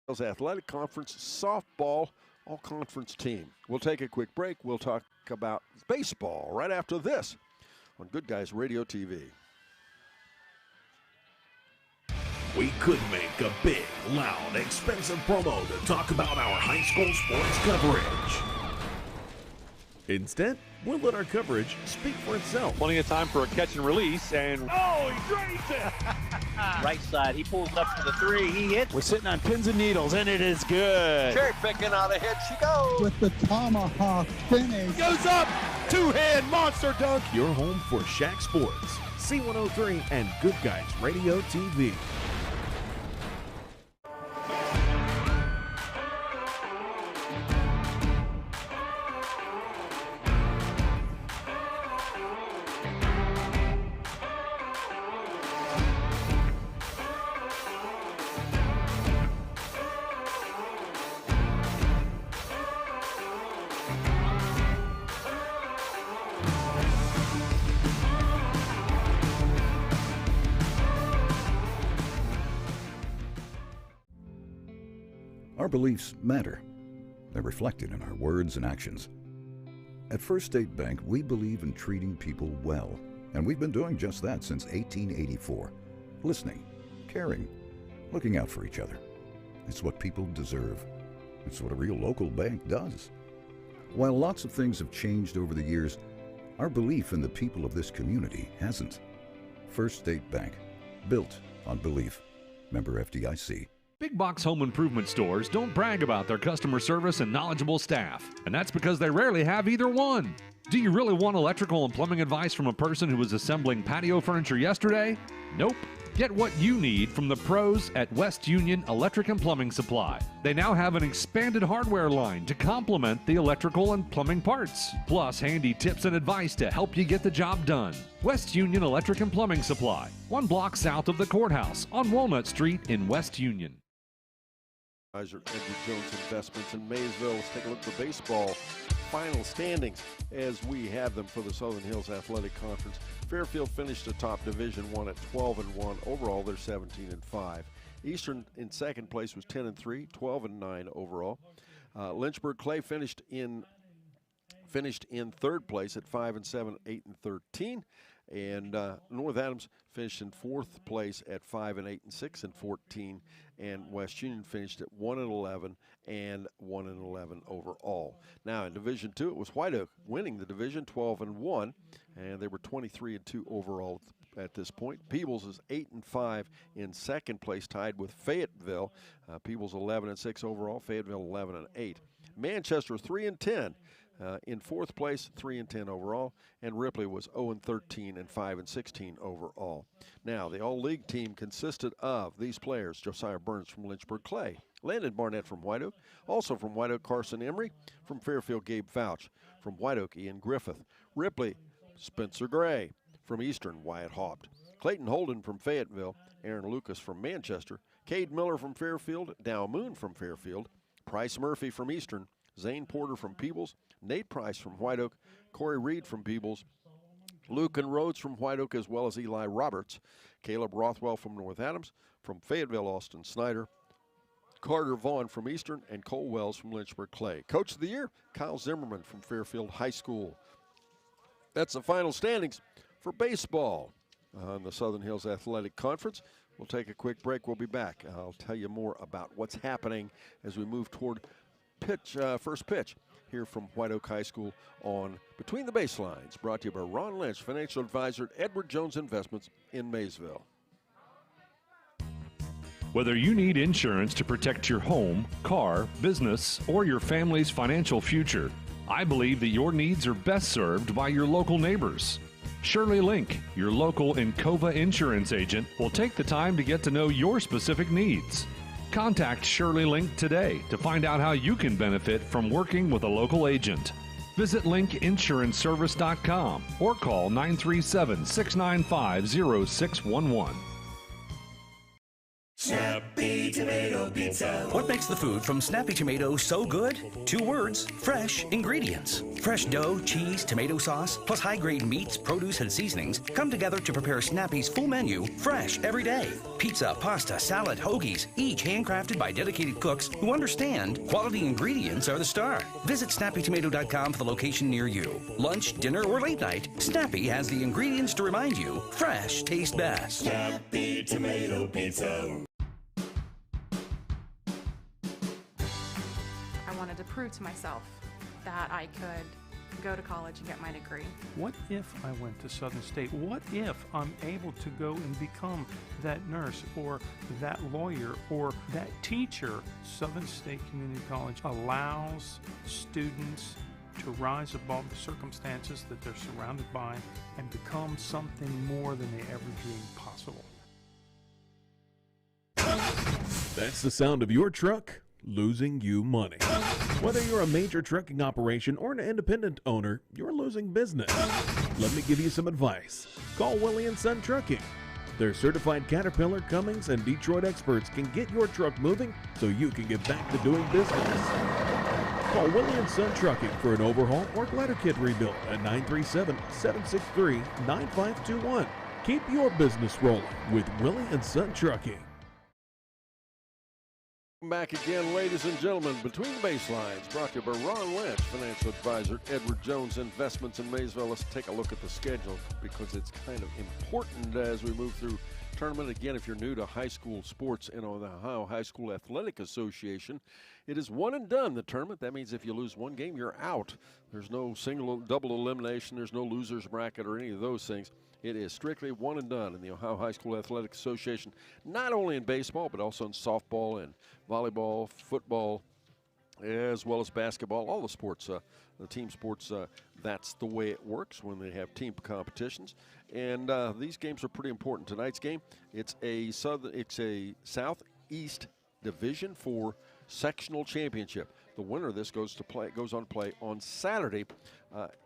Athletic Conference softball all-conference team. We'll take a quick break. We'll talk about baseball right after this on Good Guys Radio TV. We could make a big, loud, expensive promo to talk about our high school sports coverage. Instead, we'll let our coverage speak for itself. Plenty of time for a catch and release, and oh, he drains it! Right side, he pulls up for the three, he hits. We're sitting on pins and needles, and it is good. Cherry picking out a hit, she goes. With the tomahawk finish. Goes up, two-hand monster dunk. Your home for Shack Sports, C103 and Good Guys Radio TV. Our beliefs matter. They're reflected in our words and actions. At First State Bank, we believe in treating people well, and we've been doing just that since 1884. Listening, caring, looking out for each other. It's what people deserve. It's what a real local bank does. While lots of things have changed over the years, our belief in the people of this community hasn't. First State Bank, built on belief. Member FDIC. Big box home improvement stores don't brag about their customer service and knowledgeable staff, and that's because they rarely have either one. Do you really want electrical and plumbing advice from a person who was assembling patio furniture yesterday? Nope. Get what you need from the pros at West Union Electric and Plumbing Supply. They now have an expanded hardware line to complement the electrical and plumbing parts, plus handy tips and advice to help you get the job done. West Union Electric and Plumbing Supply, 1 block south of the courthouse on Walnut Street in West Union. Edward Jones Investments in Maysville. Let's take a look at the baseball final standings as we have them for the Southern Hills Athletic Conference. Fairfield finished atop Division I at 12-1. Overall, they're 17-5. Eastern in second place was 10-3, 12-9 overall. Lynchburg Clay finished in third place at 5-7, 8-13. And North Adams finished in fourth place at 5-8, 6-14, and West Union finished at 1-11 and 1-11 overall. Now in Division II, it was Whiteoak winning the division, 12-1, and they were 23-2 overall at this point. Peebles is 8-5 in second place, tied with Fayetteville. Peebles 11-6 overall, Fayetteville 11-8. Manchester 3-10. In fourth place, 3-10 overall, and Ripley was 0-13 and 5-16 overall. Now, the all-league team consisted of these players: Josiah Burns from Lynchburg Clay, Landon Barnett from Whiteoak, also from Whiteoak, Carson Emery, from Fairfield, Gabe Fouch, from Whiteoak, Ian Griffith, Ripley, Spencer Gray, from Eastern, Wyatt Haupt, Clayton Holden from Fayetteville, Aaron Lucas from Manchester, Cade Miller from Fairfield, Dow Moon from Fairfield, Price Murphy from Eastern, Zane Porter from Peebles, Nate Price from Whiteoak, Corey Reed from Peebles, Luke and Rhodes from Whiteoak, as well as Eli Roberts, Caleb Rothwell from North Adams, from Fayetteville, Austin Snyder, Carter Vaughn from Eastern, and Cole Wells from Lynchburg Clay. Coach of the Year, Kyle Zimmerman from Fairfield High School. That's the final standings for baseball on the Southern Hills Athletic Conference. We'll take a quick break. We'll be back. I'll tell you more about what's happening as we move toward first pitch here from Whiteoak High School on Between the Baselines, brought to you by Ron Lynch, financial advisor at Edward Jones Investments in Maysville. Whether you need insurance to protect your home, car, business, or your family's financial future, I believe that your needs are best served by your local neighbors. Shirley Link, your local Encova insurance agent, will take the time to get to know your specific needs. Contact Shirley Link today to find out how you can benefit from working with a local agent. Visit linkinsuranceservice.com or call 937-695-0611. Happy What makes the food from Snappy Tomato so good? 2 words: fresh ingredients. Fresh dough, cheese, tomato sauce, plus high-grade meats, produce, and seasonings come together to prepare Snappy's full menu fresh every day. Pizza, pasta, salad, hoagies, each handcrafted by dedicated cooks who understand quality ingredients are the star. Visit snappytomato.com for the location near you. Lunch, dinner, or late night, Snappy has the ingredients to remind you fresh tastes best. Snappy Tomato Pizza. I wanted to prove to myself that I could go to college and get my degree. What if I went to Southern State? What if I'm able to go and become that nurse or that lawyer or that teacher? Southern State Community College allows students to rise above the circumstances that they're surrounded by and become something more than they ever dreamed possible. That's the sound of your truck losing you money. Whether you're a major trucking operation or an independent owner, you're losing business. Let me give you some advice. Call Willie & Son Trucking. Their certified Caterpillar, Cummins, and Detroit experts can get your truck moving so you can get back to doing business. Call Willie & Son Trucking for an overhaul or glider kit rebuild at 937-763-9521. Keep your business rolling with Willie & Son Trucking. Back again, ladies and gentlemen, Between the Baselines, brought to you by Ron Lynch, financial advisor, Edward Jones Investments in Maysville. Let's take a look at the schedule because it's kind of important as we move through tournament. Again, if you're new to high school sports and on the Ohio High School Athletic Association, it is one and done, the tournament. That means if you lose one game, you're out. There's no double elimination. There's no loser's bracket or any of those things. It is strictly one and done in the Ohio High School Athletic Association, not only in baseball, but also in softball and volleyball, football, as well as basketball, all the sports, the team sports. That's the way it works when they have team competitions. And these games are pretty important. Tonight's game, it's a Southeast Division IV sectional championship. The winner of this goes on to play on Saturday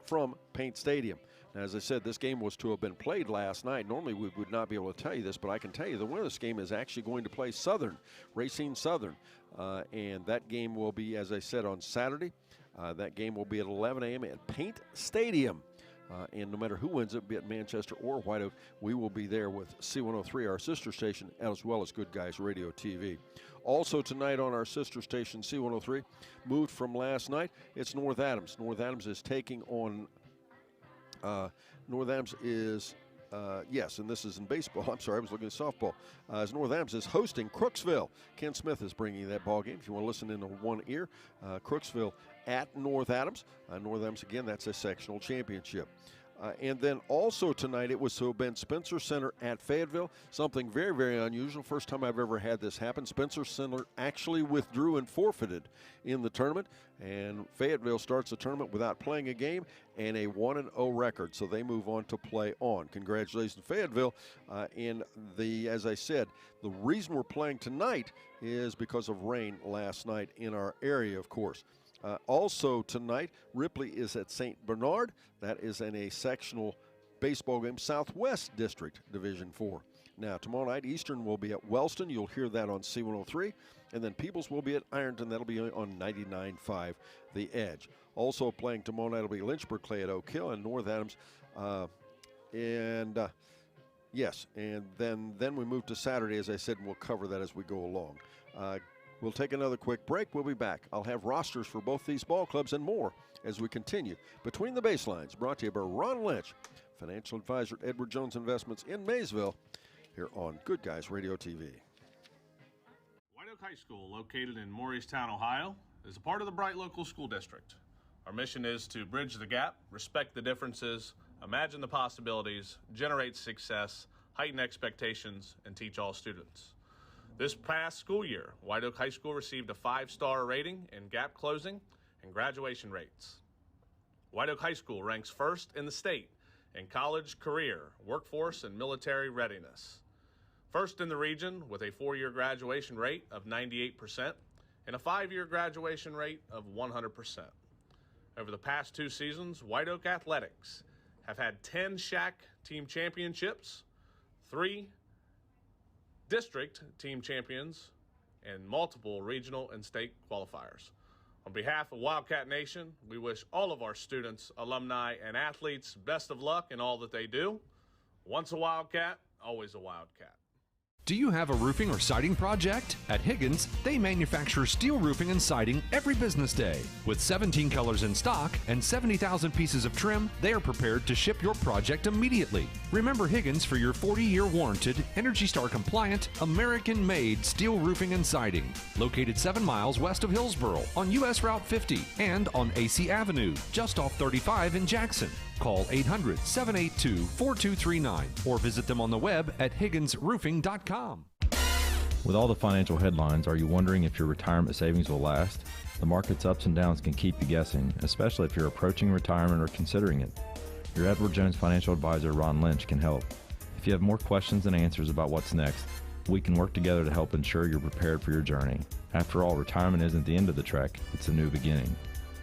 from Paint Stadium. Now, as I said, this game was to have been played last night. Normally, we would not be able to tell you this, but I can tell you the winner of this game is actually going to play Southern, Racine Southern. And that game will be, as I said, on Saturday. That game will be at 11 a.m. at Paint Stadium. And no matter who wins it, be it Manchester or Whiteoak, we will be there with C103, our sister station, as well as Goodguysradiotv. Also tonight on our sister station, C103, moved from last night, it's North Adams. North Adams is taking on yes, and this is in baseball. I'm sorry, I was looking at softball. As North Adams is hosting Crooksville. Ken Smith is bringing that ball game. If you want to listen in one ear, Crooksville at North Adams. North Adams, again, that's a sectional championship. And then also tonight, it was to have been Spencer Center at Fayetteville. Something very, very unusual. First time I've ever had this happen. Spencer Center actually withdrew and forfeited in the tournament. And Fayetteville starts the tournament without playing a game and a 1-0 record. So they move on to play on. Congratulations, Fayetteville. As I said, the reason we're playing tonight is because of rain last night in our area, of course. Also tonight, Ripley is at St. Bernard. That is in a sectional baseball game, Southwest District Division IV. Now, tomorrow night, Eastern will be at Wellston. You'll hear that on C103. And then Peoples will be at Ironton. That'll be on 99.5 The Edge. Also playing tomorrow night will be Lynchburg Clay at Oak Hill and North Adams. Yes, and then we move to Saturday, as I said, and we'll cover that as we go along. We'll take another quick break. We'll be back. I'll have rosters for both these ball clubs and more as we continue. Between the Baselines, brought to you by Ron Lynch, financial advisor at Edward Jones Investments in Maysville, here on Goodguysradiotv. Whiteoak High School, located in Morristown, Ohio, is a part of the Bright Local School District. Our mission is to bridge the gap, respect the differences, imagine the possibilities, generate success, heighten expectations, and teach all students. This past school year, Whiteoak High School received a 5-star rating in gap closing and graduation rates. Whiteoak High School ranks first in the state in college, career, workforce, and military readiness. First in the region with a 4-year graduation rate of 98% and a 5-year graduation rate of 100%. Over the past 2 seasons, Whiteoak Athletics have had 10 SHAC team championships, 3 district team champions, in multiple regional and state qualifiers. On behalf of Wildcat Nation, we wish all of our students, alumni, and athletes best of luck in all that they do. Once a Wildcat, always a Wildcat. Do you have a roofing or siding project? At Higgins, they manufacture steel roofing and siding every business day. With 17 colors in stock and 70,000 pieces of trim, they are prepared to ship your project immediately. Remember Higgins for your 40-year warranted, Energy Star compliant, American-made steel roofing and siding. Located 7 miles west of Hillsboro on US Route 50 and on AC Avenue, just off 35 in Jackson. Call 800-782-4239 or visit them on the web at higginsroofing.com. With all the financial headlines, are you wondering if your retirement savings will last? The market's ups and downs can keep you guessing, especially if you're approaching retirement or considering it. Your Edward Jones financial advisor, Ron Lynch, can help. If you have more questions than answers about what's next, we can work together to help ensure you're prepared for your journey. After all, retirement isn't the end of the trek, it's a new beginning.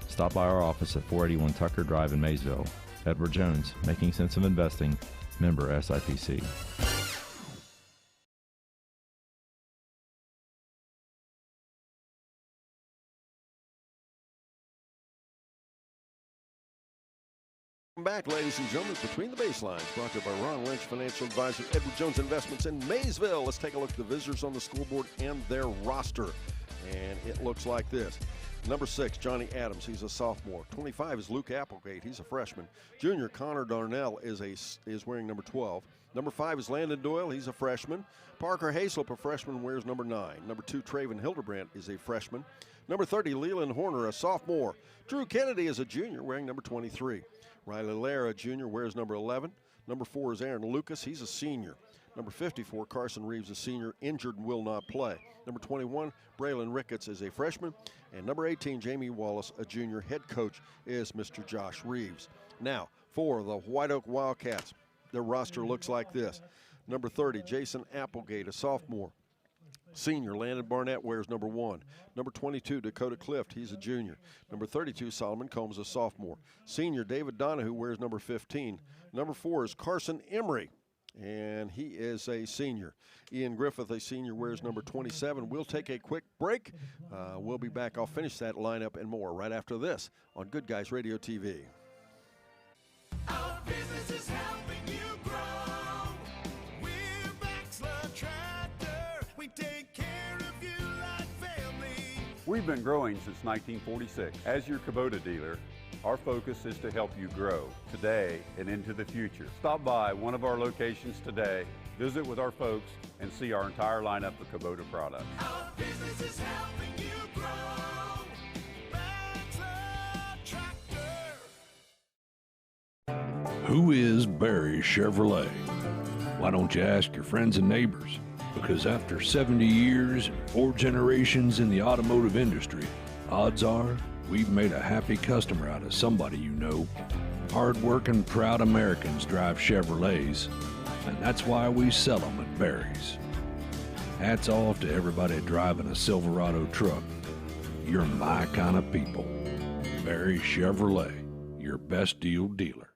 Stop by our office at 481 Tucker Drive in Maysville. Edward Jones, making sense of investing, member SIPC. Welcome back, ladies and gentlemen, Between the Baselines, brought to you by Ron Lynch, financial advisor, Edward Jones Investments in Maysville. Let's take a look at the visitors on the scoreboard and their roster. And it looks like this. Number 6, Johnny Adams. He's a sophomore. 25 is Luke Applegate. He's a freshman. Junior Connor Darnell is wearing number 12. Number 5 is Landon Doyle. He's a freshman. Parker Hayslip, a freshman, wears number 9. Number 2, Traven Hildebrandt is a freshman. Number 30, Leland Horner, a sophomore. Drew Kennedy is a junior, wearing number 23. Riley Lara, junior, wears number 11. Number 4 is Aaron Lucas. He's a senior. Number 54, Carson Reeves, a senior, injured and will not play. Number 21, Braylon Ricketts is a freshman. And number 18, Jamie Wallace, a junior. Head coach is Mr. Josh Reeves. Now, for the Whiteoak Wildcats, their roster looks like this. Number 30, Jason Applegate, a sophomore. Senior, Landon Barnett wears number 1. Number 22, Dakota Clift, he's a junior. Number 32, Solomon Combs, a sophomore. Senior, David Donahue wears number 15. Number 4 is Carson Emery, and he is a senior. Ian Griffith, a senior, wears number 27. We'll take a quick break. We'll be back. I'll finish that lineup and more right after this on Good Guys Radio TV. Our business is helping you grow. We're Baxter Tractor. We take care of you like family. We've been growing since 1946. As your Kubota dealer, our focus is to help you grow today and into the future. Stop by one of our locations today, visit with our folks, and see our entire lineup of Kubota products. Our business is helping you grow. Baxter Tractor. Who is Barry Chevrolet? Why don't you ask your friends and neighbors? Because after 70 years and 4 generations in the automotive industry, odds are we've made a happy customer out of somebody you know. Hard-working, proud Americans drive Chevrolets, and that's why we sell them at Barry's. Hats off to everybody driving a Silverado truck. You're my kind of people. Barry Chevrolet, your best deal dealer.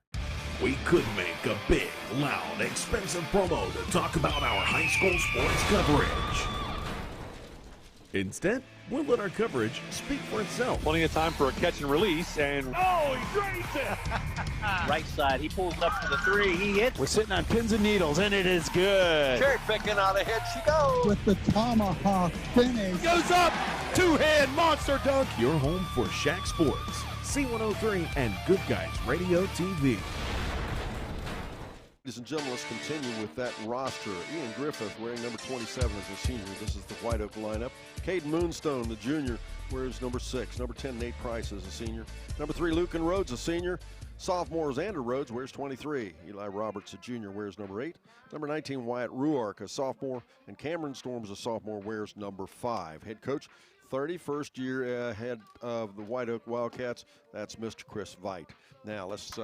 We could make a big, loud, expensive promo to talk about our high school sports coverage. Instead, we'll let our coverage speak for itself. Plenty of time for a catch and release, and oh, he drains it! Right side, he pulls up for the 3, he hits. We're sitting on pins and needles, and it is good. Cherry picking out ahead she goes. With the tomahawk finish. Goes up, 2-hand monster dunk. Your home for Shack Sports, C103, and Good Guys Radio TV. Ladies and gentlemen, let's continue with that roster. Ian Griffith wearing number 27 as a senior. This is the Whiteoak lineup. Caden Moonstone, the junior, wears number 6. Number 10, Nate Price is a senior. Number 3, Lucan Rhodes, a senior. Sophomore, Xander Rhodes wears 23. Eli Roberts, a junior, wears number 8. Number 19, Wyatt Ruark, a sophomore. And Cameron Storms, a sophomore, wears number 5. Head coach, 31st year head of the Whiteoak Wildcats. That's Mr. Chris Veit. Now, let's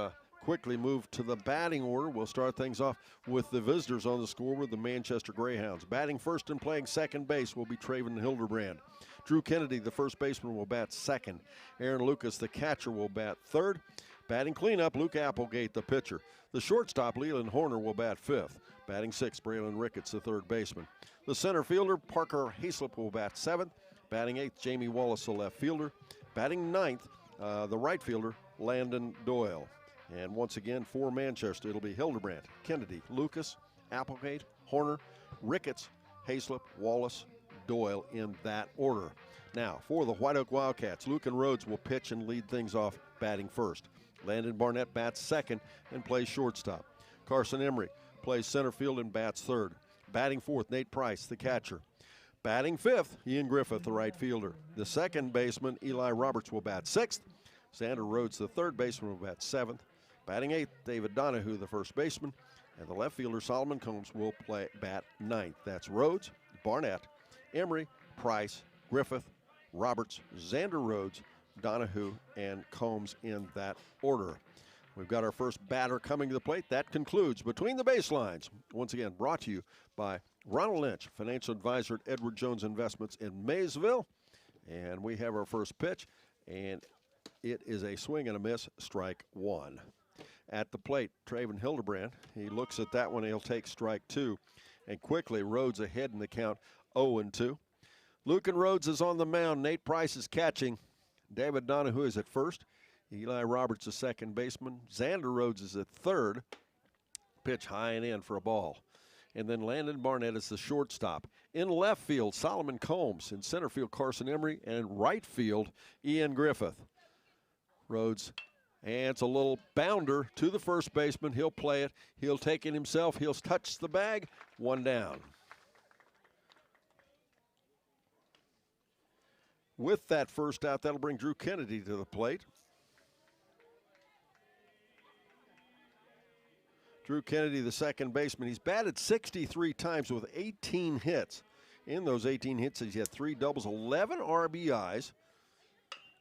quickly move to the batting order. We'll start things off with the visitors on the scoreboard, the Manchester Greyhounds. Batting first and playing second base will be Traven Hildebrandt. Drew Kennedy, the first baseman, will bat second. Aaron Lucas, the catcher, will bat third. Batting cleanup, Luke Applegate, the pitcher. The shortstop, Leland Horner, will bat 5th. Batting 6th, Braylon Ricketts, the 3rd baseman. The center fielder, Parker Hayslip, will bat 7th. Batting 8th, Jamie Wallace, the left fielder. Batting 9th, the right fielder, Landon Doyle. And once again, for Manchester, it'll be Hildebrandt, Kennedy, Lucas, Applegate, Horner, Ricketts, Hayslip, Wallace, Doyle in that order. Now, for the Whiteoak Wildcats, Lucan Rhodes will pitch and lead things off, batting 1st. Landon Barnett bats 2nd and plays shortstop. Carson Emery plays center field and bats 3rd. Batting 4th, Nate Price, the catcher. Batting 5th, Ian Griffith, the right fielder. The 2nd baseman, Eli Roberts, will bat 6th. Xander Rhodes, the 3rd baseman, will bat 7th. Batting 8th, David Donahue, the 1st baseman. And the left fielder, Solomon Combs, will bat 9th. That's Rhodes, Barnett, Emery, Price, Griffith, Roberts, Xander Rhodes, Donahue, and Combs in that order. We've got our first batter coming to the plate. That concludes Between the Baselines. Once again, brought to you by Ronald Lynch, financial advisor at Edward Jones Investments in Maysville. And we have our first pitch, and it is a swing and a miss, strike 1. At the plate, Traven Hildebrandt. He looks at that one, he'll take strike 2. And quickly, Rhodes ahead in the count, 0-2. Lucan Rhodes is on the mound. Nate Price is catching. David Donahue is at first. Eli Roberts is second baseman. Xander Rhodes is at third. Pitch high and in for a ball. And then Landon Barnett is the shortstop. In left field, Solomon Combs. In center field, Carson Emery. And in right field, Ian Griffith. Rhodes, and it's a little bounder to the first baseman. He'll play it. He'll take it himself. He'll touch the bag. 1 down. With that first out, that'll bring Drew Kennedy to the plate. Drew Kennedy, the second baseman. He's batted 63 times with 18 hits. In those 18 hits, he's had 3 doubles, 11 RBIs.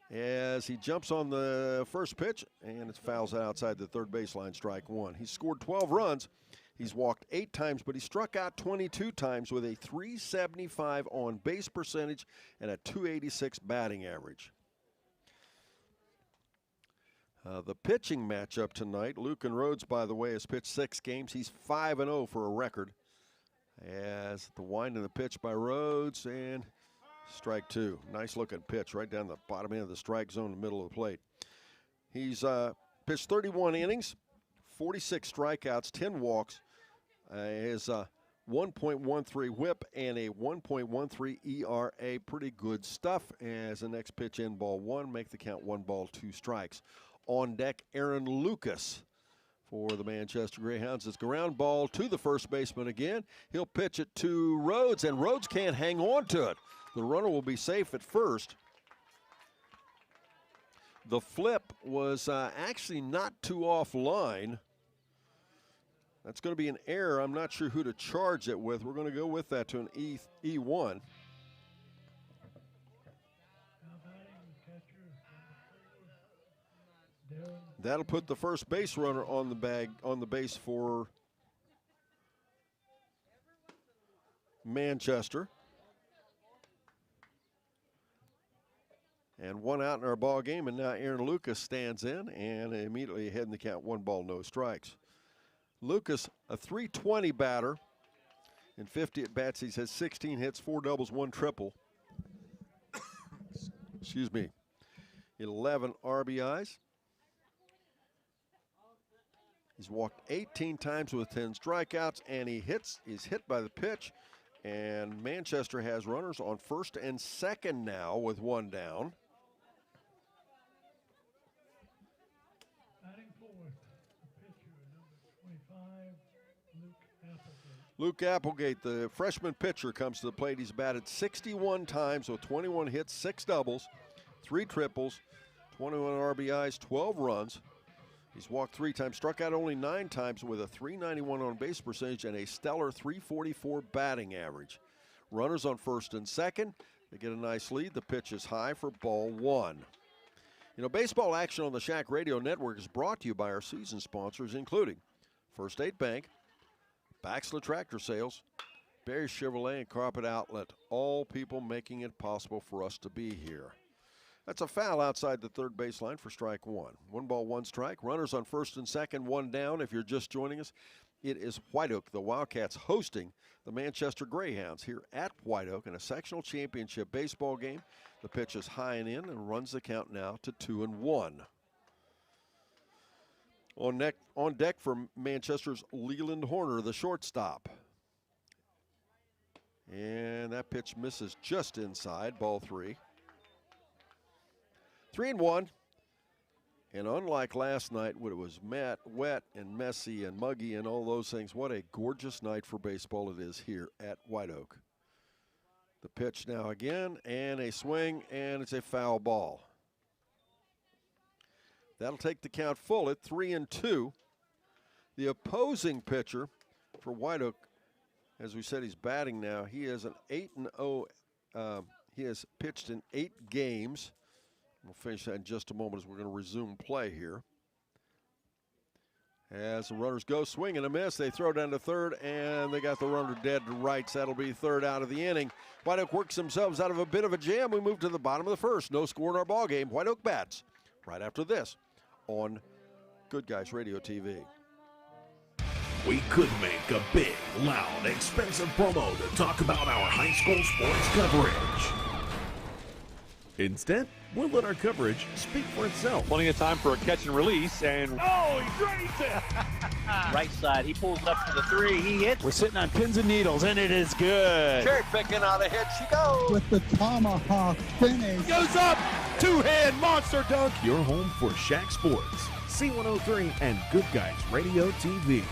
As he jumps on the first pitch, and it fouls outside the third baseline, strike 1. He's scored 12 runs. He's walked 8 times, but he struck out 22 times with a .375 on base percentage and a .286 batting average. The pitching matchup tonight, Lucan Rhodes, by the way, has pitched 6 games. He's 5-0 for a record. As the wind of the pitch by Rhodes, and strike 2. Nice looking pitch right down the bottom end of the strike zone in the middle of the plate. He's pitched 31 innings, 46 strikeouts, 10 walks. His 1.13 whip and a 1.13 ERA. Pretty good stuff. As the next pitch in, ball 1, make the count 1 ball, 2 strikes. On deck, Aaron Lucas for the Manchester Greyhounds. It's ground ball to the first baseman again. He'll pitch it to Rhodes, and Rhodes can't hang on to it. The runner will be safe at first. The flip was actually not too offline. That's going to be an error. I'm not sure who to charge it with. We're going to go with that to an E1. That'll put the first base runner on the base for Manchester. And 1 out in our ball game, and now Aaron Lucas stands in and immediately ahead in the count, 1 ball, no strikes. Lucas, a .320 batter in 50 at bats. He has 16 hits, 4 doubles, 1 triple. Excuse me. 11 RBIs. He's walked 18 times with 10 strikeouts, and he's hit by the pitch. And Manchester has runners on first and second now with 1 down. Batting fourth, the pitcher, number 25, Luke Applegate, the freshman pitcher, comes to the plate. He's batted 61 times with 21 hits, 6 doubles, 3 triples, 21 RBIs, 12 runs. He's walked 3 times, struck out only 9 times with a .391 on base percentage and a stellar .344 batting average. Runners on first and second. They get a nice lead. The pitch is high for ball 1. You know, baseball action on the Shack Radio Network is brought to you by our season sponsors, including First State Bank, Baxla Tractor Sales, Barry Chevrolet, and Carpet Outlet. All people making it possible for us to be here. That's a foul outside the third baseline for strike one. 1 ball, 1 strike. Runners on first and second, 1 down. If you're just joining us, it is Whiteoak, the Wildcats, hosting the Manchester Greyhounds here at Whiteoak in a sectional championship baseball game. The pitch is high and in and runs the count now to 2-1. On deck for Manchester's Leland Horner, the shortstop. And that pitch misses just inside, ball 3. 3-1. And unlike last night when it was wet and messy and muggy and all those things, what a gorgeous night for baseball it is here at Whiteoak. The pitch now again, and a swing, and it's a foul ball. That'll take the count full at 3-2. The opposing pitcher for Whiteoak, as we said, he's batting now. He is an 8-0. He has pitched in 8 games. We'll finish that in just a moment as we're going to resume play here. As the runners go, swing and a miss. They throw down to third, and they got the runner dead to rights. That'll be third out of the inning. Whiteoak works themselves out of a bit of a jam. We move to the bottom of the first. No score in our ball game. Whiteoak bats right after this on Good Guys Radio TV. We could make a big, loud, expensive promo to talk about our high school sports coverage. Instead, we'll let our coverage speak for itself. Plenty of time for a catch and release, and Oh, he drains it. Right side, he pulls up for the 3, he hits. We're sitting on pins and needles, and it is good. Cherry picking out a hit. She goes. With the tomahawk finish. Goes up. 2-hand monster dunk. Your home for Shack Sports, C103, and Good Guys Radio TV.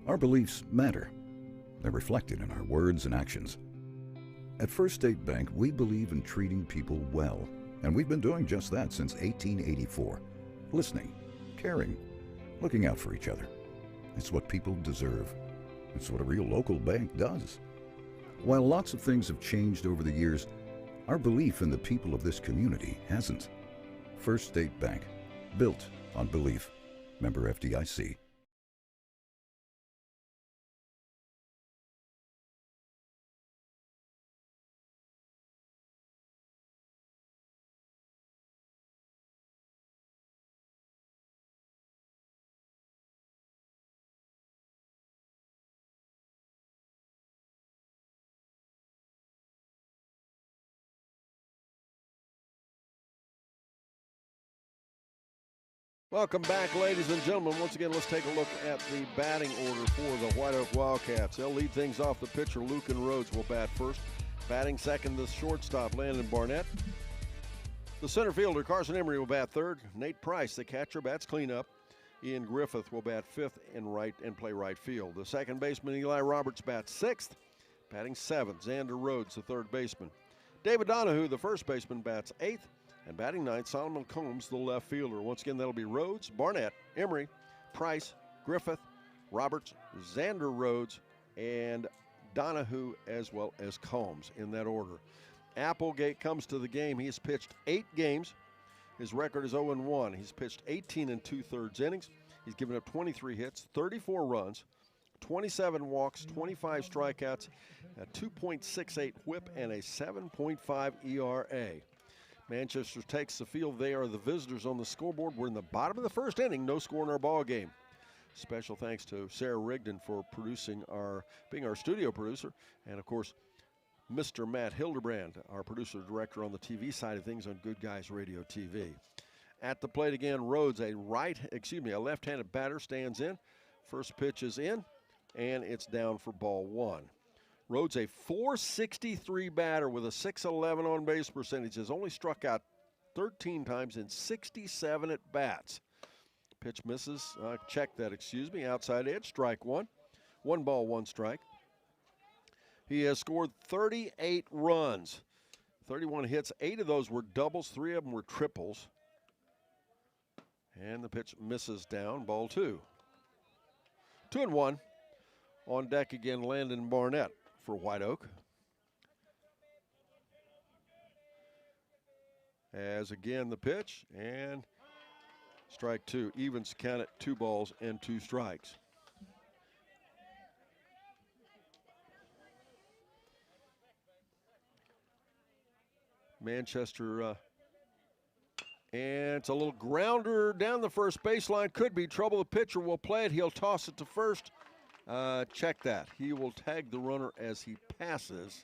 Our beliefs matter. They're reflected in our words and actions. At First State Bank, we believe in treating people well, and we've been doing just that since 1884. Listening, caring, looking out for each other. It's what people deserve. It's what a real local bank does. While lots of things have changed over the years, our belief in the people of this community hasn't. First State Bank, built on belief. Member FDIC. Welcome back, ladies and gentlemen. Once again, let's take a look at the batting order for the Whiteoak Wildcats. They'll lead things off. The pitcher, Lucan Rhodes, will bat first. Batting second, the shortstop, Landon Barnett. The center fielder, Carson Emery, will bat third. Nate Price, the catcher, bats cleanup. Ian Griffith will bat fifth and play right field. The second baseman, Eli Roberts, bats sixth. Batting seventh, Xander Rhodes, the third baseman. David Donahue, the first baseman, bats eighth. And batting ninth, Solomon Combs, the left fielder. Once again, that'll be Rhodes, Barnett, Emery, Price, Griffith, Roberts, Xander Rhodes, and Donahue, as well as Combs, in that order. Applegate comes to the game. He has pitched 8 games. His record is 0-1. He's pitched 18 2/3 innings. He's given up 23 hits, 34 runs, 27 walks, 25 strikeouts, a 2.68 whip, and a 7.5 ERA. Manchester takes the field. They are the visitors on the scoreboard. We're in the bottom of the first inning. No score in our ball game. Special thanks to Sarah Rigdon for being our studio producer. And, of course, Mr. Matt Hildebrand, our producer-director on the TV side of things on Good Guys Radio TV. At the plate again, Rhodes, a left-handed batter, stands in. First pitch is in, and it's down for ball 1. Rhodes, a .463 batter with a .611 on-base percentage, has only struck out 13 times in 67 at-bats. Pitch misses, outside edge, strike one. 1 ball, 1 strike. He has scored 38 runs 31 hits, 8 of those were doubles, 3 of them were triples. And the pitch misses down, ball 2. 2-1. On deck again, Landon Barnett for Whiteoak. As again the pitch, and strike 2. Evens count it 2 balls and 2 strikes. Manchester, and it's a little grounder down the first baseline. Could be trouble. The pitcher will play it. He'll toss it to first. Check that. He will tag the runner as he passes.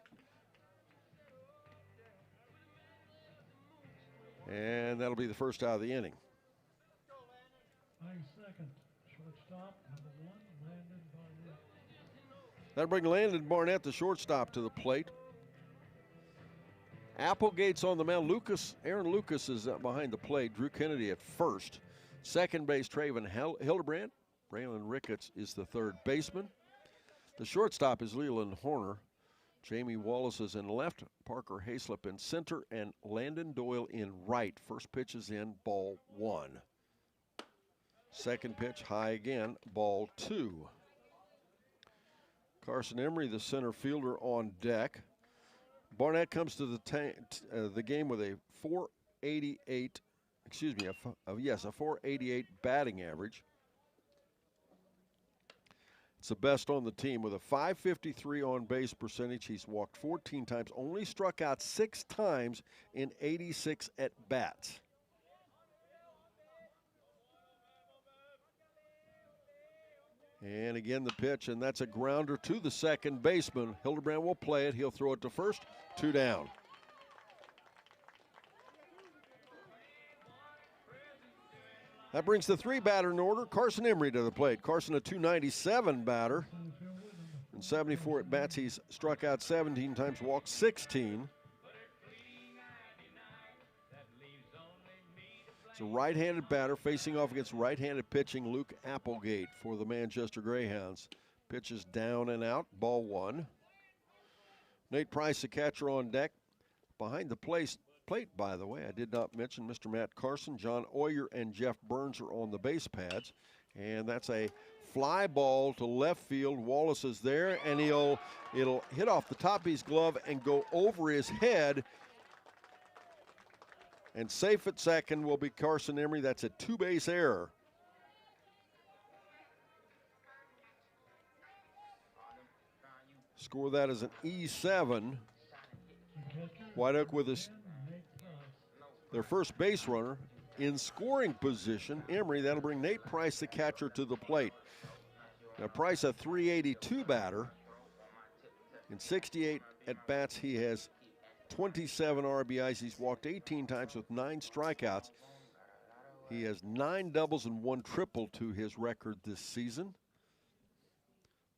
And that'll be the first out of the inning. 9 seconds. Shortstop, number 1, Landon Barnett. That'll bring Landon Barnett, the shortstop, to the plate. Applegate's on the mound. Aaron Lucas is behind the plate. Drew Kennedy at first. Second base, Traven Hildebrand. Braylon Ricketts is the third baseman. The shortstop is Leland Horner. Jamie Wallace is in left. Parker Hayslip in center. And Landon Doyle in right. First pitch is in, ball 1. Second pitch, high again, ball 2. Carson Emery, the center fielder, on deck. Barnett comes to the game with a 488, a 488 batting average. It's the best on the team with a 553 on base percentage. He's walked 14 times, only struck out 6 times in 86 at bats. And again the pitch, and that's a grounder to the second baseman. Hildebrand will play it. He'll throw it to first. 2 down. That brings the 3 batter in order. Carson Emery to the plate. Carson, a 297 batter. In 74 at bats, he's struck out 17 times, walked 16. It's a right-handed batter facing off against right-handed pitching Luke Applegate for the Manchester Greyhounds. Pitch is down and out, ball 1. Nate Price, the catcher, on deck. Behind the plate, by the way, I did not mention Mr. Matt Carson. John Oyer and Jeff Burns are on the base pads. And that's a fly ball to left field. Wallace is there, and it'll hit off the top of his glove and go over his head. And safe at second will be Carson Emery. That's a 2-base error. Score that as an E7. Whiteoak with their first base runner in scoring position. Emery, that'll bring Nate Price, the catcher, to the plate. Now Price, a 382 batter. In 68 at bats, he has 27 RBIs. He's walked 18 times with 9 strikeouts. He has 9 doubles and 1 triple to his record this season.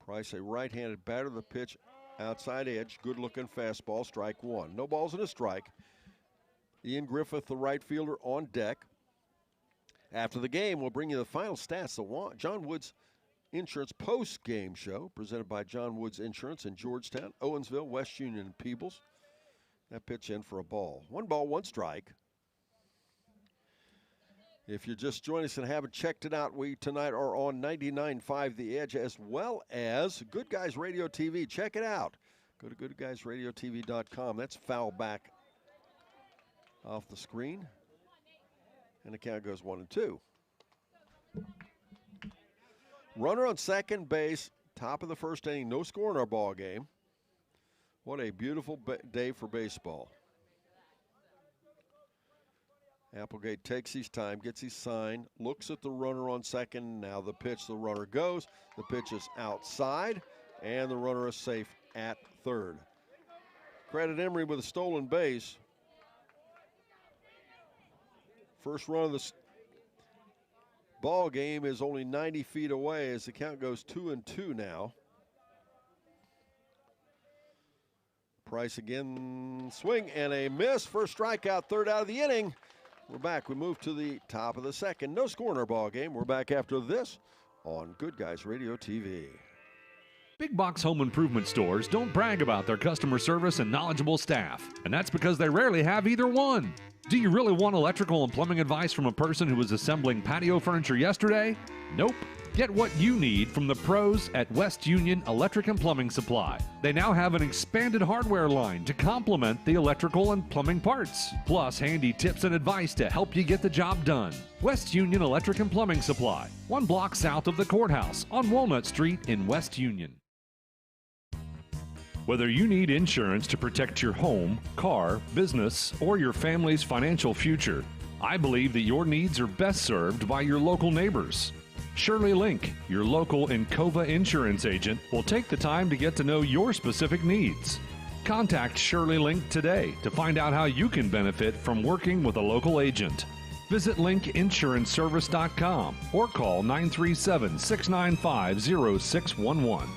Price, a right-handed batter. The pitch outside edge, good-looking fastball, strike 1. No balls and a strike. Ian Griffith, the right fielder, on deck. After the game, we'll bring you the final stats. The John Woods Insurance post-game show presented by John Woods Insurance in Georgetown, Owensville, West Union, and Peebles. That pitch in for a ball. 1 ball, 1 strike. If you're just joining us and haven't checked it out, we tonight are on 99.5 The Edge as well as Good Guys Radio TV. Check it out. Go to goodguysradiotv.com. That's foul back off the screen. And the count goes 1-2. Runner on second base, top of the first inning, no score in our ball game. What a beautiful day for baseball. Applegate takes his time, gets his sign, looks at the runner on second. Now the pitch, the runner goes. The pitch is outside, and the runner is safe at third. Credit Emery with a stolen base. First run of the ball game is only 90 feet away as the count goes 2-2 now. Price again, swing and a miss. First strikeout, third out of the inning. We're back. We move to the top of the second. No score in our ball game. We're back after this on Good Guys Radio TV. Big box home improvement stores don't brag about their customer service and knowledgeable staff, and that's because they rarely have either one. Do you really want electrical and plumbing advice from a person who was assembling patio furniture yesterday? Nope. Get what you need from the pros at West Union Electric and Plumbing Supply. They now have an expanded hardware line to complement the electrical and plumbing parts, plus handy tips and advice to help you get the job done. West Union Electric and Plumbing Supply, 1 block south of the courthouse on Walnut Street in West Union. Whether you need insurance to protect your home, car, business, or your family's financial future, I believe that your needs are best served by your local neighbors. Shirley Link, your local Encova insurance agent, will take the time to get to know your specific needs. Contact Shirley Link today to find out how you can benefit from working with a local agent. Visit linkinsuranceservice.com or call 937-695-0611.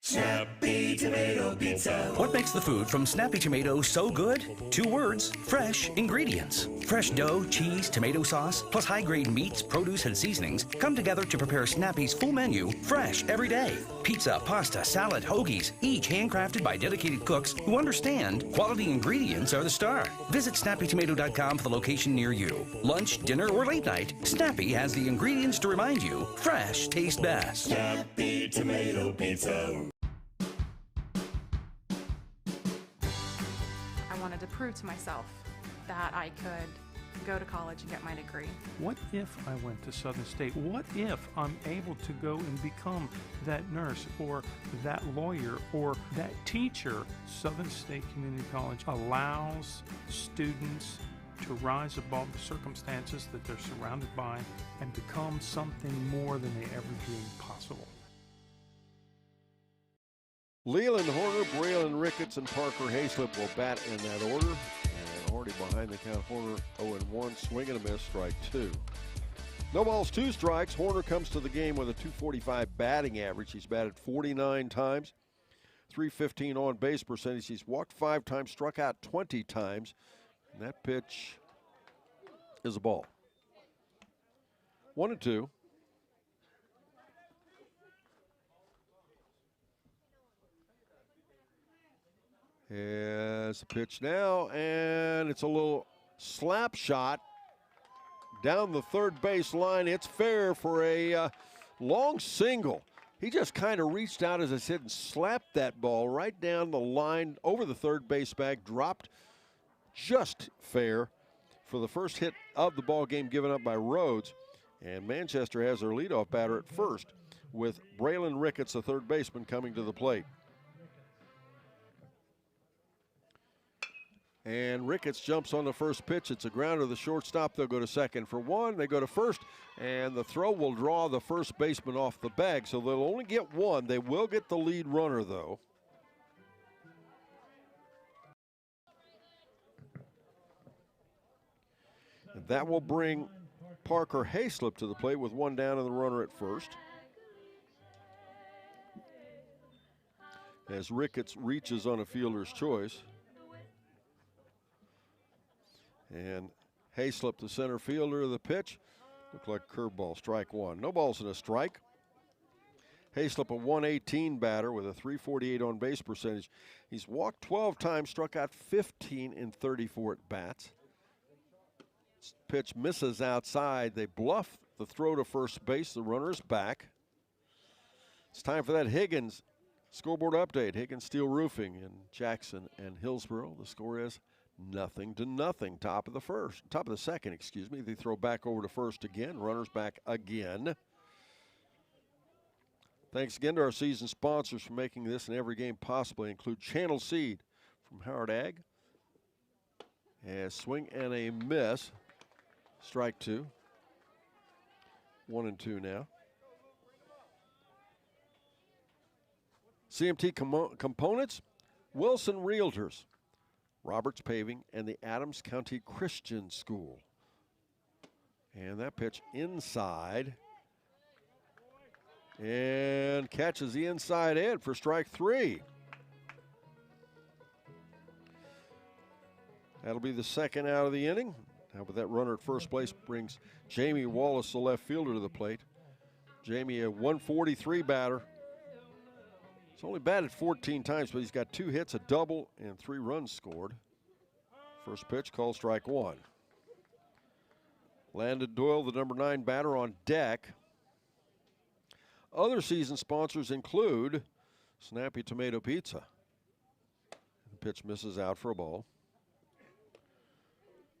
Snappy Tomato Pizza. What makes the food from Snappy Tomato so good? 2 words, fresh ingredients. Fresh dough, cheese, tomato sauce, plus high-grade meats, produce, and seasonings come together to prepare Snappy's full menu, fresh every day. Pizza, pasta, salad, hoagies, each handcrafted by dedicated cooks who understand quality ingredients are the star. Visit snappytomato.com for the location near you. Lunch, dinner, or late night, Snappy has the ingredients to remind you fresh tastes best. Snappy Tomato Pizza. I wanted to prove to myself that I could go to college and get my degree. What if I went to Southern State? What if I'm able to go and become that nurse or that lawyer or that teacher? Southern State Community College allows students to rise above the circumstances that they're surrounded by and become something more than they ever dreamed possible. Leland Horner, Braylon Ricketts, and Parker Hayslip will bat in that order. And already behind the count, Horner 0-1, swing and a miss, strike 2. No balls, 2 strikes. Horner comes to the game with a .245 batting average. He's batted 49 times, .315 on base percentage. He's walked 5 times, struck out 20 times. And that pitch is a ball. 1-2. As a pitch now, and it's a little slap shot down the third base line. It's fair for a long single. He just kind of reached out, as I said, and slapped that ball right down the line over the third base bag, dropped just fair for the first hit of the ball game given up by Rhodes. And Manchester has their leadoff batter at first with Braylon Ricketts, the third baseman, coming to the plate. And Ricketts jumps on the first pitch. It's a grounder to the shortstop. They'll go to second for 1. They go to first, and the throw will draw the first baseman off the bag, so they'll only get 1. They will get the lead runner, though. And that will bring Parker Hayslip to the plate with 1 down and the runner at first. As Ricketts reaches on a fielder's choice. And Hayslip, the center fielder of the pitch. Looked like a curveball, strike 1. No balls and a strike. Hayslip, a .118 batter with a .348 on base percentage. He's walked 12 times, struck out 15 in 34 at bats. Pitch misses outside. They bluff the throw to first base. The runner's back. It's time for that Higgins scoreboard update. Higgins Steel Roofing in Jackson and Hillsboro. The score is 0-0. Top of the second, excuse me. They throw back over to first again. Runners back again. Thanks again to our season sponsors for making this and every game possible. They include Channel Seed from Howard Ag. As swing and a miss. Strike 2. 1-2 now. CMT components, Wilson Realtors, Roberts Paving, and the Adams County Christian School. And that pitch inside. And catches the inside edge for strike 3. That'll be the second out of the inning. How about that runner at first base brings Jamie Wallace, the left fielder, to the plate. Jamie, a .143 batter He's only batted 14 times, but he's got 2 hits, a double, and 3 runs scored. First pitch, called strike 1. Landon Doyle, the number 9 batter, on deck. Other season sponsors include Snappy Tomato Pizza. The pitch misses out for a ball.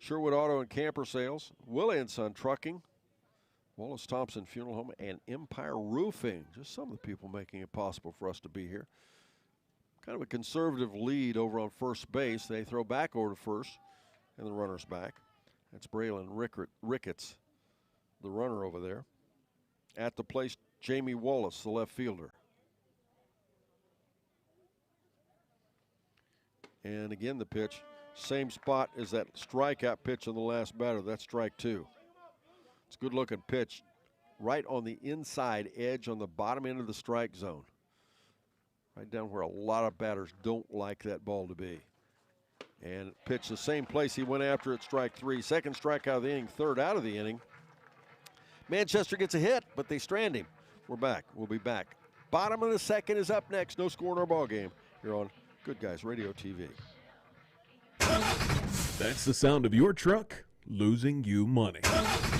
Sherwood Auto and Camper Sales, Willie & Son Trucking, Wallace Thompson Funeral Home, and Empire Roofing. Just some of the people making it possible for us to be here. Kind of a conservative lead over on first base. They throw back over to first, and the runner's back. That's Braylon Ricketts, the runner over there. At the plate, Jamie Wallace, the left fielder. And again, the pitch, same spot as that strikeout pitch on the last batter. That's strike 2. It's a good-looking pitch right on the inside edge on the bottom end of the strike zone. Right down where a lot of batters don't like that ball to be. And pitch the same place he went after at strike 3. Second strikeout of the inning, third out of the inning. Manchester gets a hit, but they strand him. We're back. We'll be back. Bottom of the second is up next. No score in our ball game here on Good Guys Radio TV. That's the sound of your truck losing you money.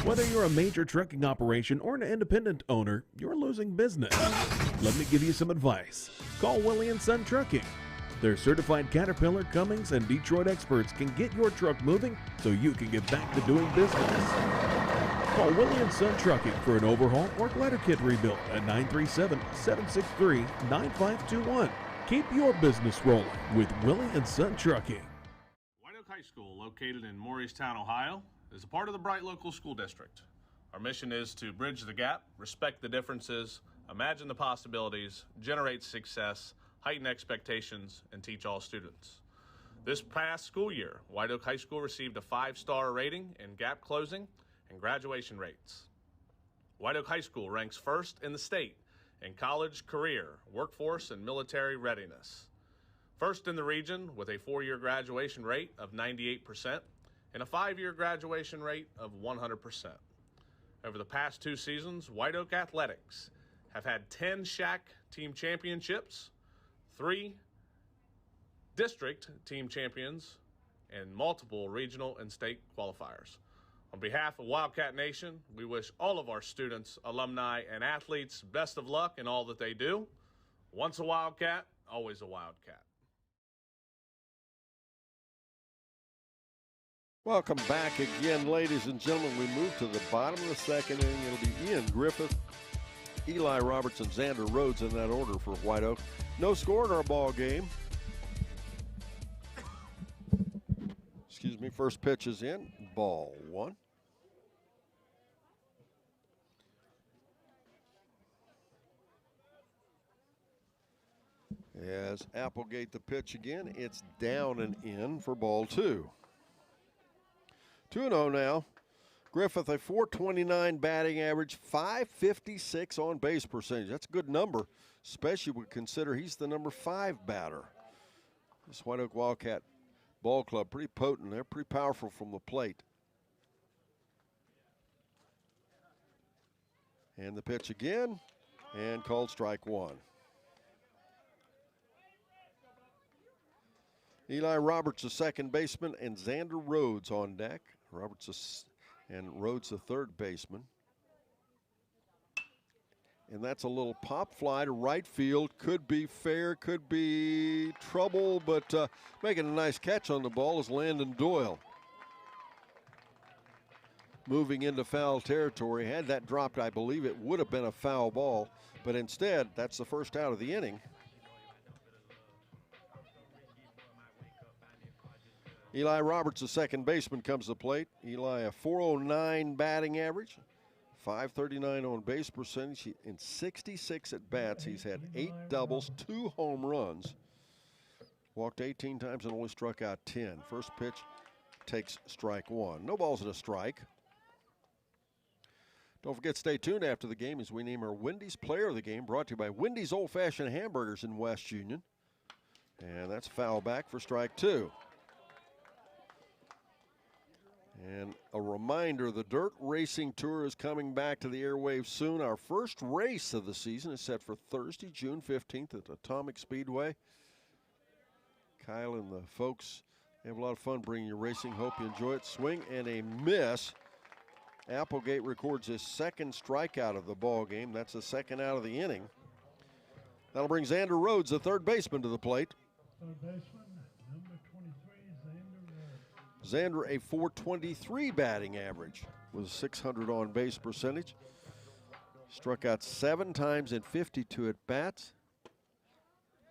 Whether you're a major trucking operation or an independent owner, you're losing business. Let me give you some advice. Call Willie & Son Trucking. Their certified Caterpillar, Cummins, and Detroit experts can get your truck moving so you can get back to doing business. Call Willie & Son Trucking for an overhaul or glider kit rebuild at 937-763-9521. Keep your business rolling with Willie & Son Trucking. Whiteoak High School, located in Morristown, Ohio, is a part of the Bright Local School District. Our mission is to bridge the gap, respect the differences, imagine the possibilities, generate success, heighten expectations, and teach all students. This past school year, Whiteoak High School received a 5-star rating in gap closing and graduation rates. Whiteoak High School ranks first in the state in college, career, workforce, and military readiness. First in the region with a 4-year graduation rate of 98% and a 5-year graduation rate of 100%. Over the past 2 seasons, Whiteoak Athletics have had 10 SHAC team championships, 3 district team champions, and multiple regional and state qualifiers. On behalf of Wildcat Nation, we wish all of our students, alumni, and athletes best of luck in all that they do. Once a Wildcat, always a Wildcat. Welcome back again, ladies and gentlemen. We move to the bottom of the second inning. It'll be Ian Griffith, Eli Roberts, and Xander Rhodes in that order for Whiteoak. No score in our ball game. Excuse me, first pitch is in, ball 1. As Applegate the pitch again, it's down and in for ball 2. 2-0 now. Griffith, a .429 batting average, .556 on base percentage. That's a good number, especially when we consider he's the number 5 batter. This Whiteoak Wildcat ball club, pretty potent. They're pretty powerful from the plate. And the pitch again, and called strike 1. Eli Roberts, the second baseman, and Xander Rhodes on deck. Roberts and Rhodes, the third baseman. And that's a little pop fly to right field. Could be fair, could be trouble, but making a nice catch on the ball is Landon Doyle. Moving into foul territory. Had that dropped, I believe it would have been a foul ball, but instead, that's the first out of the inning. Eli Roberts, the second baseman, comes to the plate. Eli, a .409 batting average, .539 on base percentage. In 66 at bats, he's had 8 doubles, 2 home runs. Walked 18 times and only struck out 10. First pitch takes strike 1. No balls and a strike. Don't forget, stay tuned after the game as we name our Wendy's Player of the Game, brought to you by Wendy's Old Fashioned Hamburgers in West Union. And that's foul back for strike 2. And a reminder, the Dirt Racing Tour is coming back to the airwaves soon. Our first race of the season is set for Thursday, June 15th at Atomic Speedway. Kyle and the folks have a lot of fun bringing you racing. Hope you enjoy it. Swing and a miss. Applegate records his second strikeout of the ball game. That's the second out of the inning. That'll bring Xander Rhodes, the third baseman, to the plate. Third baseman, number 23, Xander Rhodes. Xander, a .423 batting average with a .600 on-base percentage. Struck out 7 times in 52 at-bats.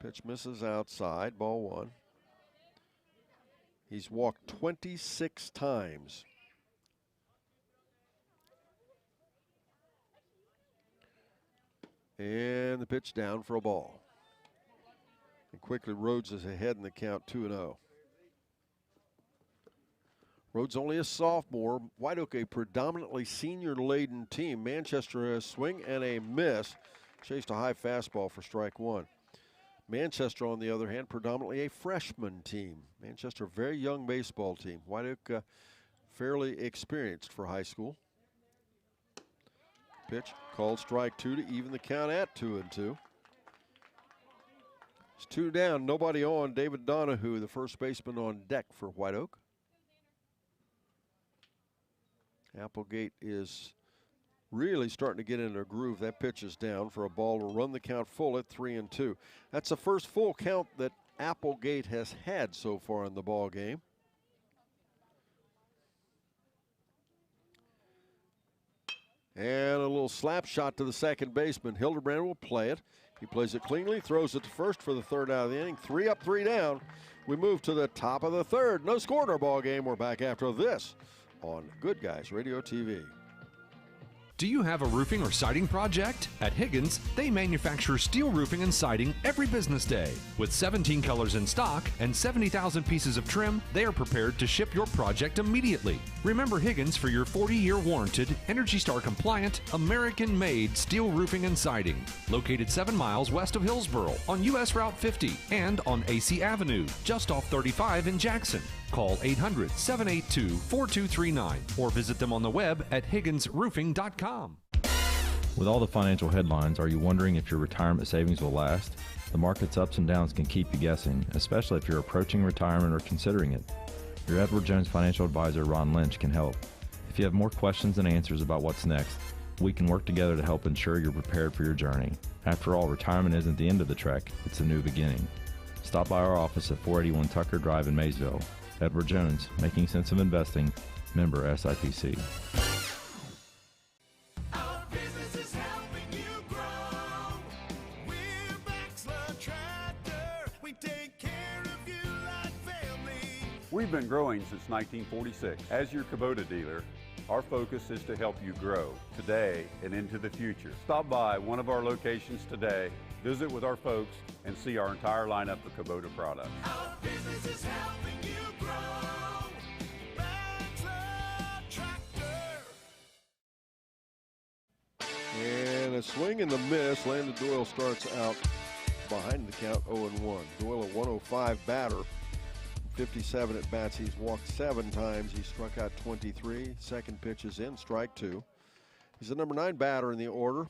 Pitch misses outside, ball 1. He's walked 26 times. And the pitch down for a ball. And quickly Rhodes is ahead in the count, 2-0. Rhodes only a sophomore. Whiteoak a predominantly senior-laden team. Manchester has a swing and a miss. Chased a high fastball for strike 1. Manchester, on the other hand, predominantly a freshman team. Manchester, a very young baseball team. Whiteoak fairly experienced for high school. Pitch called strike 2 to even the count at 2-2. It's 2 down, nobody on. David Donahue, the first baseman, on deck for Whiteoak. Applegate is really starting to get into a groove. That pitch is down for a ball to run the count full at 3-2. That's the first full count that Applegate has had so far in the ball game. And a little slap shot to the second baseman. Hildebrand will play it. He plays it cleanly, throws it to first for the third out of the inning. 3 up, 3 down. We move to the top of the third. No score in our ball game. We're back after this on Good Guys Radio TV. Do you have a roofing or siding project? At Higgins, they manufacture steel roofing and siding every business day. With 17 colors in stock and 70,000 pieces of trim, they are prepared to ship your project immediately. Remember Higgins for your 40-year warranted, Energy Star compliant, American-made steel roofing and siding. Located 7 miles west of Hillsboro on US Route 50 and on AC Avenue, just off 35 in Jackson. Call 800-782-4239 or visit them on the web at higginsroofing.com. With all the financial headlines, are you wondering if your retirement savings will last? The market's ups and downs can keep you guessing, especially if you're approaching retirement or considering it. Your Edward Jones financial advisor, Ron Lynch, can help. If you have more questions than answers about what's next, we can work together to help ensure you're prepared for your journey. After all, retirement isn't the end of the trek, it's a new beginning. Stop by our office at 481 Tucker Drive in Maysville. Edward Jones, making sense of investing, member SIPC. Our business is helping you grow. We're Baxter Tractor. We take care of you like family. We've been growing since 1946. As your Kubota dealer, our focus is to help you grow today and into the future. Stop by one of our locations today, visit with our folks, and see our entire lineup of Kubota products. Our business is helping you grow. Baxter Tractor. And a swing and a miss. Landon Doyle starts out behind the count, 0-1. Doyle, a 105 batter. 57 at bats. He's walked 7 times. He struck out 23. Second pitch is in, strike 2. He's the number 9 batter in the order.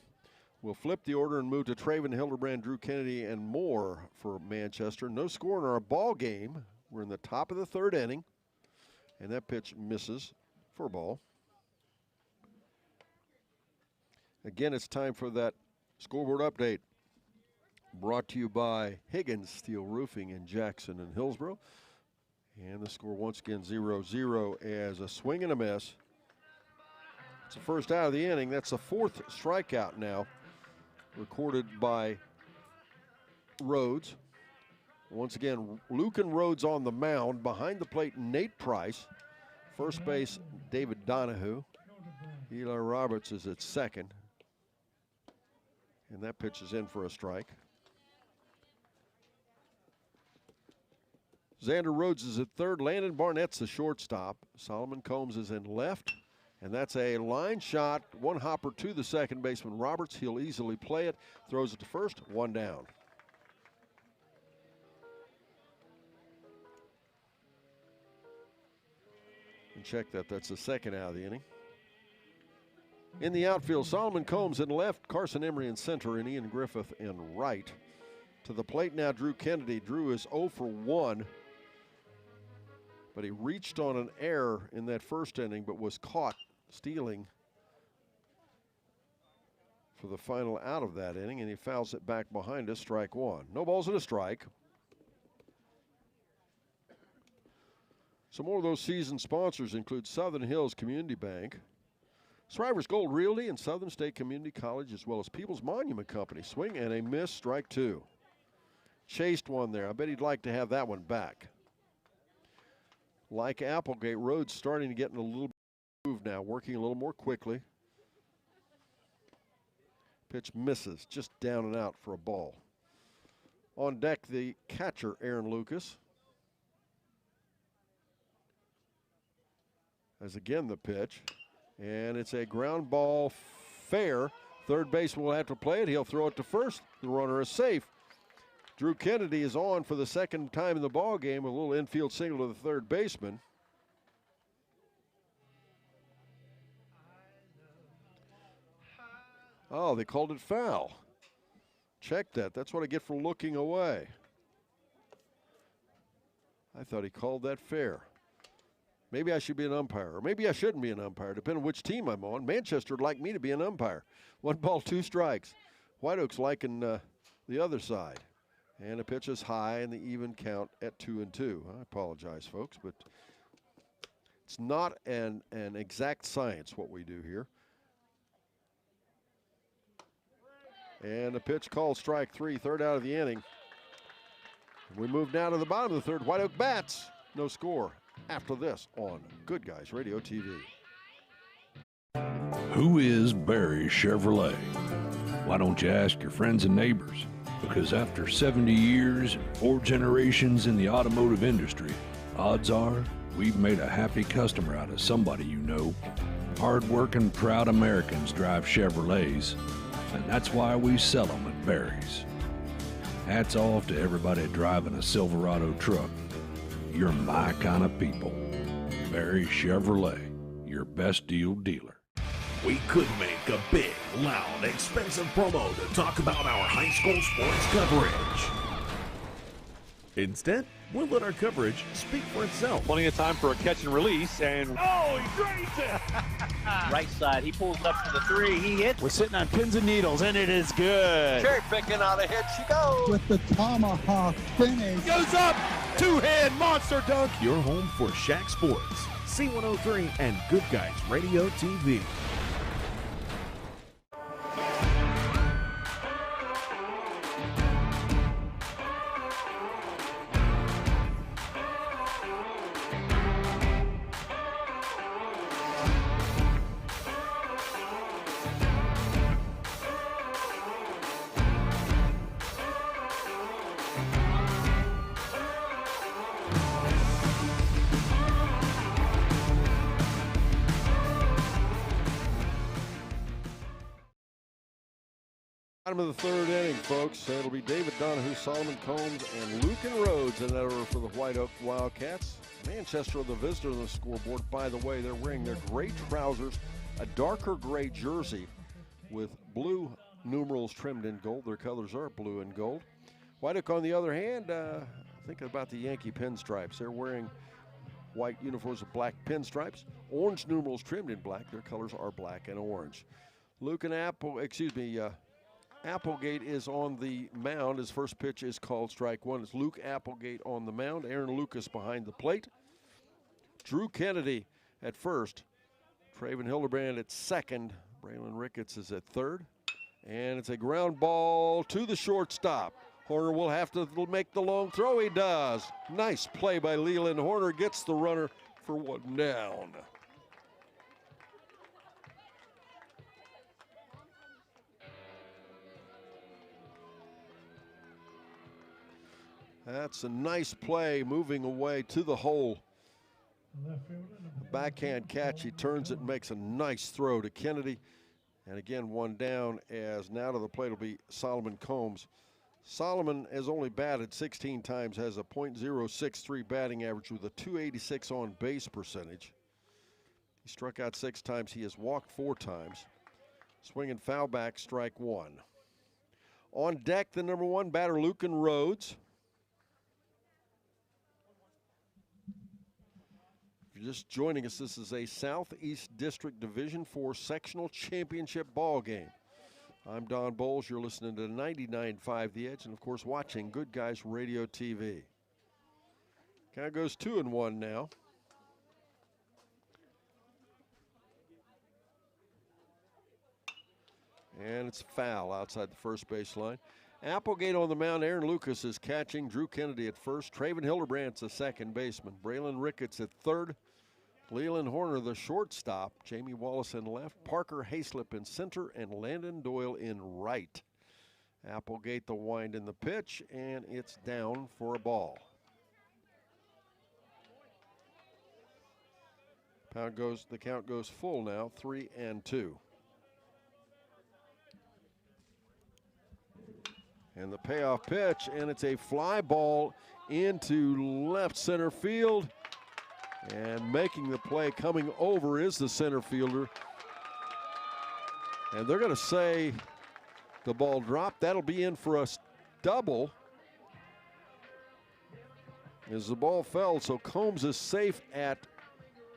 We'll flip the order and move to Traven, Hildebrand, Drew Kennedy, and more for Manchester. No score in our ball game. We're in the top of the third inning. And that pitch misses for a ball. Again, it's time for that scoreboard update. Brought to you by Higgins Steel Roofing in Jackson and Hillsboro. And the score once again 0-0 as a swing and a miss. It's the first out of the inning. That's the 4th strikeout now, recorded by Rhodes. Once again, Lucan Rhodes on the mound. Behind the plate, Nate Price. First base, David Donahue. Eli Roberts is at second. And that pitch is in for a strike. Xander Rhodes is at third. Landon Barnett's the shortstop. Solomon Combs is in left. And that's a line shot. One hopper to the second baseman, Roberts. He'll easily play it. Throws it to first. 1 down. And check that. That's the second out of the inning. In the outfield, Solomon Combs in left, Carson Emery in center, and Ian Griffith in right. To the plate now, Drew Kennedy. Drew is 0 for 1. But he reached on an error in that first inning, but was caught stealing for the final out of that inning, and he fouls it back behind us, strike one. No balls and a strike. Some more of those season sponsors include Southern Hills Community Bank, Shriver's Gold Realty, and Southern State Community College, as well as People's Monument Company. Swing and a miss, strike two. Chased one there. I bet he'd like to have that one back. Like Applegate, Rhodes starting to get in a little move now, working a little more quickly. Pitch misses, just down and out for a ball. On deck, the catcher, Aaron Lucas. As again the pitch, and it's a ground ball, fair. Third baseman will have to play it. He'll throw it to first. The runner is safe. Drew Kennedy is on for the second time in the ball game with a little infield single to the third baseman. Oh, they called it foul. Check that. That's what I get for looking away. I thought he called that fair. Maybe I should be an umpire, or maybe I shouldn't be an umpire, depending on which team I'm on. Manchester would like me to be an umpire. 1 ball, 2 strikes. Whiteoak's liking the other side. And the pitch is high, and the even count at 2-2. I apologize, folks, but it's not an exact science what we do here. And the pitch called strike three, third out of the inning. We move now to the bottom of the third. Whiteoak bats. No score after this on Good Guys Radio TV. Who is Barry Chevrolet? Why don't you ask your friends and neighbors? Because after 70 years and 4 generations in the automotive industry, odds are we've made a happy customer out of somebody you know. Hard-working, proud Americans drive Chevrolets, and that's why we sell them at Barry's. Hats off to everybody driving a Silverado truck. You're my kind of people. Barry Chevrolet, your best deal dealer. We could make a big, loud, expensive promo to talk about our high school sports coverage. Instead, we'll let our coverage speak for itself. Plenty of time for a catch and release, and Oh, he drains it! Right side, he pulls up for the 3, he hits. We're sitting on pins and needles, and it is good. Cherry picking on a hit, she goes. With the tomahawk finish. Goes up, two-hand monster dunk. Your home for Shaq Sports, C103, and Good Guys Radio TV. Bottom of the third inning, folks. It'll be David Donahue, Solomon Combs, and Lucan Rhodes in that order for the Whiteoak Wildcats. Manchester are the visitor on the scoreboard. By the way, they're wearing their gray trousers, a darker gray jersey with blue numerals trimmed in gold. Their colors are blue and gold. Whiteoak, on the other hand, thinking about the Yankee pinstripes. They're wearing white uniforms with black pinstripes, orange numerals trimmed in black. Their colors are black and orange. Applegate is on the mound. His first pitch is called strike one. It's Luke Applegate on the mound. Aaron Lucas behind the plate. Drew Kennedy at first. Traven Hildebrand at second. Braylon Ricketts is at third. And it's a ground ball to the shortstop. Horner will have to make the long throw. He does. Nice play by Leland. Horner gets the runner for one down. That's a nice play, moving away to the hole. A backhand catch, he turns it and makes a nice throw to Kennedy. And again, one down, as now to the plate will be Solomon Combs. Solomon has only batted 16 times, has a .063 batting average with a .286 on base percentage. He struck out 6 times. He has walked 4 times. Swing and foul back, strike 1. On deck, the number 1 batter, Lucan Rhodes. If you're just joining us, this is a Southeast District Division IV Sectional Championship ball game. I'm Don Bowles. You're listening to 99.5 The Edge and, of course, watching Good Guys Radio TV. Count goes 2-1 now. And it's foul outside the first baseline. Applegate on the mound. Aaron Lucas is catching. Drew Kennedy at first. Traven Hildebrandt's the second baseman. Braylon Ricketts at third. Leland Horner, the shortstop. Jamie Wallace in left. Parker Hayslip in center. And Landon Doyle in right. Applegate the wind in the pitch. And it's down for a ball. The count goes full now. 3-2. And the payoff pitch, and it's a fly ball into left center field. And making the play coming over is the center fielder. And they're going to say the ball dropped. That'll be in for a double as the ball fell. So Combs is safe at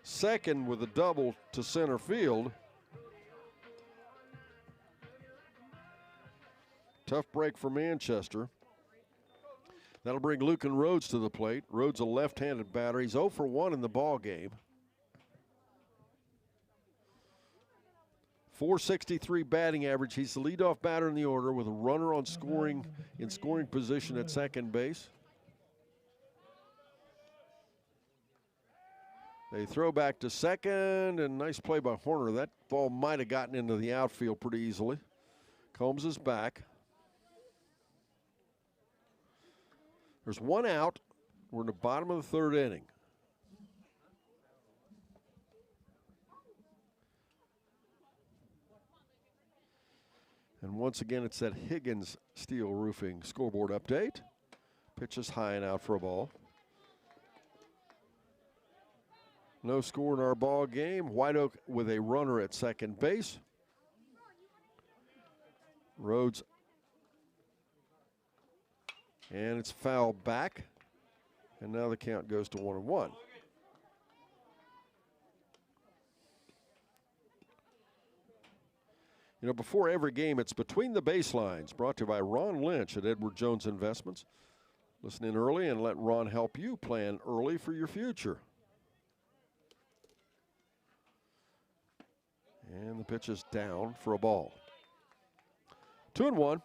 second with a double to center field. Tough break for Manchester. That'll bring Lucan Rhodes to the plate. Rhodes a left-handed batter. He's 0 for 1 in the ball game. .463 batting average. He's the leadoff batter in the order with a runner on scoring position at second base. They throw back to second, and nice play by Horner. That ball might have gotten into the outfield pretty easily. Combs is back. There's 1 out. We're in the bottom of the 3rd inning. And once again, it's that Higgins Steel Roofing scoreboard update. Pitch is high and out for a ball. No score in our ball game. Whiteoak with a runner at second base. Rhodes. And it's fouled back. And now the count goes to 1-1. You know, before every game, it's Between the Baselines, brought to you by Ron Lynch at Edward Jones Investments. Listen in early and let Ron help you plan early for your future. And the pitch is down for a ball. 2-1.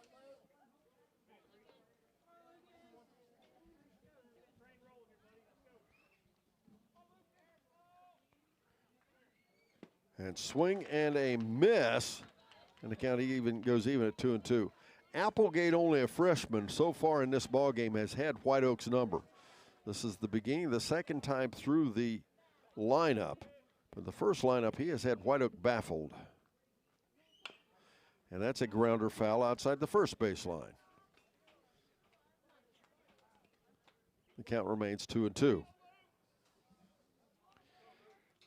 And swing and a miss. And the count goes even at 2-2. Applegate, only a freshman so far in this ball game, has had Whiteoak's number. This is the beginning, the second time through the lineup. But the first lineup, he has had Whiteoak baffled. And that's a grounder foul outside the first baseline. The count remains 2-2.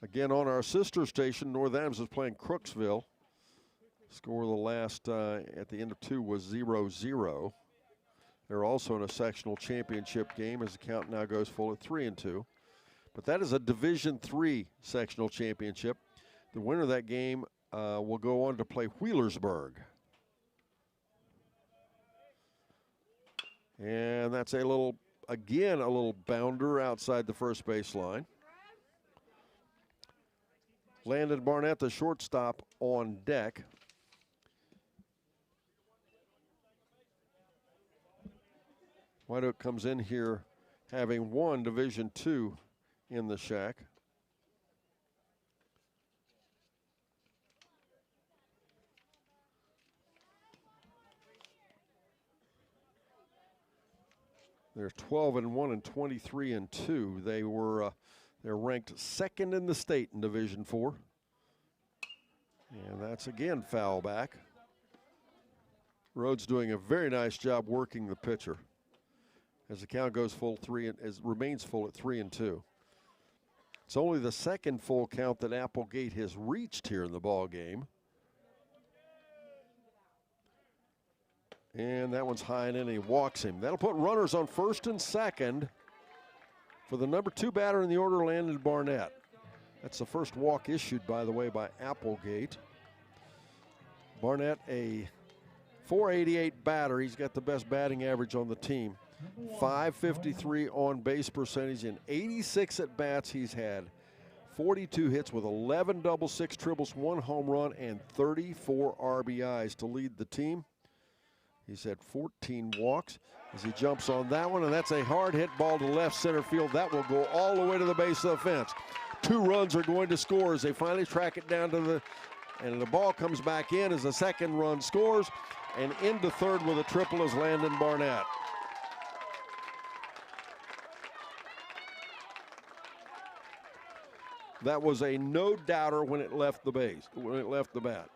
Again, on our sister station, North Adams is playing Crooksville. Score of the last at the end of 2 was 0-0. They're also in a sectional championship game as the count now goes full at 3-2. But that is a Division III sectional championship. The winner of that game will go on to play Wheelersburg. And that's a little bounder outside the first baseline. Landon Barnett, the shortstop, on deck. Whiteoak comes in here having won Division II in the shack. They're 12-1 and 23-2. They're ranked second in the state in Division IV. And that's again foul back. Rhodes doing a very nice job working the pitcher as the count goes remains full at 3-2. It's only the second full count that Applegate has reached here in the ball game. And that one's high and in, he walks him. That'll put runners on first and second for the number 2 batter in the order, Landon Barnett. That's the first walk issued, by the way, by Applegate. Barnett, a .488 batter. He's got the best batting average on the team. .553 on base percentage in 86 at-bats he's had. 42 hits with 11 double, 6 triples, 1 home run, and 34 RBIs to lead the team. He's had 14 walks as he jumps on that one, and that's a hard hit ball to left center field. That will go all the way to the base of the fence. 2 runs are going to score as they finally track it down to the, and the ball comes back in as the second run scores, and into third with a triple is Landon Barnett. That was a no-doubter when it left the base, when it left the bat.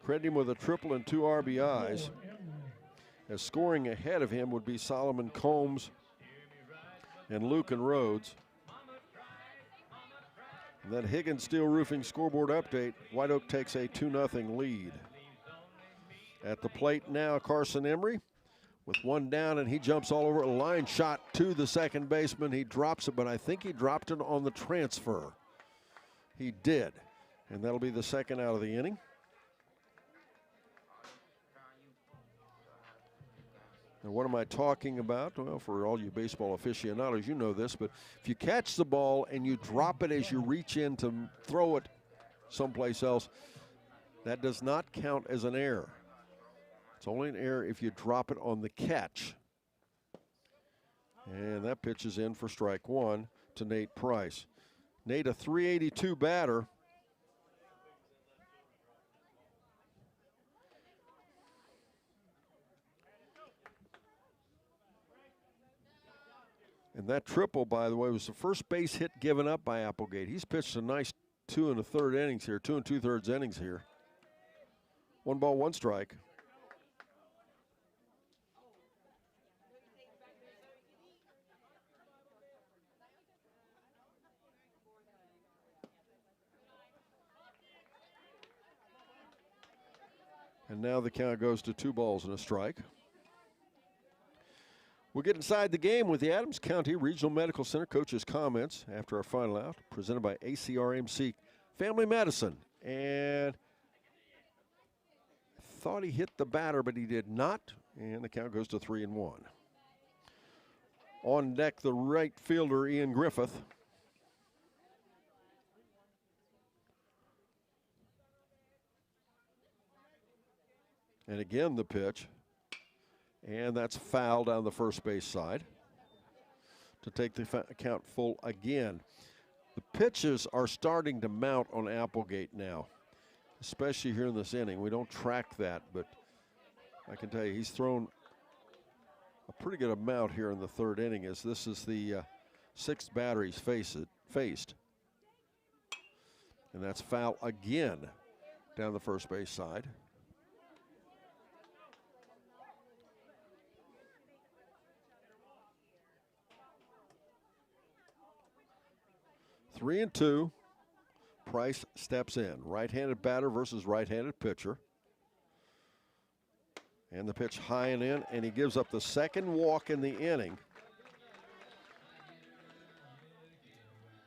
Credit him with a triple and 2 RBIs. As scoring ahead of him would be Solomon Combs and Lucan Rhodes. And that Higgins Steel Roofing scoreboard update, Whiteoak takes a 2-0 lead. At the plate now, Carson Emery with 1 down, and he jumps all over a line shot to the second baseman. He drops it, but I think he dropped it on the transfer. He did, and that'll be the second out of the inning. Now, what am I talking about? Well, for all you baseball aficionados, you know this, but if you catch the ball and you drop it as you reach in to throw it someplace else, that does not count as an error. It's only an error if you drop it on the catch. And that pitch is in for strike 1 to Nate Price. Nate, a .382 batter. And that triple, by the way, was the first base hit given up by Applegate. He's pitched a nice 2 2/3 innings here, 2 2/3 innings here. 1 ball, 1 strike. And now the count goes to 2 balls and a strike. We'll get inside the game with the Adams County Regional Medical Center coach's comments after our final out, presented by ACRMC Family Medicine. And I thought he hit the batter, but he did not. And the count goes to 3-1. On deck, the right fielder, Ian Griffith. And again, the pitch. And that's foul down the first base side to take the count full again. The pitches are starting to mount on Applegate now, especially here in this inning. We don't track that, but I can tell you he's thrown a pretty good amount here in the 3rd inning, as this is the 6th batter he's faced. And that's foul again down the first base side. Three and 2. Price steps in. Right-handed batter versus right-handed pitcher. And the pitch high and in, and he gives up the 2nd walk in the inning.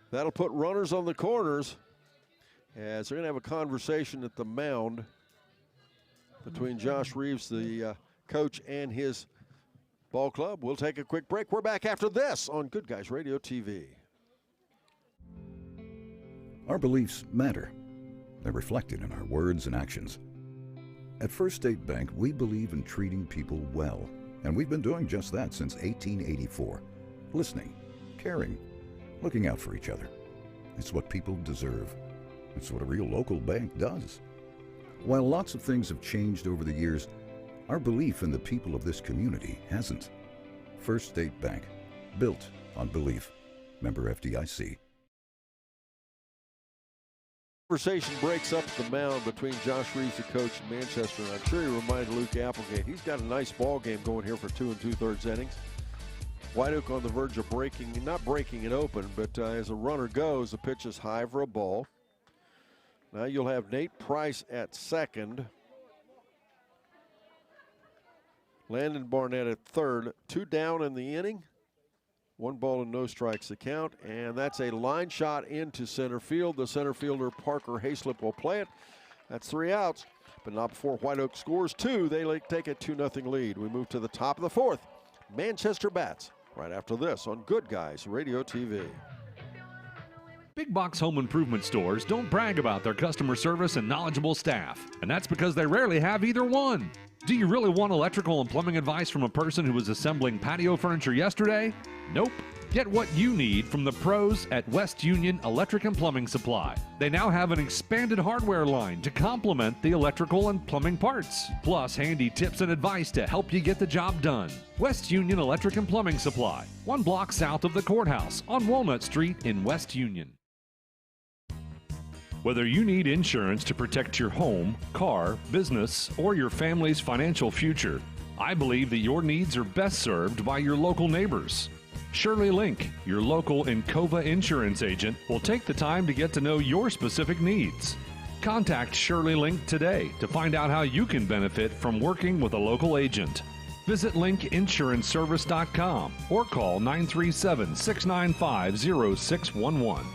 That'll put runners on the corners, as they're going to have a conversation at the mound between Josh Reeves, the coach, and his ball club. We'll take a quick break. We're back after this on Good Guys Radio TV. Our beliefs matter. They're reflected in our words and actions. At First State Bank, we believe in treating people well, and we've been doing just that since 1884. Listening, caring, looking out for each other. It's what people deserve. It's what a real local bank does. While lots of things have changed over the years, our belief in the people of this community hasn't. First State Bank, built on belief. Member FDIC. Conversation breaks up the mound between Josh Reeves, the coach, in Manchester, and I'm sure he reminded Luke Applegate. He's got a nice ball game going here for 2 2/3 innings. Whiteoak on the verge of not breaking it open, but as a runner goes, the pitch is high for a ball. Now you'll have Nate Price at second. Landon Barnett at third. 2 down in the inning. 1 ball and no strikes to count, and that's a line shot into center field. The center fielder, Parker Hayslip, will play it. That's 3 outs, but not before Whiteoak scores 2. They take a 2-0 lead. We move to the top of the 4th. Manchester bats right after this on Good Guys Radio TV. Big box home improvement stores don't brag about their customer service and knowledgeable staff, and that's because they rarely have either one. Do you really want electrical and plumbing advice from a person who was assembling patio furniture yesterday? Nope. Get what you need from the pros at West Union Electric and Plumbing Supply. They now have an expanded hardware line to complement the electrical and plumbing parts, plus handy tips and advice to help you get the job done. West Union Electric and Plumbing Supply, 1 block south of the courthouse on Walnut Street in West Union. Whether you need insurance to protect your home, car, business, or your family's financial future, I believe that your needs are best served by your local neighbors. Shirley Link, your local Encova insurance agent, will take the time to get to know your specific needs. Contact Shirley Link today to find out how you can benefit from working with a local agent. Visit linkinsuranceservice.com or call 937-695-0611.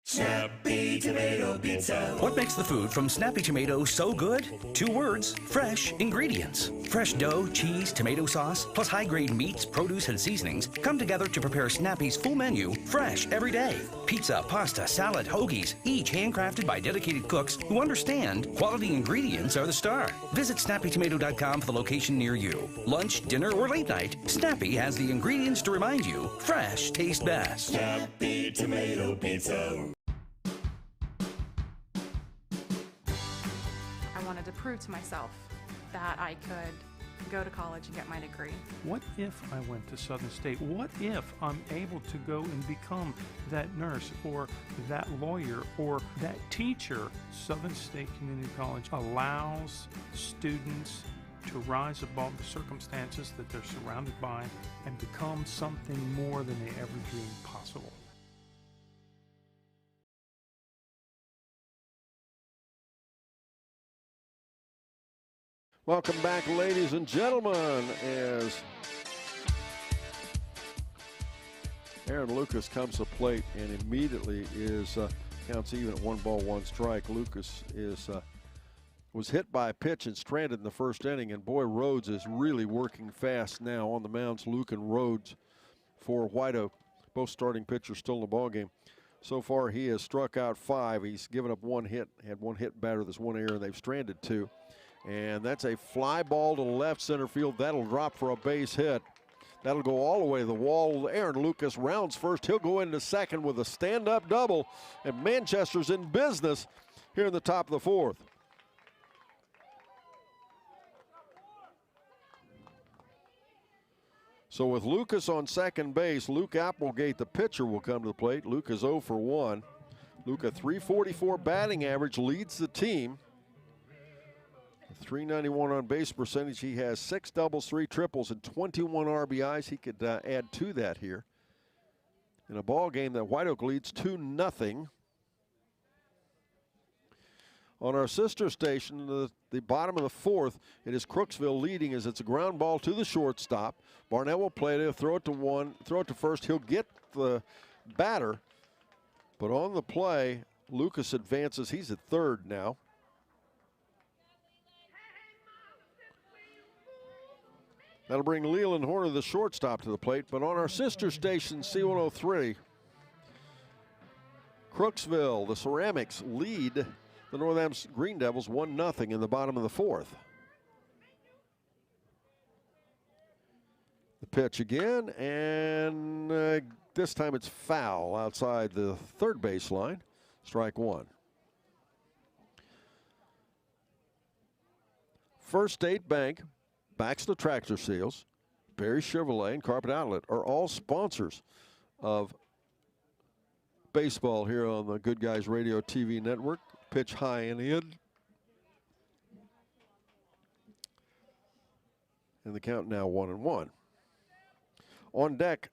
Snappy Tomato Pizza. What makes the food from Snappy Tomato so good? 2 words, fresh ingredients. Fresh dough, cheese, tomato sauce, plus high-grade meats, produce, and seasonings come together to prepare Snappy's full menu, fresh every day. Pizza, pasta, salad, hoagies, each handcrafted by dedicated cooks who understand quality ingredients are the star. Visit snappytomato.com for the location near you. Lunch, dinner, or late night, Snappy has the ingredients to remind you fresh tastes best. Snappy Tomato Pizza. I wanted to prove to myself that I could go to college and get my degree. What if I went to Southern State? What if I'm able to go and become that nurse or that lawyer or that teacher? Southern State Community College allows students to rise above the circumstances that they're surrounded by and become something more than they ever dreamed possible. Welcome back, ladies and gentlemen, as Aaron Lucas comes to plate and immediately counts even at 1 ball, 1 strike. Lucas was hit by a pitch and stranded in the first inning, and boy, Rhodes is really working fast now on the mounds. Luke and Rhodes for Whiteoak, both starting pitchers still in the ballgame. So far, he has struck out 5. He's given up 1 hit, had 1 hit batter, there's 1 error, and they've stranded 2. And that's a fly ball to left center field. That'll drop for a base hit. That'll go all the way to the wall. Aaron Lucas rounds first. He'll go into second with a stand-up double. And Manchester's in business here in the top of the 4th. So with Lucas on second base, Luke Applegate, the pitcher, will come to the plate. Luke is 0 for 1. Luke, a .344 batting average, leads the team. .391 on base percentage. He has 6 doubles, 3 triples, and 21 RBIs. He could add to that here in a ball game that Whiteoak leads 2-0. On our sister station, the bottom of the 4th, it is Crooksville leading as it's a ground ball to the shortstop. Barnett will play it. He'll throw it to first. He'll get the batter, but on the play, Lucas advances. He's at third now. That'll bring Leland Horner, the shortstop, to the plate. But on our sister station, C103, Crooksville, the Ceramics, lead the North Adams Green Devils 1-0 in the bottom of the 4th. The pitch again, and this time it's foul outside the third baseline. Strike 1. First State Bank, Baxter Tractor Seals, Barry Chevrolet, and Carpet Outlet are all sponsors of baseball here on the Good Guys Radio TV network. Pitch high and in. And the count now 1-1. On deck,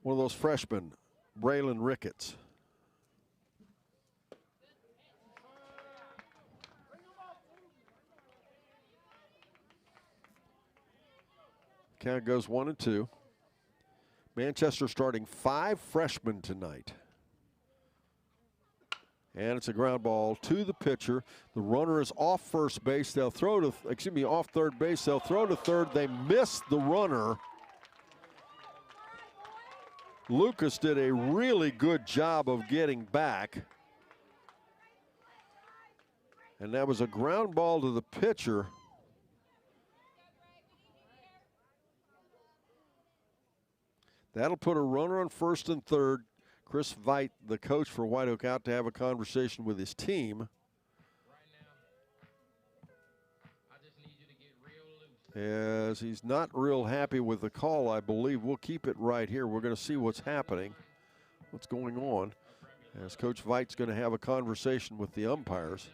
one of those freshmen, Braylon Ricketts. Count goes 1-2. Manchester starting 5 freshmen tonight. And it's a ground ball to the pitcher. The runner is off first base. They'll throw to, off third base. They'll throw to third. They missed the runner. Lucas did a really good job of getting back. And that was a ground ball to the pitcher. That'll put a runner on first and third. Chris Veit, the coach for Whiteoak, out to have a conversation with his team. As he's not real happy with the call, I believe. We'll keep it right here. We're going to see what's happening, what's going on, as Coach Veit's going to have a conversation with the umpires.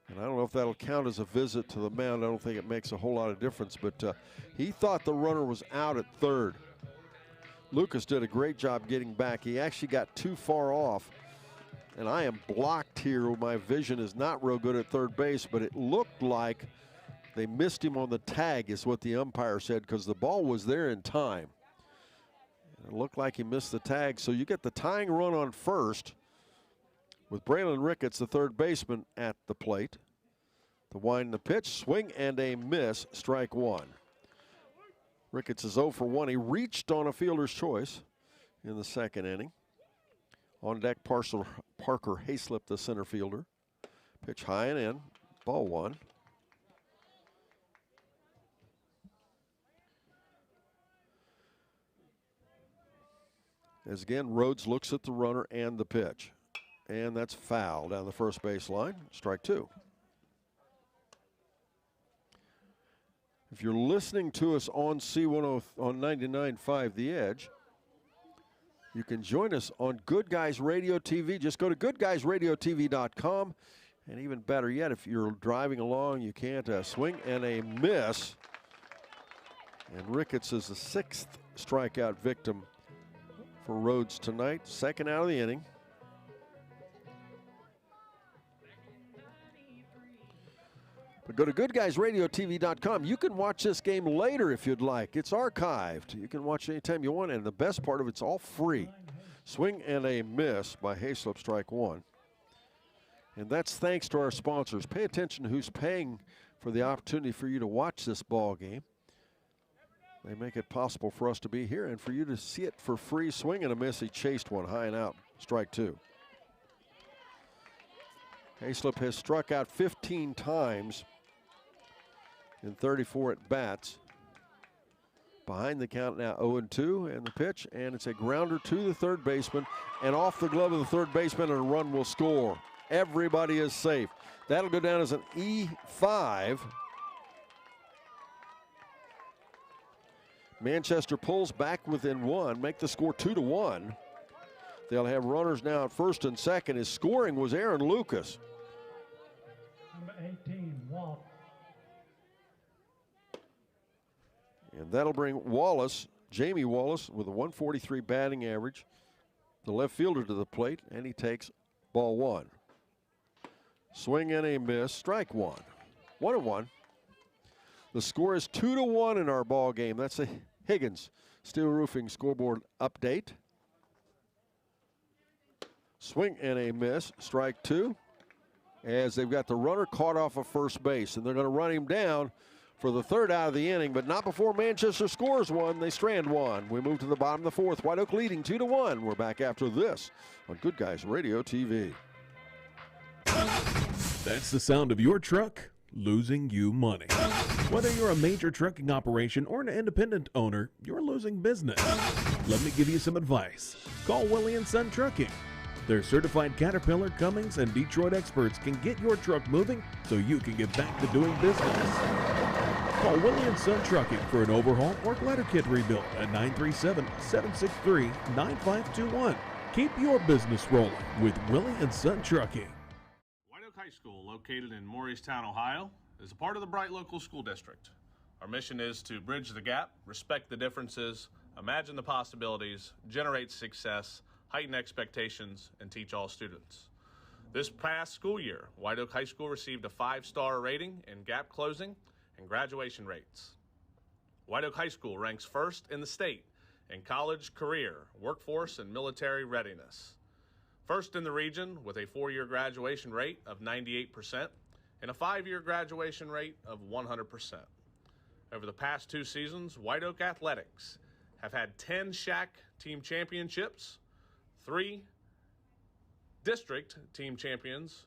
And I don't know if that'll count as a visit to the mound. I don't think it makes a whole lot of difference, but he thought the runner was out at third. Lucas did a great job getting back. He actually got too far off, and I am blocked here. My vision is not real good at third base, but it looked like they missed him on the tag is what the umpire said, because the ball was there in time. It looked like he missed the tag, so you get the tying run on first with Braylon Ricketts, the third baseman, at the plate. The wind, the pitch, swing and a miss, strike one. Ricketts is 0 for 1. He reached on a fielder's choice in the second inning. On deck, Parker Hayslip, the center fielder. Pitch high and in, ball one. As again, Rhodes looks at the runner and the pitch. And that's foul down the first base line, strike two. If you're listening to us on C10 on 99.5 The Edge, you can join us on Good Guys Radio TV. Just go to goodguysradiotv.com. And even better yet, if you're driving along, you can't swing and a miss. And Ricketts is the 6th strikeout victim for Rhodes tonight, second out of the inning. But go to goodguysradiotv.com. You can watch this game later if you'd like. It's archived. You can watch anytime you want, and the best part of it's all free. Swing and a miss by Hayslip, strike one. And that's thanks to our sponsors. Pay attention to who's paying for the opportunity for you to watch this ball game. They make it possible for us to be here and for you to see it for free. Swing and a miss. He chased one high and out. Strike two. Hayslip has struck out 15 times in 34 at bats. Behind the count now 0-2, and the pitch, and it's a grounder to the third baseman, and off the glove of the third baseman, and a run will score. Everybody is safe. That'll go down as an E5. Manchester pulls back within one, make the score 2-1. They'll have runners now at first and second. His scoring was Aaron Lucas. Number 18, Walt. And that'll bring Wallace, Jamie Wallace, with a 143 batting average, the left fielder, to the plate, and he takes ball one. Swing and a miss, strike one. 1-1. The score is 2-1 in our ball game. That's a Higgins Steel Roofing scoreboard update. Swing and a miss, strike two, as they've got the runner caught off of first base, and they're going to run him down for the third out of the inning, but not before Manchester scores one. They strand one. We move to the bottom of the fourth. Whiteoak leading 2-1. We're back after this on Good Guys Radio TV. That's the sound of your truck losing you money. Whether you're a major trucking operation or an independent owner, you're losing business. Let me give you some advice. Call Willie & Son Trucking. Their certified Caterpillar, Cummins, and Detroit experts can get your truck moving so you can get back to doing business. Call Willie & Son Trucking for an overhaul or glider kit rebuild at 937-763-9521. Keep your business rolling with Willie & Son Trucking. Whiteoak High School, located in Morristown, Ohio, is a part of the Bright Local School District. Our mission is to bridge the gap, respect the differences, imagine the possibilities, generate success, heighten expectations, and teach all students. This past school year, Whiteoak High School received a 5-star rating in gap closing and graduation rates. Whiteoak High School ranks first in the state in college, career, workforce, and military readiness. First in the region with a 4-year graduation rate of 98% and a 5-year graduation rate of 100%. Over the past 2 seasons, Whiteoak Athletics have had 10 SHAC team championships, 3 district team champions,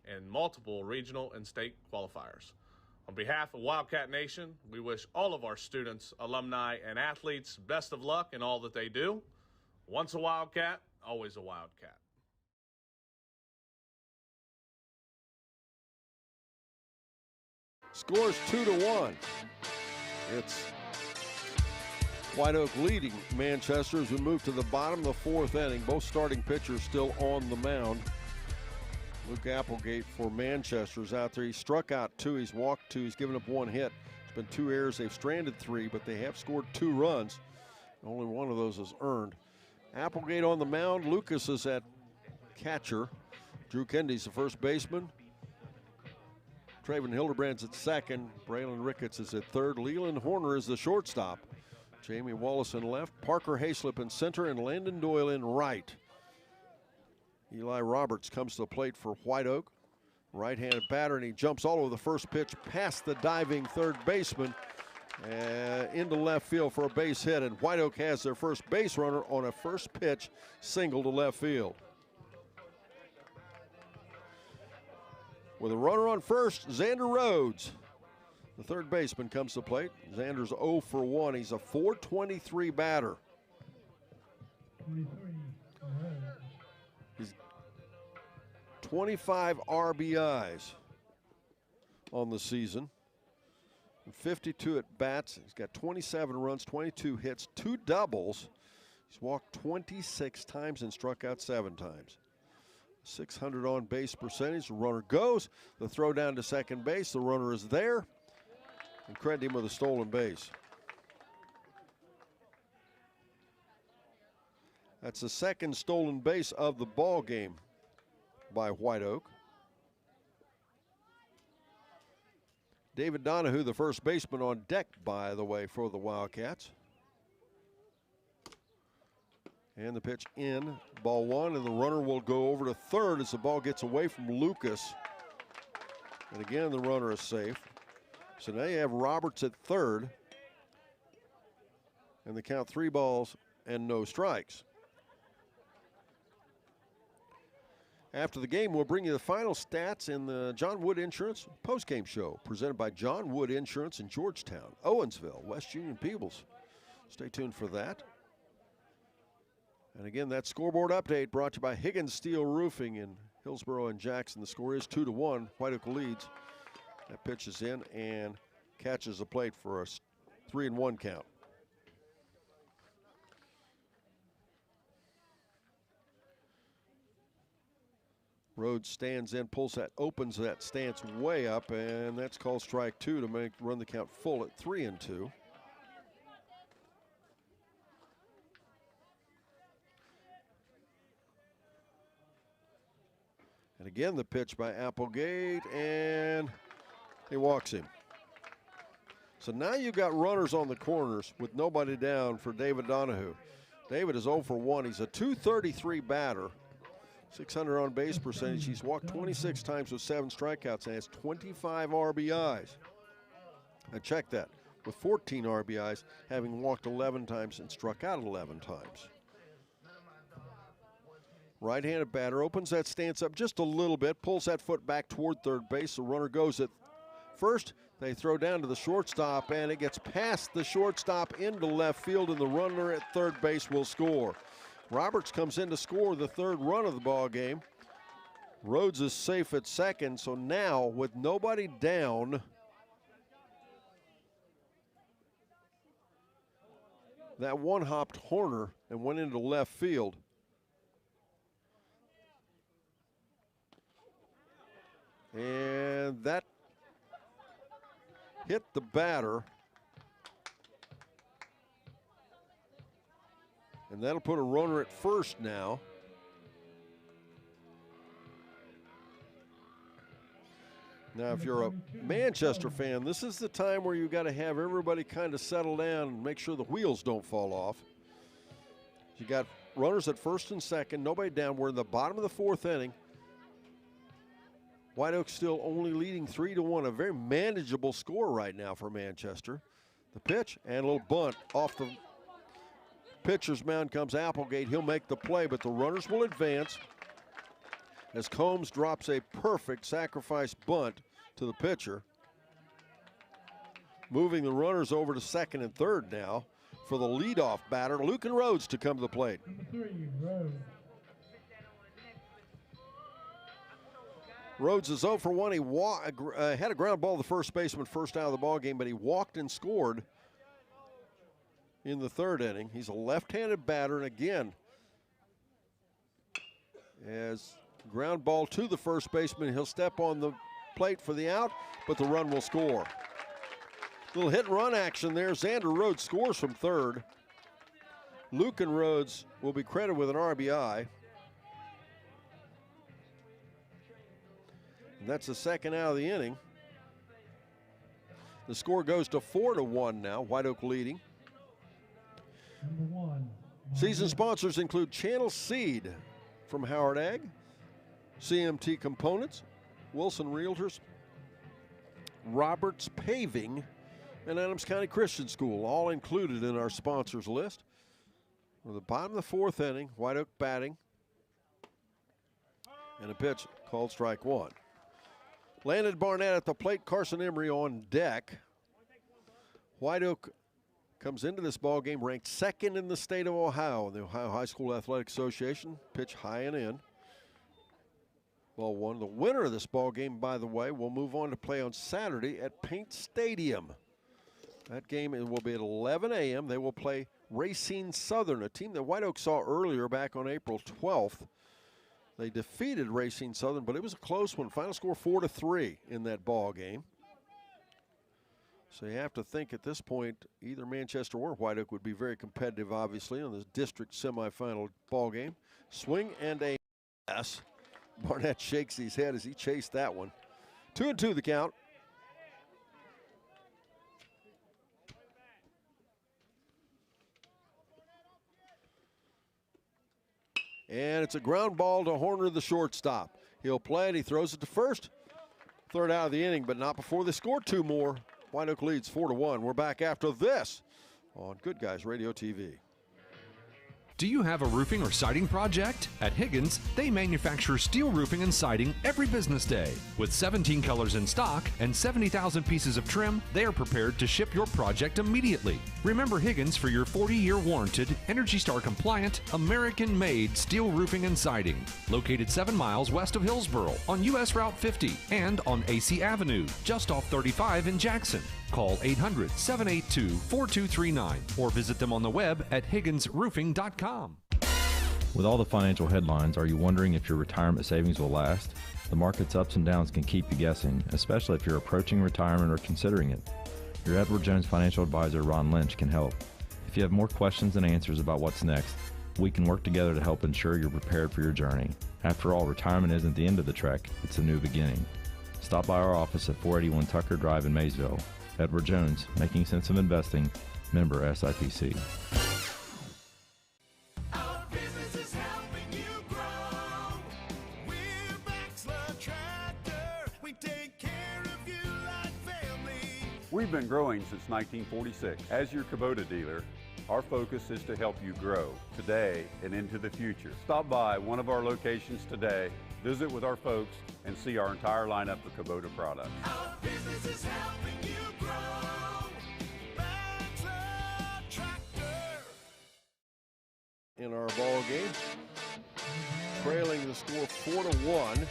and multiple regional and state qualifiers. On behalf of Wildcat Nation, we wish all of our students, alumni, and athletes best of luck in all that they do. Once a Wildcat, always a Wildcat. Scores 2-1. It's Whiteoak leading Manchester as we move to the bottom of the 4th inning. Both starting pitchers still on the mound. Luke Applegate for Manchester is out there. He struck out 2, he's walked 2, he's given up 1 hit. It's been 2 errors, they've stranded 3, but they have scored 2 runs. Only one of those is earned. Applegate on the mound. Lucas is at catcher. Drew Kennedy's the first baseman. Traven Hildebrand's at second. Braylon Ricketts is at third. Leland Horner is the shortstop. Jamie Wallace in left. Parker Hayslip in center and Landon Doyle in right. Eli Roberts comes to the plate for Whiteoak. Right-handed batter, and he jumps all over the first pitch past the diving third baseman into left field for a base hit, and Whiteoak has their first base runner on a first pitch single to left field. With a runner on first, Xander Rhodes, the third baseman, comes to the plate. Xander's 0 for 1. He's a .423 batter. 23. He's 25 RBIs on the season. 52 at bats. He's got 27 runs, 22 hits, 2 doubles. He's walked 26 times and struck out 7 times. 600 on base percentage. The runner goes. The throw down to second base. The runner is there. And credit him with a stolen base. That's the second stolen base of the ball game by Whiteoak. David Donahue, the first baseman, on deck, by the way, for the Wildcats. And the pitch in, ball 1, and the runner will go over to third as the ball gets away from Lucas. And again, the runner is safe. So now you have Roberts at third. And the count 3 balls and no strikes. After the game, we'll bring you the final stats in the John Wood Insurance postgame show, presented by John Wood Insurance in Georgetown, Owensville, West Union, Peebles. Stay tuned for that. And again, that scoreboard update brought to you by Higgins Steel Roofing in Hillsborough and Jackson. The score is 2-1. Whiteoak leads. That pitch is in and catches the plate for a 3-1 count. Rhodes stands in, pulls that, opens that stance way up, and that's called strike 2 to run the count full at 3-2. And again, the pitch by Applegate, and he walks him. So now you've got runners on the corners with nobody down for David Donahue. David is 0 for 1. He's a .233 batter, 600 on base percentage. He's walked 26 times with 7 strikeouts and has 25 RBIs. And check that, with 14 RBIs, having walked 11 times and struck out 11 times. Right-handed batter opens that stance up just a little bit, pulls that foot back toward third base. The runner goes at first. They throw down to the shortstop, and it gets past the shortstop into left field, and the runner at third base will score. Roberts comes in to score the 3rd run of the ball game. Rhodes is safe at second, so now with nobody down, that one hopped Horner and went into left field. And that hit the batter And that'll put a runner at first now. Now, if you're a Manchester fan, this is the time where you got to have everybody kind of settle down and make sure the wheels don't fall off. You got runners at first and second, nobody down. We're in the bottom of the fourth inning. Whiteoak still only leading 3-1, a very manageable score right now for Manchester. The pitch and a little bunt off the pitcher's mound comes Applegate. He'll make the play, but the runners will advance as Combs drops a perfect sacrifice bunt to the pitcher. Moving the runners over to second and third now for the leadoff batter, Lucan Rhodes, to come to the plate. Number 3, Rhodes. Rhodes is 0 for 1. He had a ground ball to the first baseman first out of the ball game, but he walked and scored in the third inning. He's a left-handed batter, and again, as ground ball to the first baseman, he'll step on the plate for the out, but the run will score. Little hit and run action there. Xander Rhodes scores from third. Lucan Rhodes will be credited with an RBI. And that's the second out of the inning. The score goes to 4-1 now, Whiteoak leading. Number 1. Season sponsors include Channel Seed from Howard Ag, CMT Components, Wilson Realtors, Roberts Paving, and Adams County Christian School, all included in our sponsors list. We're at the bottom of the fourth inning, Whiteoak batting, and a pitch called strike one. Landon Barnett at the plate, Carson Emery on deck. Whiteoak comes into this ball game ranked second in the state of Ohio in the Ohio High School Athletic Association. Pitch high and in. Ball one. The winner of this ball game, by the way, will move on to play on Saturday at Paint Stadium. That game will be at 11 a.m. They will play Racine Southern, a team that Whiteoak saw earlier back on April 12th. They defeated Racine Southern, but it was a close one. Final score 4-3 in that ball game. So you have to think at this point, either Manchester or Whiteoak would be very competitive, obviously, on this district semifinal ball game. Swing and a miss. Barnett shakes his head as he chased that one. 2-2 the count. And it's a ground ball to Horner, the shortstop. He'll play it. He throws it to first. Third out of the inning, but not before they score two more. Whiteoak leads 4-1. We're back after this on Good Guys Radio TV. Do you have a roofing or siding project? At Higgins, they manufacture steel roofing and siding every business day. With 17 colors in stock and 70,000 pieces of trim, they are prepared to ship your project immediately. Remember Higgins for your 40-year warranted, Energy Star compliant, American-made steel roofing and siding. Located 7 miles west of Hillsboro on US Route 50 and on AC Avenue, just off 35 in Jackson. Call 800-782-4239 or visit them on the web at higginsroofing.com. With all the financial headlines, are you wondering if your retirement savings will last? The market's ups and downs can keep you guessing, especially if you're approaching retirement or considering it. Your Edward Jones financial advisor, Ron Lynch, can help. If you have more questions than answers about what's next, we can work together to help ensure you're prepared for your journey. After all, retirement isn't the end of the trek, it's a new beginning. Stop by our office at 481 Tucker Drive in Maysville. Edward Jones, making sense of investing, member SIPC. Our business is helping you grow. We're Baxler Tractor. We take care of you like family. We've been growing since 1946. As your Kubota dealer, our focus is to help you grow today and into the future. Stop by one of our locations today, visit with our folks, and see our entire lineup of Kubota products. Our business is helping you grow. Baxler Tractor. In our ball game, trailing the score 4-1.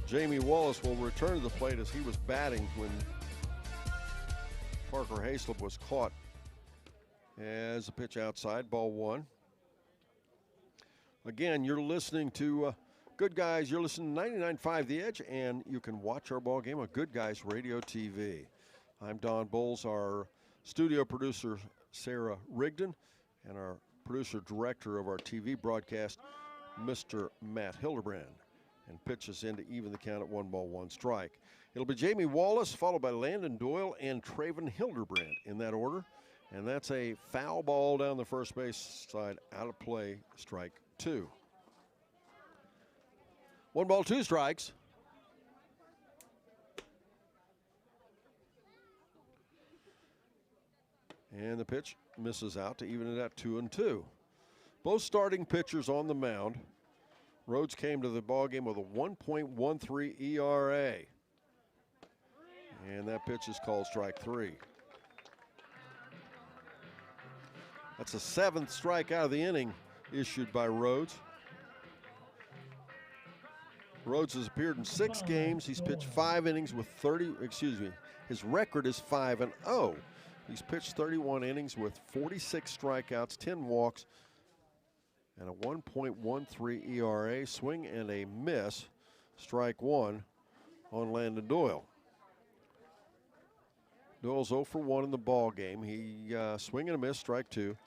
Jamie Wallace will return to the plate as he was batting when Parker Hayslip was caught. As a pitch outside, ball one. Again, you're listening to Good Guys. You're listening to 99.5 The Edge, and you can watch our ball game on Good Guys Radio TV. I'm Don Bowles, our studio producer, Sarah Rigdon, and our producer director of our TV broadcast, Mr. Matt Hildebrand, and pitches in to even the count at 1-1 strike. It'll be Jamie Wallace, followed by Landon Doyle and Traven Hildebrand in that order. And that's a foul ball down the first base side, out of play, strike 2. 1 ball, 2 strikes. And the pitch misses out to even it at 2-2. Both starting pitchers on the mound. Rhodes came to the ballgame with a 1.13 ERA. And that pitch is called strike 3. That's the 7th strikeout of the inning issued by Rhodes. Rhodes has appeared in 6 games. He's pitched 5 innings with his record is 5-0. He's pitched 31 innings with 46 strikeouts, 10 walks, and a 1.13 ERA. Swing and a miss, strike 1 on Landon Doyle. Doyle's 0 for 1 in the ball game. He swing and a miss, strike 2.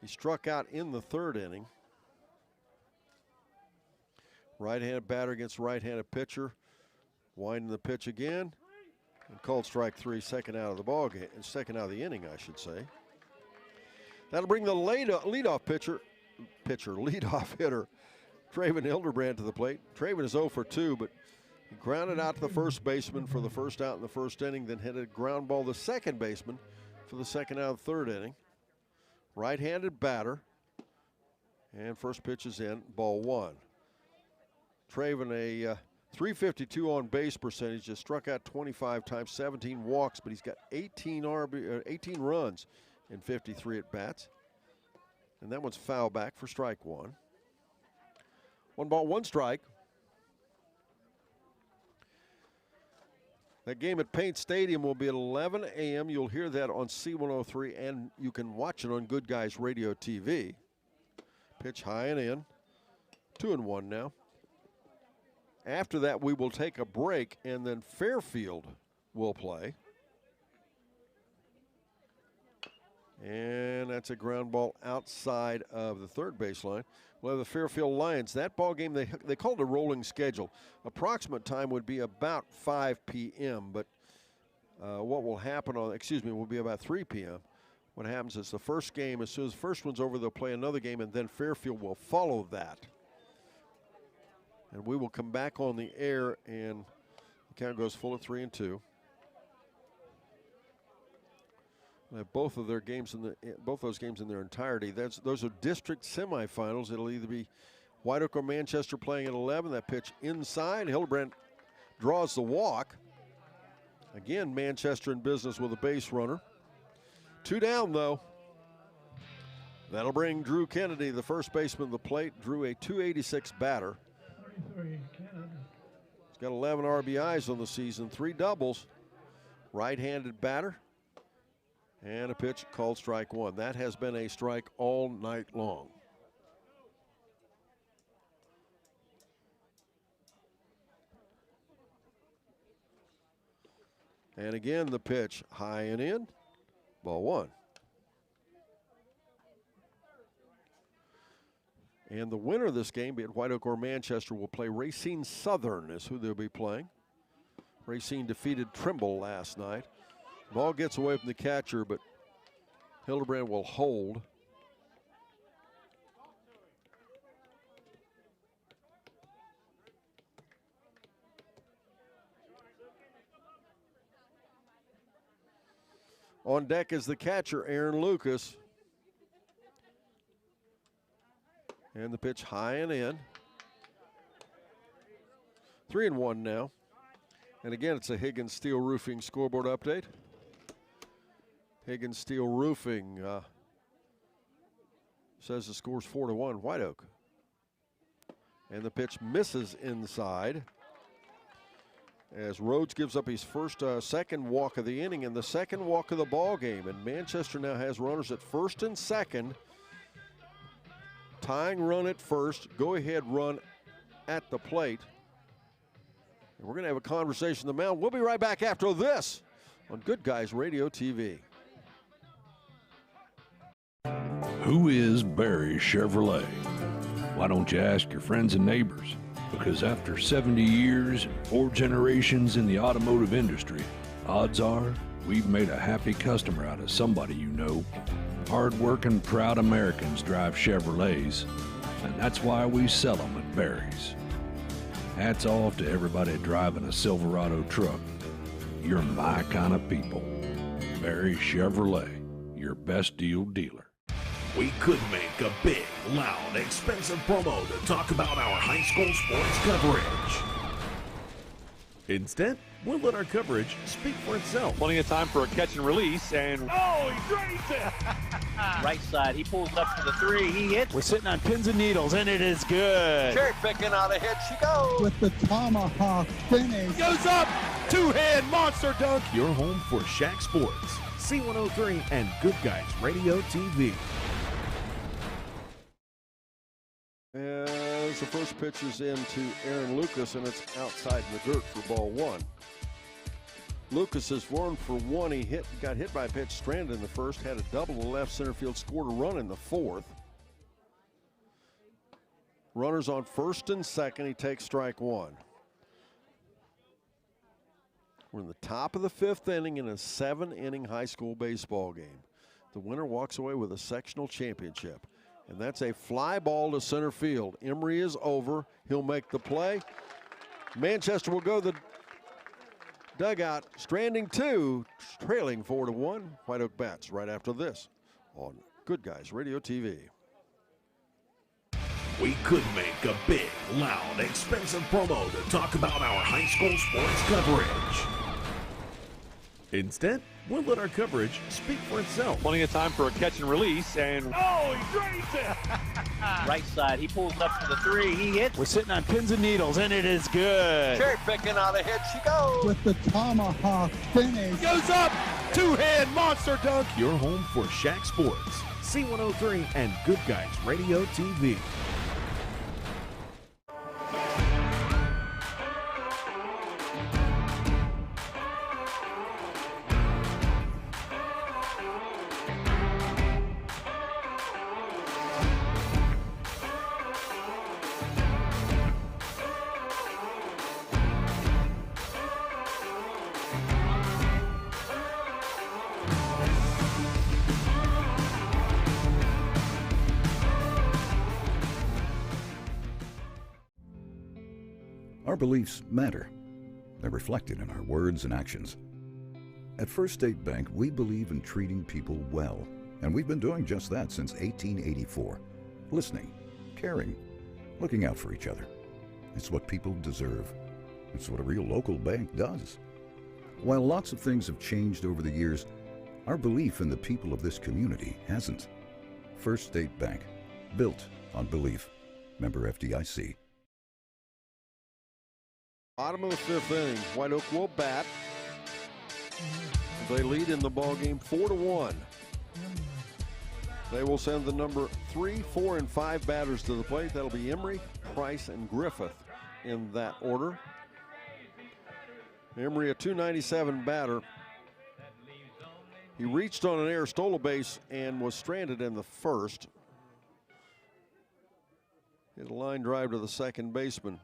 He struck out in the 3rd inning. Right-handed batter against right-handed pitcher. Winding the pitch again. And called strike 3, second out of the ball game, second out of the inning, I should say. That'll bring the leadoff hitter, Traven Hildebrand to the plate. Traven is 0 for 2, but he grounded out to the first baseman for the first out in the 1st inning, then hit a ground ball to the second baseman for the second out of the 3rd inning. Right-handed batter, and first pitch is in, ball 1. Traven, a .352 on base percentage, just struck out 25 times, 17 walks, but he's got 18 runs in 53 at bats. And that one's foul back for strike 1. 1 ball, 1 strike. That game at Paint Stadium will be at 11 a.m. You'll hear that on C103, and you can watch it on Good Guys Radio TV. Pitch high and in. 2-1 now. After that, we will take a break, and then Fairfield will play. And that's a ground ball outside of the 3rd baseline. We'll have the Fairfield Lions. That ball game, they called a rolling schedule. Approximate time would be about 5 p.m., but what will happen will be about 3 p.m. What happens is the first game, as soon as the first one's over, they'll play another game, and then Fairfield will follow that. And we will come back on the air, and the count goes full at 3-2. They have both those games in their entirety. Those are district semifinals. It'll either be Whiteoak or Manchester playing at 11. That pitch inside. Hildebrand draws the walk. Again, Manchester in business with a base runner. 2 down, though. That'll bring Drew Kennedy, the first baseman, to the plate. Drew, a .286 batter. He's got 11 RBIs on the season, 3 doubles. Right-handed batter. And a pitch called strike 1. That has been a strike all night long. And again, the pitch high and in, ball 1. And the winner of this game, be it Whiteoak or Manchester, will play Racine Southern is who they'll be playing. Racine defeated Trimble last night. Ball gets away from the catcher, but Hildebrand will hold. On deck is the catcher, Aaron Lucas. And the pitch high and in. 3-1 now. And again, it's a Higgins Steel Roofing scoreboard update. Higgins Steel Roofing says the score's 4-1, Whiteoak. And the pitch misses inside as Rhodes gives up his second walk of the inning and the second walk of the ball game. And Manchester now has runners at first and second. Tying run at first, go-ahead run at the plate. And we're going to have a conversation on the mound. We'll be right back after this on Good Guys Radio TV. Who is Barry Chevrolet? Why don't you ask your friends and neighbors? Because after 70 years and 4 generations in the automotive industry, odds are we've made a happy customer out of somebody you know. Hard-working, proud Americans drive Chevrolets, and that's why we sell them at Barry's. Hats off to everybody driving a Silverado truck. You're my kind of people. Barry Chevrolet, your best deal dealer. We could make a big, loud, expensive promo to talk about our high school sports coverage. Instead, we'll let our coverage speak for itself. Plenty of time for a catch and release, and Oh, he drains it. Right side, he pulls up for the 3, he hits. We're sitting on pins and needles, and it is good. Cherry picking on a hit, she goes. With the tomahawk finish. Goes up, two-hand monster dunk. Your home for Shack Sports, C103, and Good Guys Radio TV. As the first pitch is into Aaron Lucas, and it's outside in the dirt for ball 1. Lucas is 1 for 1. He got hit by a pitch, stranded in the first, had a double to left center field, scored a run in the 4th. Runners on first and second. He takes strike 1. We're in the top of the 5th inning in a 7-inning high school baseball game. The winner walks away with a sectional championship. And that's a fly ball to center field. Emery is over. He'll make the play. Manchester will go the dugout, stranding 2, trailing 4-1. Whiteoak bats right after this on Good Guys Radio TV. We could make a big, loud, expensive promo to talk about our high school sports coverage. Instead, we'll let our coverage speak for itself. Plenty of time for a catch and release, and Oh, he drains it. Right side, he pulls up for the 3, he hits. We're sitting on pins and needles, and it is good. Cherry picking on a hit, she goes. With the tomahawk finish. Goes up, two-hand monster dunk. Your home for Shack Sports, C103, and Good Guys Radio TV. Our beliefs matter. They're reflected in our words and actions. At First State Bank, we believe in treating people well, and we've been doing just that since 1884. Listening, caring, looking out for each other. It's what people deserve. It's what a real local bank does. While lots of things have changed over the years, our belief in the people of this community hasn't. First State Bank, built on belief. Member FDIC. Bottom of the 5th inning, Whiteoak will bat. They lead in the ball game 4-1. They will send the number 3, 4, and 5 batters to the plate. That'll be Emery, Price, and Griffith in that order. Emery, a .297 batter. He reached on an error, stole a base, and was stranded in the first. Hit a line drive to the second baseman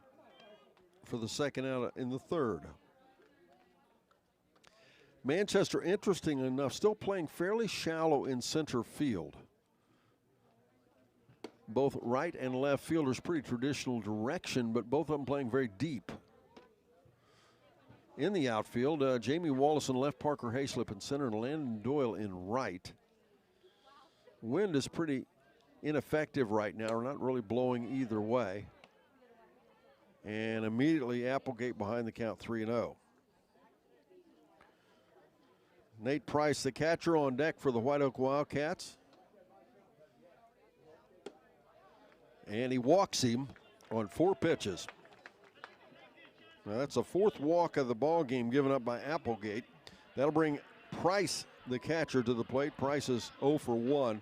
for the second out in the third. Manchester, interesting enough, still playing fairly shallow in center field. Both right and left fielders, pretty traditional direction, but both of them playing very deep. In the outfield, Jamie Wallace in left, Parker Hayslip in center, and Landon Doyle in right. Wind is pretty ineffective right now. We're not really blowing either way. And immediately Applegate behind the count 3-0. Nate Price, the catcher, on deck for the Whiteoak Wildcats. And he walks him on 4 pitches. Now that's the 4th walk of the ball game given up by Applegate. That'll bring Price, the catcher, to the plate. Price is 0 for 1.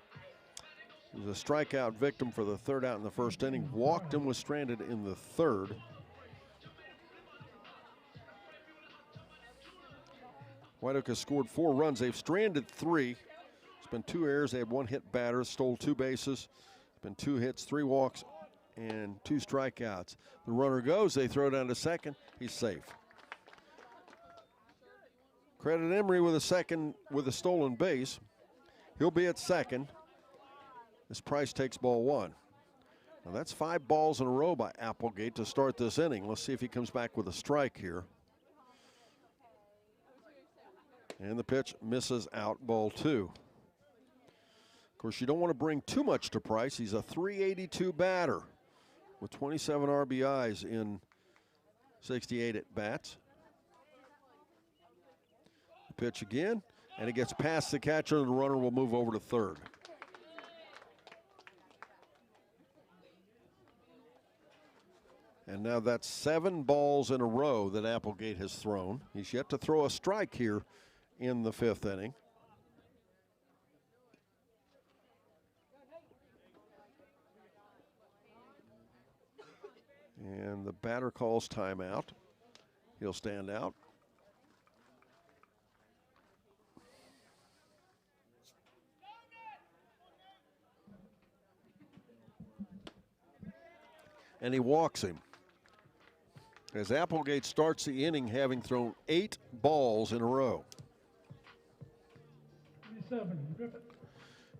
He was a strikeout victim for the 3rd out in the 1st inning. Walked and was stranded in the 3rd. Whiteoak has scored 4 runs. They've stranded 3. It's been 2 errors. They had 1 hit batter, stole 2 bases. It's been 2 hits, 3 walks, and 2 strikeouts. The runner goes, they throw down to second. He's safe. Credit Emery with a second with a stolen base. He'll be at second. This Price takes ball 1. Now that's 5 balls in a row by Applegate to start this inning. Let's see if he comes back with a strike here. And the pitch misses out, ball 2. Of course, you don't want to bring too much to Price. He's a .382 batter with 27 RBIs in 68 at-bats. The pitch again, and it gets past the catcher, and the runner will move over to third. And now that's 7 balls in a row that Applegate has thrown. He's yet to throw a strike here in the 5th inning. And the batter calls timeout. He'll stand out. And he walks him. As Applegate starts the inning having thrown 8 balls in a row.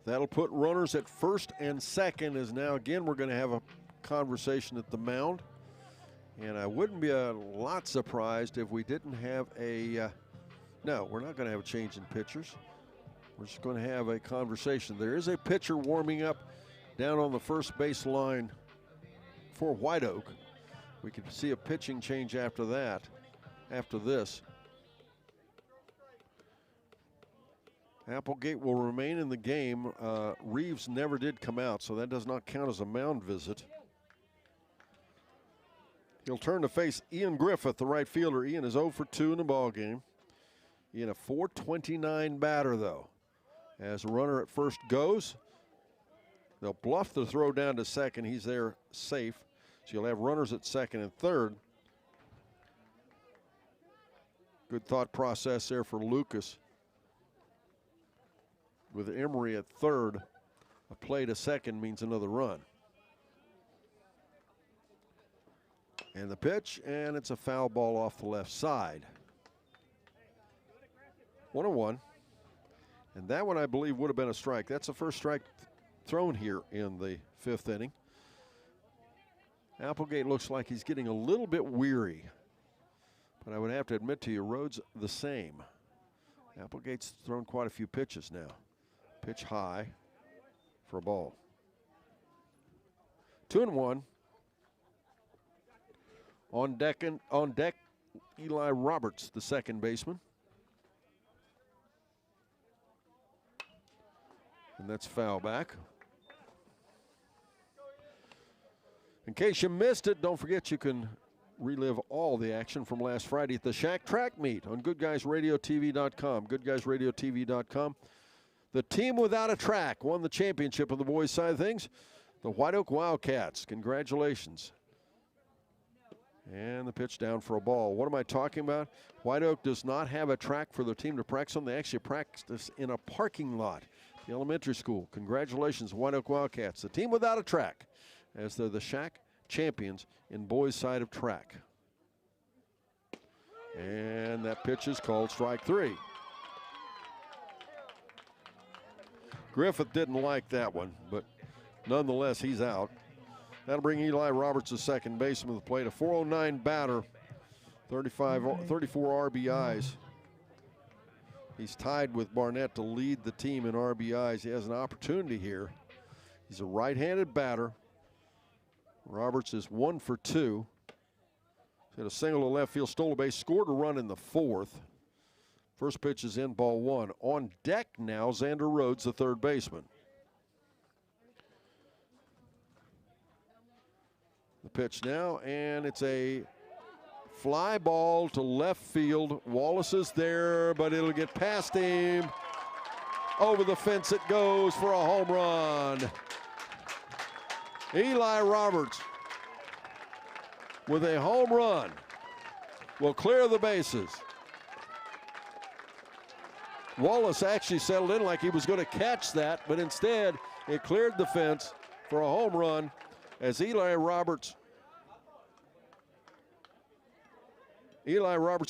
That'll put runners at first and second, as now again we're going to have a conversation at the mound. And I wouldn't be a lot surprised if we didn't have a, no, we're not going to have a change in pitchers. We're just going to have a conversation. There is a pitcher warming up down on the first base line for Whiteoak. We could see a pitching change after that, after this. Applegate will remain in the game. Reeves never did come out, so that does not count as a mound visit. He'll turn to face Ian Griffith, the right fielder. Ian is 0 for 2 in the ballgame. Ian a .429 batter, though. As a runner at first goes, they'll bluff the throw down to second. He's there safe. So you'll have runners at second and third. Good thought process there for Lucas. With Emery at third, a play to second means another run. And the pitch, and it's a foul ball off the left side. 1-1. And that one, I believe, would have been a strike. That's the first strike thrown here in the 5th inning. Applegate looks like he's getting a little bit weary. But I would have to admit to you, Rhodes the same. Applegate's thrown quite a few pitches now. Pitch high for a ball. 2-1. On deck, Eli Roberts, the second baseman. And that's foul back. In case you missed it, don't forget you can relive all the action from last Friday at the Shack Track Meet on Goodguysradiotv.com. Goodguysradiotv.com. The team without a track won the championship on the boys' side of things. The Whiteoak Wildcats. Congratulations. And the pitch down for a ball. What am I talking about? Whiteoak does not have a track for their team to practice on. They actually practice in a parking lot, the elementary school. Congratulations, Whiteoak Wildcats. The team without a track, as they're the Shack champions in boys' side of track. And that pitch is called strike 3. Griffith didn't like that one, but nonetheless, he's out. That'll bring Eli Roberts, the second baseman, to the plate. A .409 batter, 34 RBIs. He's tied with Barnett to lead the team in RBIs. He has an opportunity here. He's a right-handed batter. Roberts is 1 for 2. Hit a single to left field, stole a base, scored a run in the 4th. First pitch is in, ball 1. On deck now, Xander Rhodes, the third baseman. The pitch now, and it's a fly ball to left field. Wallace is there, but it'll get past him. Over the fence it goes for a home run. Eli Roberts with a home run will clear the bases. Wallace actually settled in like he was going to catch that, but instead it cleared the fence for a home run as Eli Roberts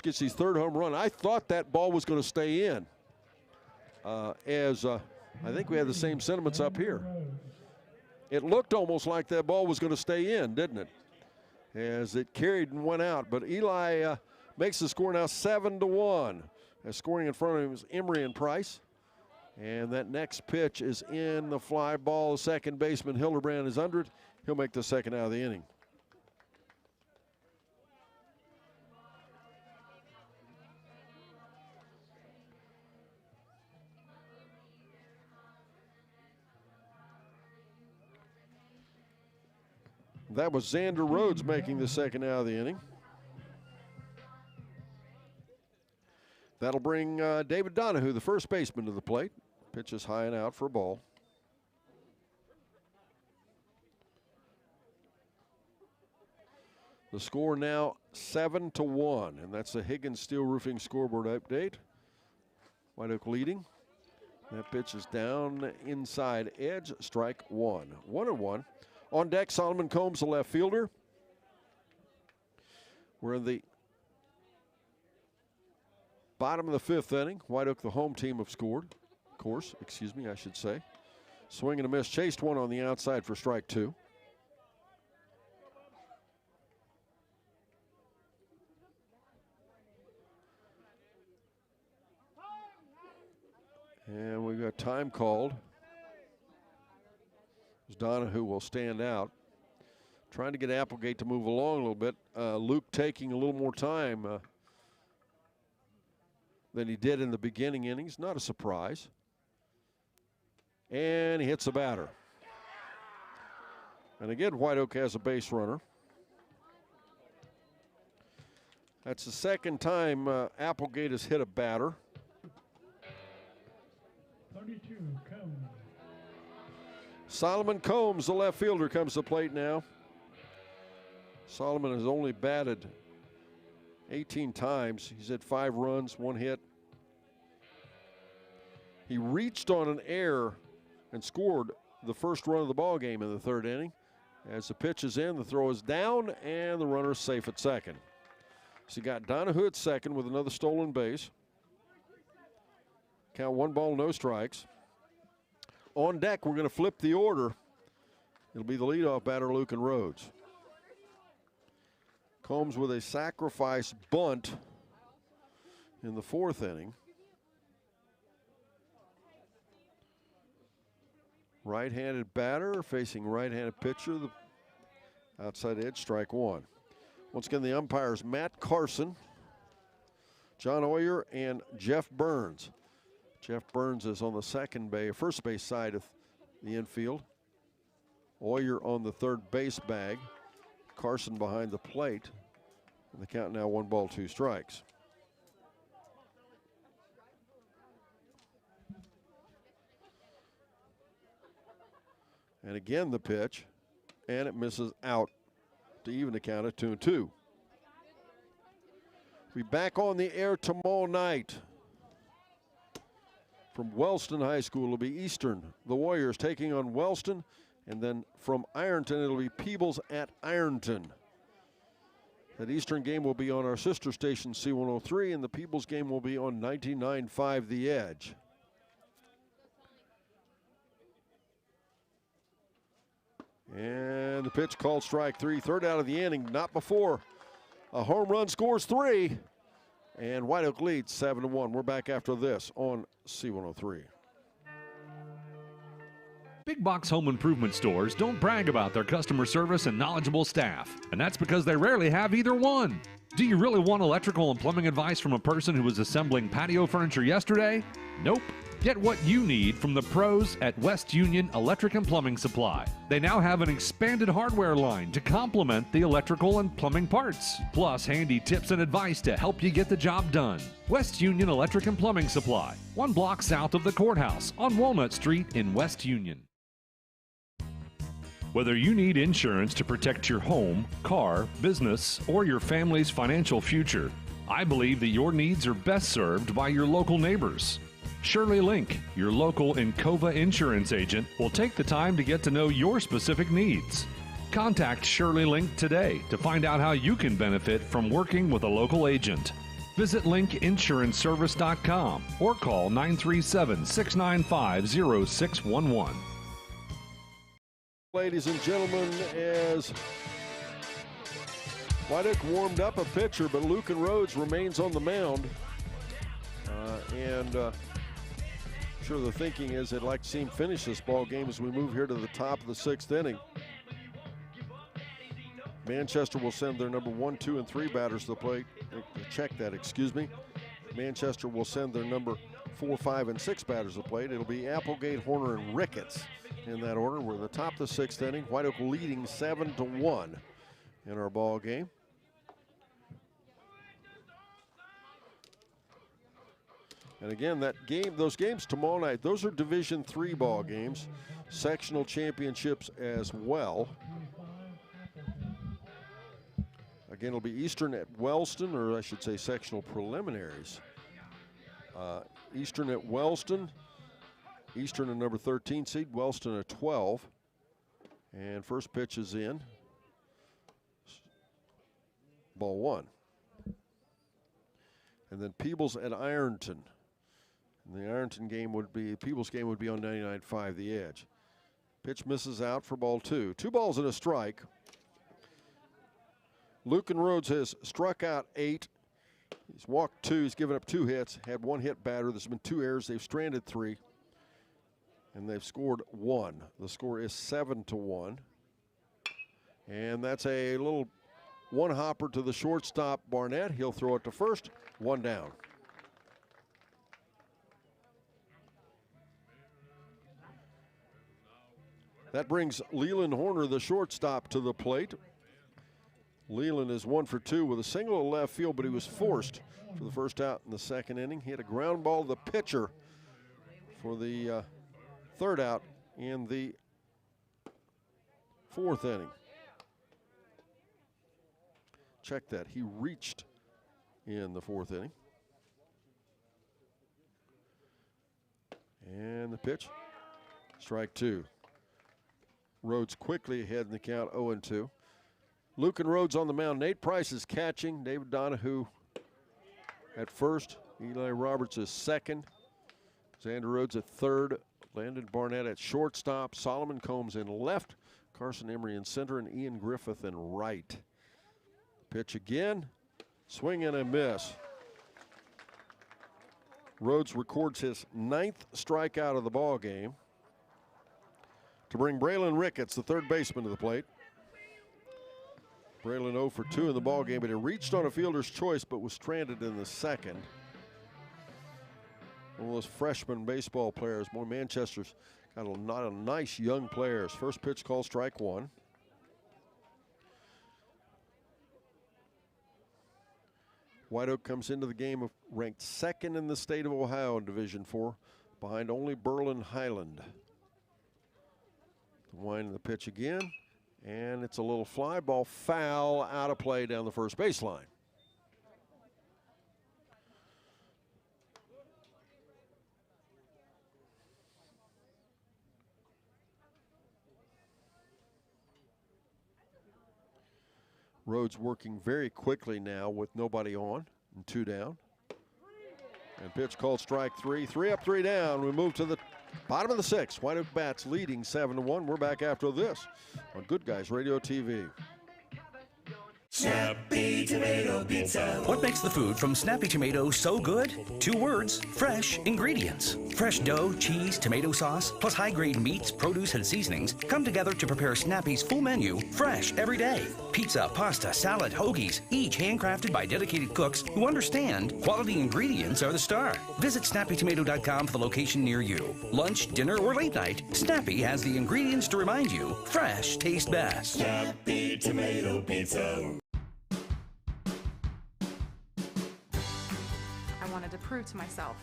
gets his third home run. I thought that ball was going to stay in. I think we had the same sentiments up here. It looked almost like that ball was going to stay in, didn't it? As it carried and went out. But Eli makes the score now 7-1. As scoring in front of him is Emery and Price. And that next pitch is in the fly ball. Second baseman Hildebrand is under it. He'll make the second out of the inning. That was Xander Rhodes making the second out of the inning. That'll bring David Donahue, the first baseman, to the plate. Pitches high and out for a ball. The score now 7-1, and that's the Higgins Steel Roofing scoreboard update. Whiteoak leading. That pitch is down inside edge, strike one. 1-1. On deck, Solomon Combs, the left fielder. We're in the bottom of the fifth inning. Whiteoak, the home team, have scored. I should say. Swing and a miss, chased one on the outside for strike two. And we've got time called. Donahue will stand out. Trying to get Applegate to move along a little bit. Luke taking a little more time than he did in the beginning innings. Not a surprise. And he hits the batter. And again, Whiteoak has a base runner. That's the second time Applegate has hit a batter. 32, Combs. Solomon Combs, the left fielder, comes to the plate now. Solomon has only batted 18 times. He's had 5 runs, 1 hit. He reached on an error and scored the first run of the ball game in the third inning. As the pitch is in, the throw is down, and the runner is safe at second. So you got Donahue at second with another stolen base. Count 1 ball, no strikes. On deck, we're going to flip the order. It'll be the leadoff batter, Lucan Rhodes. Combs with a sacrifice bunt in the fourth inning. Right-handed batter facing right-handed pitcher. The outside edge, strike one. Once again, the umpires, Matt Carson, John Oyer, and Jeff Burns. Jeff Burns is on the first base side of the infield. Oyer on the third base bag. Carson behind the plate. And the count now 1 ball, 2 strikes. And again the pitch, and it misses out to even the count at 2-2. We'll be back on the air tomorrow night. From Wellston High School, it'll be Eastern. The Warriors taking on Wellston. And then from Ironton, it'll be Peebles at Ironton. That Eastern game will be on our sister station, C103, and the Peebles game will be on 99.5 The Edge. And the pitch called strike 3, third out of the inning, not before a home run scores 3. And Whiteoak leads 7-1. We're back after this on C103. Big box home improvement stores don't brag about their customer service and knowledgeable staff, and that's because they rarely have either one. Do you really want electrical and plumbing advice from a person who was assembling patio furniture yesterday? Nope. Get what you need from the pros at West Union Electric and Plumbing Supply. They now have an expanded hardware line to complement the electrical and plumbing parts, plus handy tips and advice to help you get the job done. West Union Electric and Plumbing Supply, 1 block south of the courthouse on Walnut Street in West Union. Whether you need insurance to protect your home, car, business, or your family's financial future, I believe that your needs are best served by your local neighbors. Shirley Link, your local Encova insurance agent, will take the time to get to know your specific needs. Contact Shirley Link today to find out how you can benefit from working with a local agent. Visit linkinsuranceservice.com or call 937-695-0611. Ladies and gentlemen, as Whiteoak warmed up a pitcher, but Lucan Rhodes remains on the mound. I'm sure the thinking is they'd like to see him finish this ball game as we move here to the top of the 6th inning. Manchester will send their number 1, 2, and 3 batters to the plate. Check that, excuse me. Manchester will send their number 4, 5, and 6 batters to the plate. It'll be Applegate, Horner, and Ricketts in that order. We're at the top of the 6th inning. Whiteoak leading 7-1 in our ball game. And again, those games tomorrow night, those are Division III ball games, sectional championships as well. Again, it'll be Eastern at Wellston, or I should say sectional preliminaries. Eastern at Wellston. Eastern a number 13 seed, Wellston a 12. And first pitch is in. Ball 1. And then Peebles at Ironton. And the Ironton game would be, Peebles game would be on 99.5 The Edge. Pitch misses out for ball 2. 2 balls and a strike. Lucan Rhodes has struck out 8. He's walked 2. He's given up 2 hits. Had 1 hit batter. There's been 2 errors. They've stranded 3. And they've scored 1. The score is 7-1. And that's a little one hopper to the shortstop, Barnett. He'll throw it to first. 1 down. That brings Leland Horner, the shortstop, to the plate. Leland is 1 for 2 with a single to left field, but he was forced for the first out in the 2nd inning. He had a ground ball to the pitcher for the 3rd out in the 4th inning. Check that. He reached in the 4th inning. And the pitch, strike 2. Rhodes quickly ahead in the count, 0-2. Lucan Rhodes on the mound. Nate Price is catching. David Donahue at first. Eli Roberts is second. Xander Rhodes at third. Landon Barnett at shortstop. Solomon Combs in left. Carson Emery in center, and Ian Griffith in right. Pitch again. Swing and a miss. Rhodes records his 9th strikeout of the ball game to bring Braylon Ricketts, the 3rd baseman, to the plate. Braylon 0 for 2 in the ball game, but he reached on a fielder's choice but was stranded in the 2nd. One of those freshman baseball players. Boy, Manchester's got a lot of nice young players. First pitch called strike 1. Whiteoak comes into the game ranked 2nd in the state of Ohio in Division IV, behind only Berlin Highland. The wind of the pitch again, and it's a little fly ball foul out of play down the first baseline. Rhodes working very quickly now with nobody on and 2 down. And pitch called strike 3. 3 up, 3 down. We move to the bottom of the 6th. Whiteoak Bats leading 7-1. We're back after this on Good Guys Radio TV. Snappy Tomato Pizza. What makes the food from Snappy Tomato so good? 2 words, fresh ingredients. Fresh dough, cheese, tomato sauce, plus high-grade meats, produce, and seasonings come together to prepare Snappy's full menu, fresh every day. Pizza, pasta, salad, hoagies, each handcrafted by dedicated cooks who understand quality ingredients are the star. Visit snappytomato.com for the location near you. Lunch, dinner, or late night, Snappy has the ingredients to remind you fresh tastes best. Snappy Tomato Pizza. I wanted to prove to myself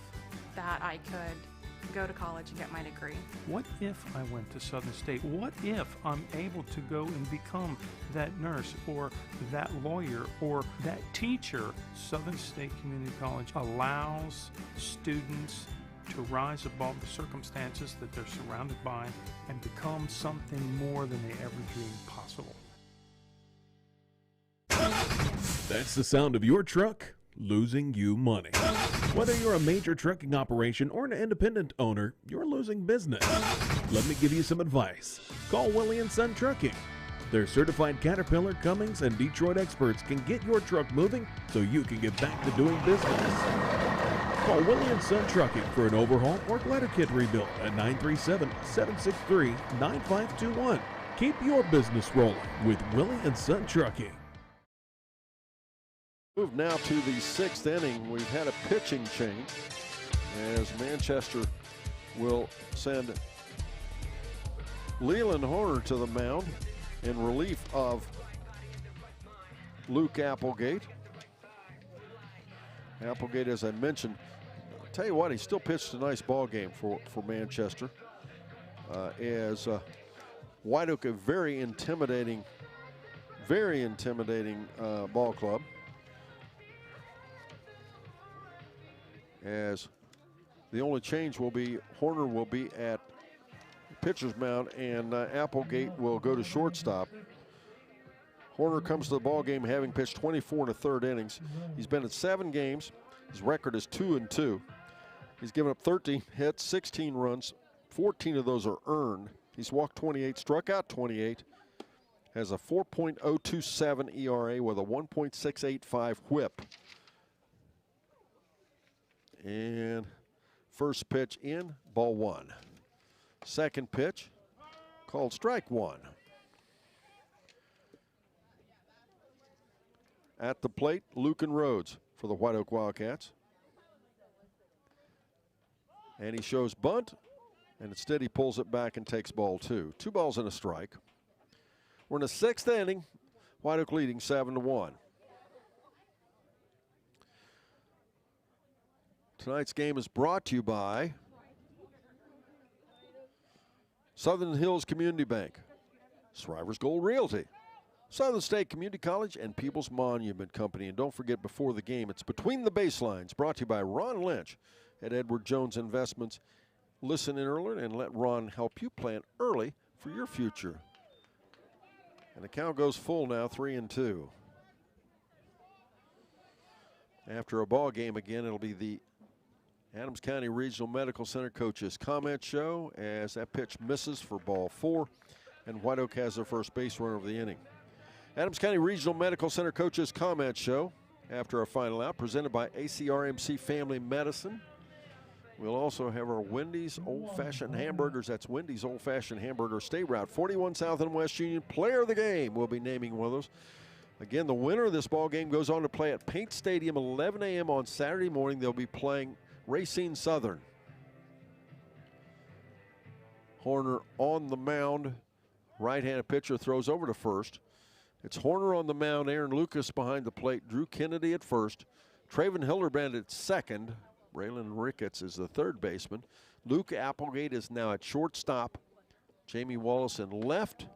that I could go to college and get my degree. What if I went to Southern State? What if I'm able to go and become that nurse or that lawyer or that teacher? Southern State Community College allows students to rise above the circumstances that they're surrounded by and become something more than they ever dreamed possible. That's the sound of your truck losing you money. Whether you're a major trucking operation or an independent owner, you're losing business. Let me give you some advice. Call Willie & Son Trucking. Their certified Caterpillar, Cummins, and Detroit experts can get your truck moving so you can get back to doing business. Call Willie & Son Trucking for an overhaul or glider kit rebuild at 937-763-9521. Keep your business rolling with Willie & Son Trucking. Move now to the 6th inning. We've had a pitching change as Manchester will send Leland Horner to the mound in relief of Luke Applegate. Applegate, as I mentioned, I'll tell you what, he still pitched a nice ball game for Manchester. As Whiteoak, a very intimidating ball club. As the only change will be Horner will be at pitcher's mound and Applegate will go to shortstop. Horner comes to the ball game having pitched 24 1/3 innings. He's been in 7 games. His record is 2-2. He's given up 13 hits, 16 runs. 14 of those are earned. He's walked 28, struck out 28. Has a 4.027 ERA with a 1.685 whip. And first pitch in, ball 1. Second pitch, called strike 1. At the plate, Lucan Rhodes for the Whiteoak Wildcats. And he shows bunt, and instead he pulls it back and takes ball 2. 2 balls and a strike. We're in the 6th inning, Whiteoak leading 7-1. Tonight's game is brought to you by Southern Hills Community Bank, Shriver's Gold Realty, Southern State Community College, and People's Monument Company. And don't forget, before the game, it's Between the Baselines, brought to you by Ron Lynch at Edward Jones Investments. Listen in early and let Ron help you plan early for your future. And the count goes full now, 3-2. After a ball game again, it'll be the Adams County Regional Medical Center coaches comment show as that pitch misses for ball 4, and Whiteoak has their first base runner of the inning. Adams County Regional Medical Center coaches comment show after our final out, presented by ACRMC Family Medicine. We'll also have our Wendy's Old Fashioned Hamburgers. That's Wendy's Old Fashioned Hamburger, State Route 41 South and West Union. Player of the game, we'll be naming one of those. Again, the winner of this ball game goes on to play at Paint Stadium 11 a.m. on Saturday morning. They'll be playing Racine Southern. Horner on the mound. Right-handed pitcher throws over to first. It's Horner on the mound, Aaron Lucas behind the plate, Drew Kennedy at first, Traven Hildebrand at second, Braylon Ricketts is the third baseman. Luke Applegate is now at shortstop. Jamie Wallace in left,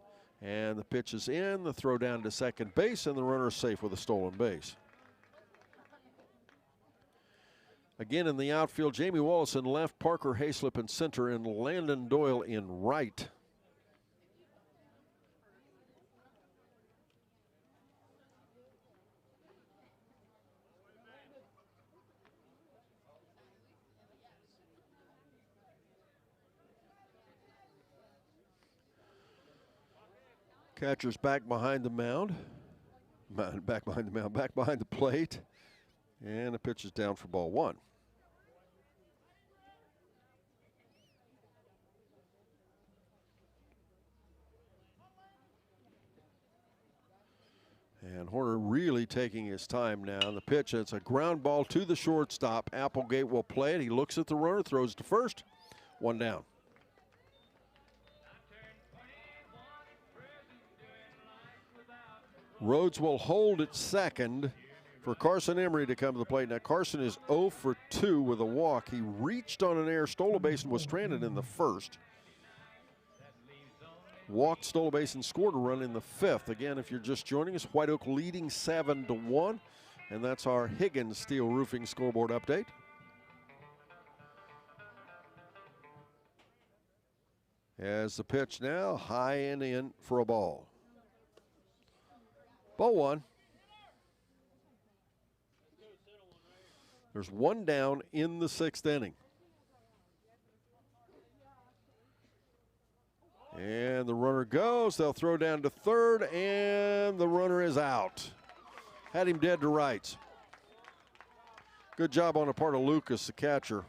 and the pitch is in, the throw down to second base, and the runner is safe with a stolen base. Again in the outfield, Jamie Wallace in left, Parker Hayslip in center, and Landon Doyle in right. Catcher's back behind the mound. Back behind the plate. And the pitch is down for ball 1. And Horner really taking his time now. The pitch, it's a ground ball to the shortstop. Applegate will play it. He looks at the runner, throws to first. 1 down. Rhodes will hold at second for Carson Emery to come to the plate. Now Carson is 0 for 2 with a walk. He reached on an error, stole a base, and was stranded in the first. Walked, stole a base, and scored a run in the 5th. Again, if you're just joining us, Whiteoak leading 7-1. And that's our Higgins Steel Roofing scoreboard update. As the pitch now, high and in for a ball. Ball one. There's one down in the 6th inning. And the runner goes. They'll throw down to third, and the runner is out. Had him dead to rights. Good job on the part of Lucas, the catcher.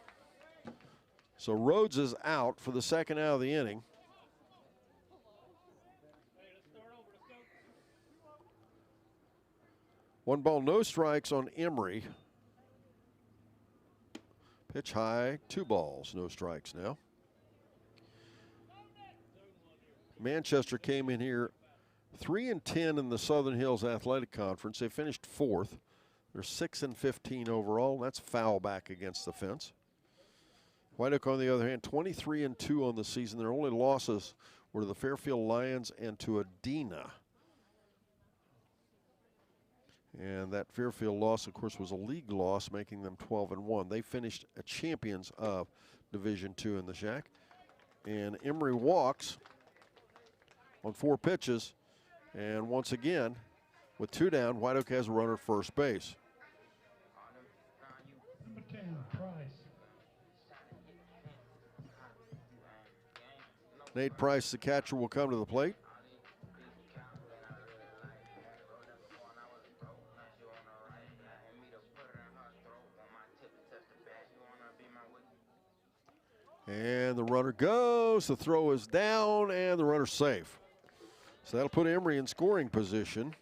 So Rhodes is out for the second out of the inning. One ball, no strikes on Emery. Pitch high, 2 balls, no strikes now. Manchester came in here 3-10 in the Southern Hills Athletic Conference. They finished 4th. They're 6-15 overall. That's foul back against the fence. Whiteoak, on the other hand, 23-2 on the season. Their only losses were to the Fairfield Lions and to Adena. And that Fairfield loss, of course, was a league loss, making them 12-1. They finished champions of Division II in the Shack. And Emery walks on 4 pitches. And once again, with 2 down, Whiteoak has a runner at first base. Number 10, Price. Nate Price, the catcher, will come to the plate. And the runner goes. The throw is down, and the runner's safe. So that'll put Emery in scoring position.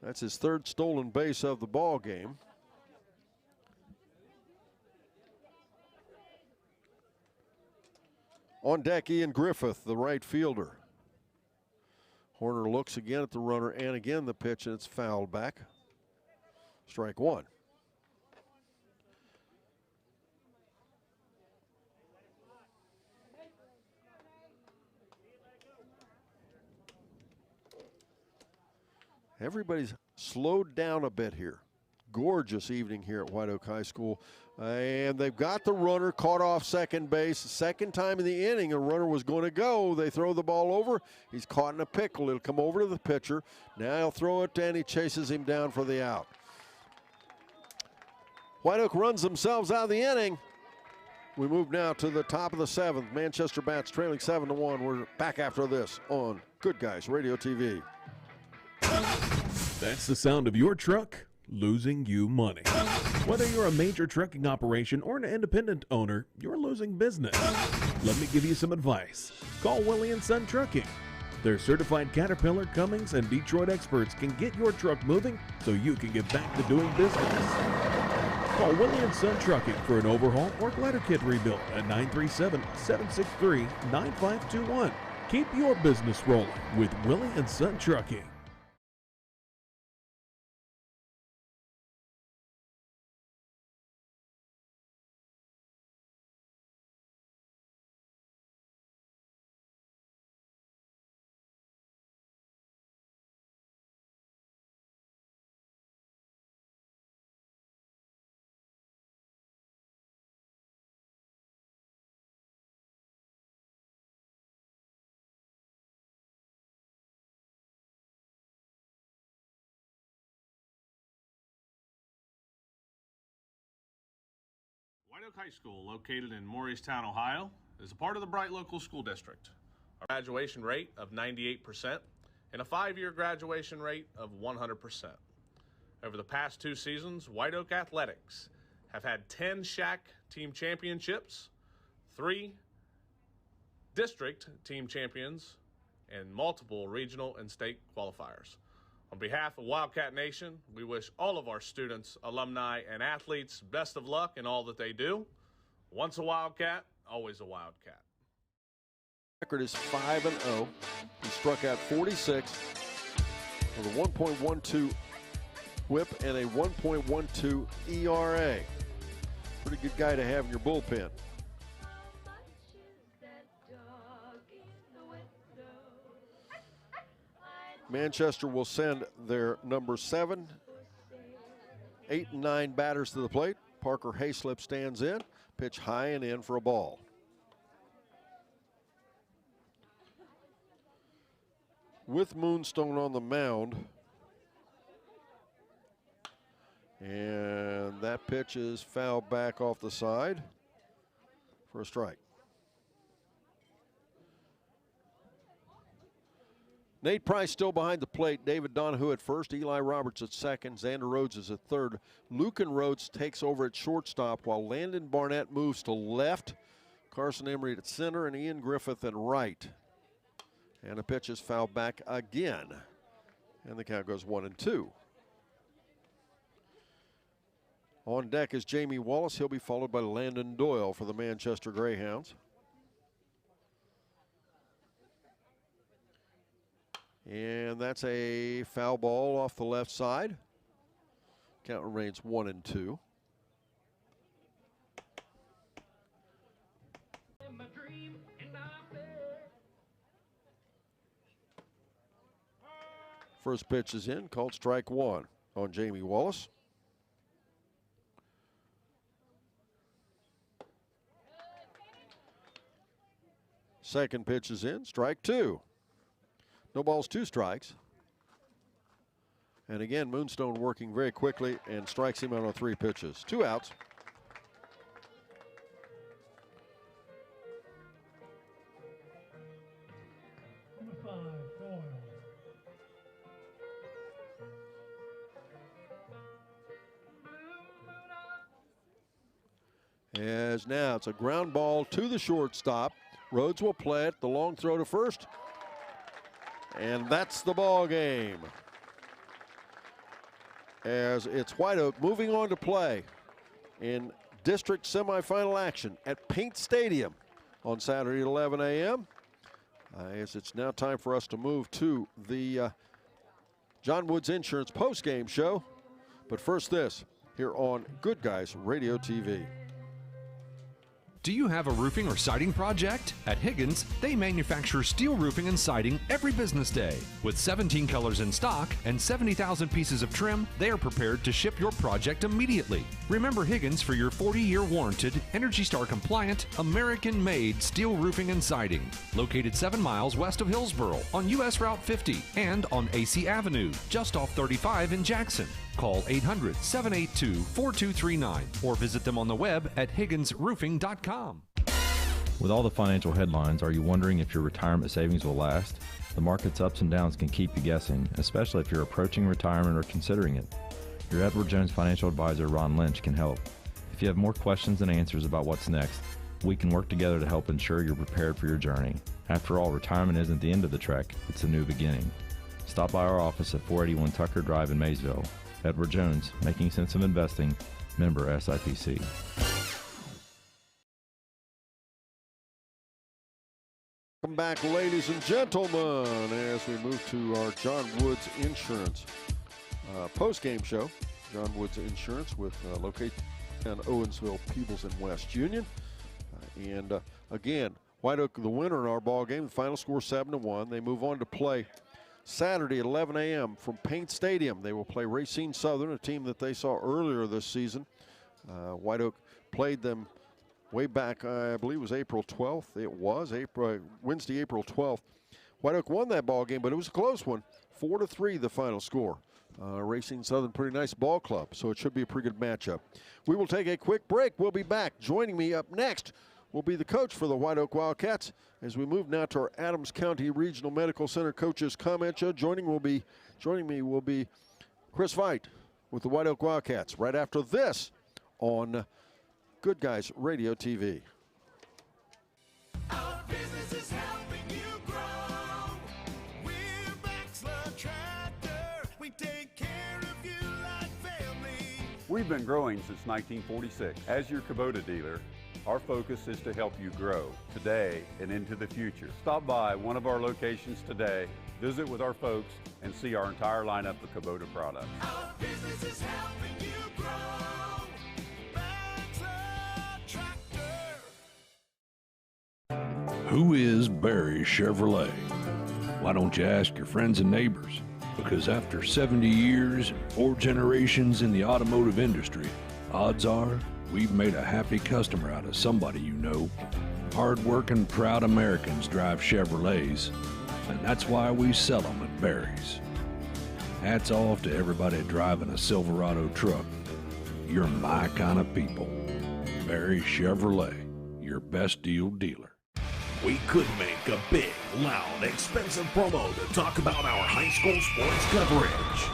That's his 3rd stolen base of the ball game. On deck, Ian Griffith, the right fielder. Horner looks again at the runner and again the pitch, and it's fouled back. Strike 1. Everybody's slowed down a bit here. Gorgeous evening here at Whiteoak High School. And they've got the runner caught off second base. Second time in the inning, a runner was going to go. They throw the ball over. He's caught in a pickle. It'll come over to the pitcher. Now he'll throw it, and he chases him down for the out. Whiteoak runs themselves out of the inning. We move now to the top of the 7th. Manchester Bats trailing 7-1. We're back after this on Good Guys Radio TV. That's the sound of your truck losing you money. Whether you're a major trucking operation or an independent owner, you're losing business. Let me give you some advice. Call Willie & Son Trucking. Their certified Caterpillar, Cummins, and Detroit experts can get your truck moving so you can get back to doing business. Call Willie & Son Trucking for an overhaul or glider kit rebuild at 937-763-9521. Keep your business rolling with Willie & Son Trucking. Whiteoak High School, located in Morristown, Ohio, is a part of the Bright Local School District. Our graduation rate of 98% and a 5-year graduation rate of 100%. Over the past 2 seasons, Whiteoak Athletics have had 10 Shack team championships, 3 district team champions, and multiple regional and state qualifiers. On behalf of Wildcat Nation, we wish all of our students, alumni, and athletes best of luck in all that they do. Once a Wildcat, always a Wildcat. Record is 5-0. He struck out 46 with a 1.12 whip and a 1.12 ERA. Pretty good guy to have in your bullpen. Manchester will send their number 7, 8, and 9 batters to the plate. Parker Hayslip stands in. Pitch high and in for a ball. With Moonstone on the mound. And that pitch is fouled back off the side for a strike. Nate Price still behind the plate. David Donahue at first. Eli Roberts at second. Xander Rhodes is at third. Lucan Rhodes takes over at shortstop while Landon Barnett moves to left. Carson Emery at center and Ian Griffith at right. And the pitch is fouled back again. And the count goes 1-2. On deck is Jamie Wallace. He'll be followed by Landon Doyle for the Manchester Greyhounds. And that's a foul ball off the left side. Count remains 1-2. First pitch is in, called strike one on Jamie Wallace. Second pitch is in, strike two. No balls, two strikes. And again, Moonstone working very quickly and strikes him out on three pitches. Two outs. Number 5, Doyle. As now it's a ground ball to the shortstop. Rhodes will play it. The long throw to first. And that's the ball game. As it's Whiteoak moving on to play in district semifinal action at Paint Stadium on Saturday at 11 a.m. As it's now time for us to move to the John Woods Insurance postgame show. But first this, here on Good Guys Radio TV. Do you have a roofing or siding project? At Higgins, they manufacture steel roofing and siding every business day. With 17 colors in stock and 70,000 pieces of trim, they are prepared to ship your project immediately. Remember Higgins for your 40-year warranted, Energy Star compliant, American-made steel roofing and siding. Located 7 miles west of Hillsboro on US Route 50 and on AC Avenue, just off 35 in Jackson. Call 800-782-4239 or visit them on the web at higginsroofing.com. With all the financial headlines, are you wondering if your retirement savings will last? The market's ups and downs can keep you guessing, especially if you're approaching retirement or considering it. Your Edward Jones financial advisor, Ron Lynch, can help. If you have more questions than answers about what's next, we can work together to help ensure you're prepared for your journey. After all, retirement isn't the end of the trek, it's a new beginning. Stop by our office at 481 Tucker Drive in Maysville. Edward Jones, making sense of investing, member SIPC. Welcome back, ladies and gentlemen, as we move to our John Woods Insurance post-game show. John Woods Insurance with location in Owensville, Peebles, and West Union. Again, Whiteoak the winner in our ball game. The final score 7-1. They move on to play Saturday at 11 a.m. from Paint Stadium. They will play Racine Southern, a team that they saw earlier this season. Whiteoak played them way back, I believe it was April 12th. It was Wednesday, April 12th. Whiteoak won that ball game, but it was a close one. 4-3 the final score. Racine Southern, pretty nice ball club, so it should be a pretty good matchup. We will take a quick break. We'll be back. Joining me up next will be the coach for the Whiteoak Wildcats as we move now to our Adams County Regional Medical Center coaches comment show. Joining me will be Chris Veit with the Whiteoak Wildcats right after this on Good Guys Radio TV. Our business is helping you grow. We're Baxler Tractor. We take care of you like family. We've been growing since 1946. As your Kubota dealer, our focus is to help you grow today and into the future. Stop by one of our locations today, visit with our folks, and see our entire lineup of Kubota products. Our business is helping you grow. Baxter Tractor. Who is Barry Chevrolet? Why don't you ask your friends and neighbors? Because after 70 years and 4 generations in the automotive industry, odds are we've made a happy customer out of somebody you know. Hard-working, proud Americans drive Chevrolets, and that's why we sell them at Barry's. Hats off to everybody driving a Silverado truck. You're my kind of people. Barry Chevrolet, your best deal dealer. We could make a big, loud, expensive promo to talk about our high school sports coverage.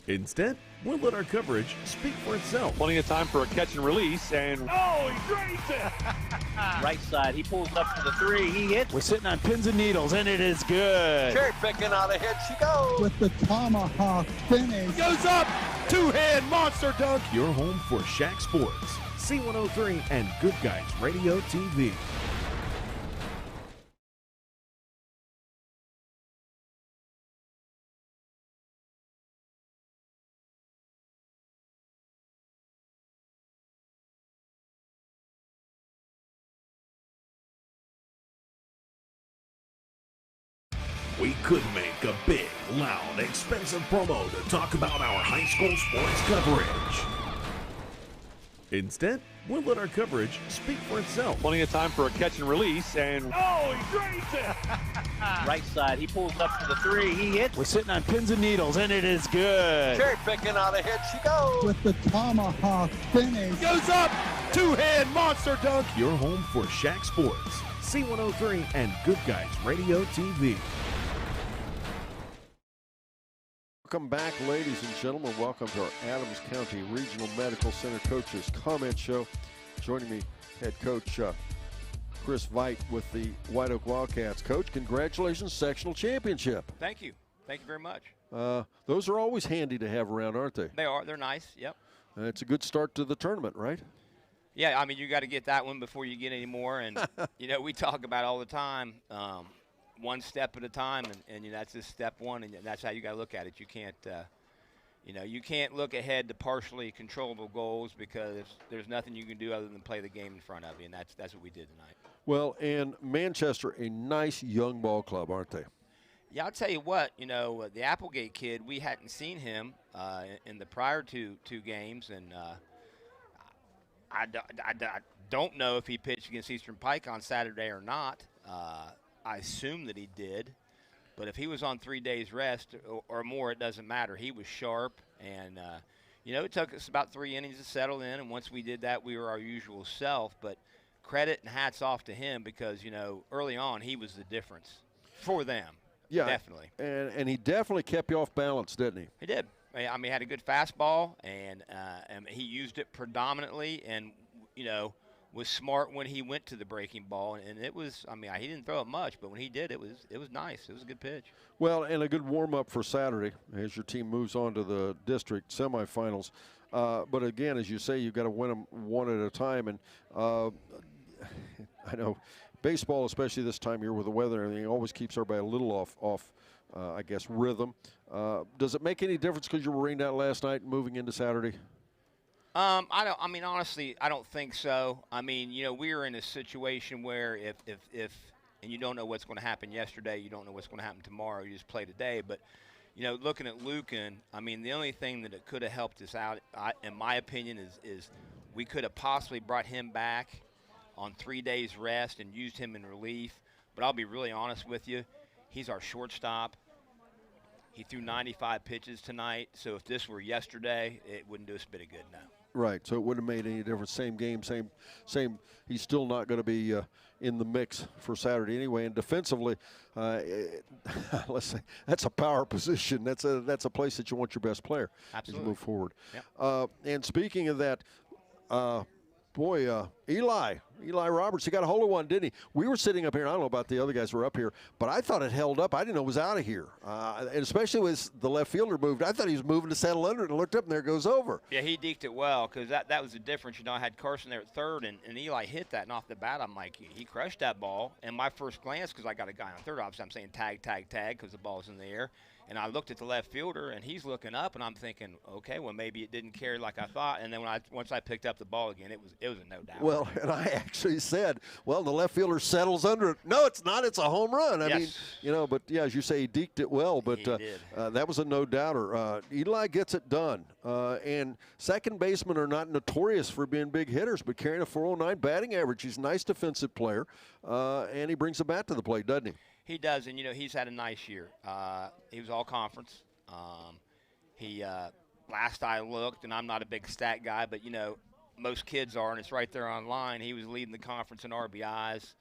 Instead, we'll let our coverage speak for itself. Plenty of time for a catch and release, and Oh, he drains it. Right side, he pulls up for the three. He hits. We're sitting on pins and needles, and it is good. Cherry picking out of hit she goes. With the tomahawk finish. Goes up. Two-hand monster dunk. Your home for Shack Sports, C103, and Good Guys Radio TV. We could make a big, loud, expensive promo to talk about our high school sports coverage. Instead, we'll let our coverage speak for itself. plenty of time for a catch and release, and Oh, he drains it. Right side, he pulls up for the three. He hits. We're sitting on pins and needles, and it is good. Cherry picking out of hit she goes. With the tomahawk finish. Goes up. Two-hand monster dunk. Your home for Shack Sports, C103, and Good Guys Radio TV. Welcome back, ladies and gentlemen. Welcome to our Adams County Regional Medical Center Coaches Comment Show. Joining me, head coach Chris Veit with the Whiteoak Wildcats. Coach, congratulations, sectional championship. Thank you. Thank you very much. Those are always handy to have around, aren't they? They are. They're nice. Yep. It's a good start to the tournament, right? Yeah, I mean, you got to get that one before you get any more. And, you know, we talk about all the time, one step at a time, and you know, that's just step one, and that's how you got to look at it. You can't, you know, you can't look ahead to partially controllable goals because there's nothing you can do other than play the game in front of you, and that's what we did tonight. Well, and Manchester, a nice young ball club, aren't they? Yeah, I'll tell you what, you know, the Applegate kid, we hadn't seen him in the prior two games, and I don't know if he pitched against Eastern Pike on Saturday or not. I assume that he did, but if he was on 3 days rest or more, it doesn't matter. He was sharp, and you know, it took us about 3 innings to settle in, and once we did that, we were our usual self. But credit and hats off to him because, you know, early on he was the difference for them. Yeah, definitely. And he definitely kept you off balance, didn't he? He did. I mean, he had a good fastball, and he used it predominantly, and you know, was smart when he went to the breaking ball, and it was, I mean, he didn't throw it much, but when he did, it was nice. It was a good pitch. Well, and a good warm-up for Saturday as your team moves on to the district semifinals. But again, as you say, you've got to win them one at a time. And I know baseball, especially this time of year with the weather and everything, always keeps everybody a little off I guess, rhythm. Does it make any difference because you were rained out last night and moving into Saturday? I mean, honestly, I don't think so. I mean, you know, we were in a situation where if and you don't know what's going to happen yesterday, you don't know what's going to happen tomorrow, you just play today. But, you know, looking at Lucan, I mean, the only thing that it could have helped us out, in my opinion, is we could have possibly brought him back on 3 days rest and used him in relief. But I'll be really honest with you, he's our shortstop. He threw 95 pitches tonight, so if this were yesterday, it wouldn't do us a bit of good now. Right, so it wouldn't have made any difference. Same game, same. He's still not going to be in the mix for Saturday anyway. And defensively, let's say that's a power position. That's a place that you want your best player as you move forward. Yep. And speaking of that, Eli Roberts, he got a hold of one, didn't he? We were sitting up here, and I don't know about the other guys who were up here, but I thought it held up. I didn't know it was out of here. And especially as the left fielder moved, I thought he was moving to settle under it, and looked up, and there it goes over. Yeah, he deked it well because that was the difference. You know, I had Carson there at third, and Eli hit that, and off the bat, I'm like, he crushed that ball. And my first glance, because I got a guy on third, obviously I'm saying tag, because the ball's in the air. And I looked at the left fielder, and he's looking up, and I'm thinking, okay, well, maybe it didn't carry like I thought. And then once I picked up the ball again, it was a no doubt. Well, and I actually said, well, the left fielder settles under it. No, it's not. It's a home run. I mean, but yeah, as you say, he deked it well. But that was a no doubter. Eli gets it done. And second basemen are not notorious for being big hitters, but carrying a 409 batting average. He's a nice defensive player, and he brings the bat to the plate, doesn't he? He does, and he's had a nice year. He was all conference. Last I looked, and I'm not a big stat guy, but most kids are, and it's right there online. He was leading the conference in RBIs.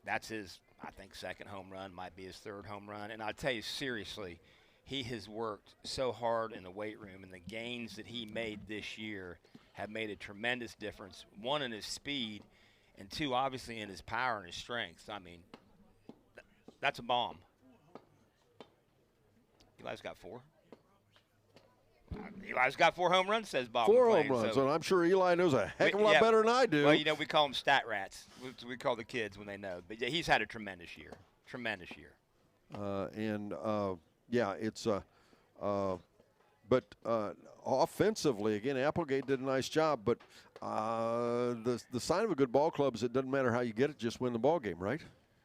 That's his, I think, second home run, might be his third home run. And I'll tell you seriously, he has worked so hard in the weight room, and the gains that he made this year have made a tremendous difference. One, in his speed, and two, obviously, in his power and his strength. I mean, that's a bomb. Eli's got 4. Eli's got 4 home runs, says Bob. 4 home runs, and I'm sure Eli knows a heck of a lot better than I do. Well, we call them stat rats. We call the kids when they know. But yeah, he's had a tremendous year. Tremendous year. It's but offensively, again, Applegate did a nice job. But the sign of a good ball club is it doesn't matter how you get it, just win the ball game, right?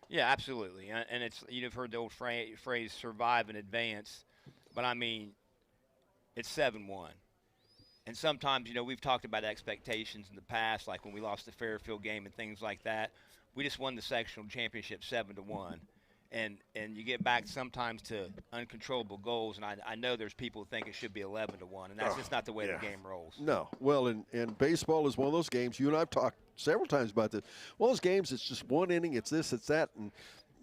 Yeah, absolutely. And it's you've heard the old phrase "survive and advance," but I mean, it's 7-1. And sometimes, we've talked about expectations in the past, like when we lost the Fairfield game and things like that. We just won the sectional championship 7-1. And you get back sometimes to uncontrollable goals, and I know there's people who think it should be 11-1, and that's just not the way the game rolls. No. Well, and baseball is one of those games. You and I have talked several times about this. One of those games, it's just one inning, it's this, it's that, and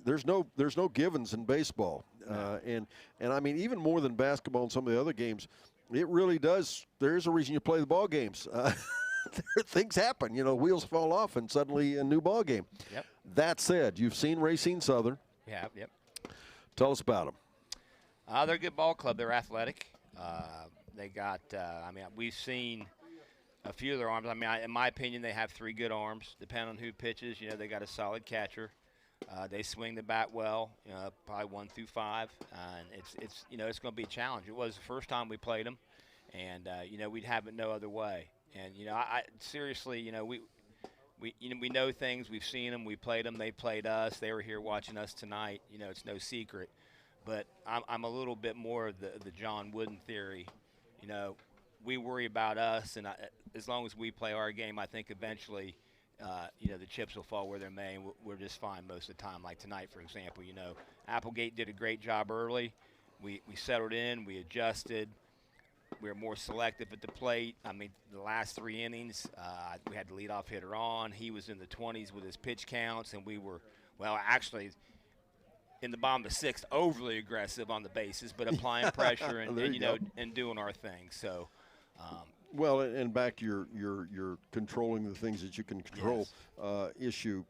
there's no givens in baseball. And I mean, even more than basketball and some of the other games, it really does. There's a reason you play the ball games. Things happen. Wheels fall off, and suddenly a new ball game. Yep. That said, you've seen Racine Southern. Yeah, yep. Tell us about them. They're a good ball club. They're athletic. They got, we've seen a few of their arms. I mean, in my opinion, they have 3 good arms. Depending on who pitches, they got a solid catcher. They swing the bat well, probably 1 through 5. And it's going to be a challenge. It was the first time we played them, and, we'd have it no other way. And, I seriously, we know things. We've seen them. We played them. They played us. They were here watching us tonight. It's no secret. But I'm a little bit more of the John Wooden theory. We worry about us, and as long as we play our game, I think eventually, the chips will fall where they may, and we're just fine most of the time. Like tonight, for example, Applegate did a great job early. We settled in. We adjusted. We were more selective at the plate. I mean, the last 3 innings, we had the leadoff hitter on. He was in the 20s with his pitch counts, and we were, actually, in the bottom of the 6th, overly aggressive on the bases, but applying pressure and doing our thing. So, well, and back to your controlling the things that you can control issue.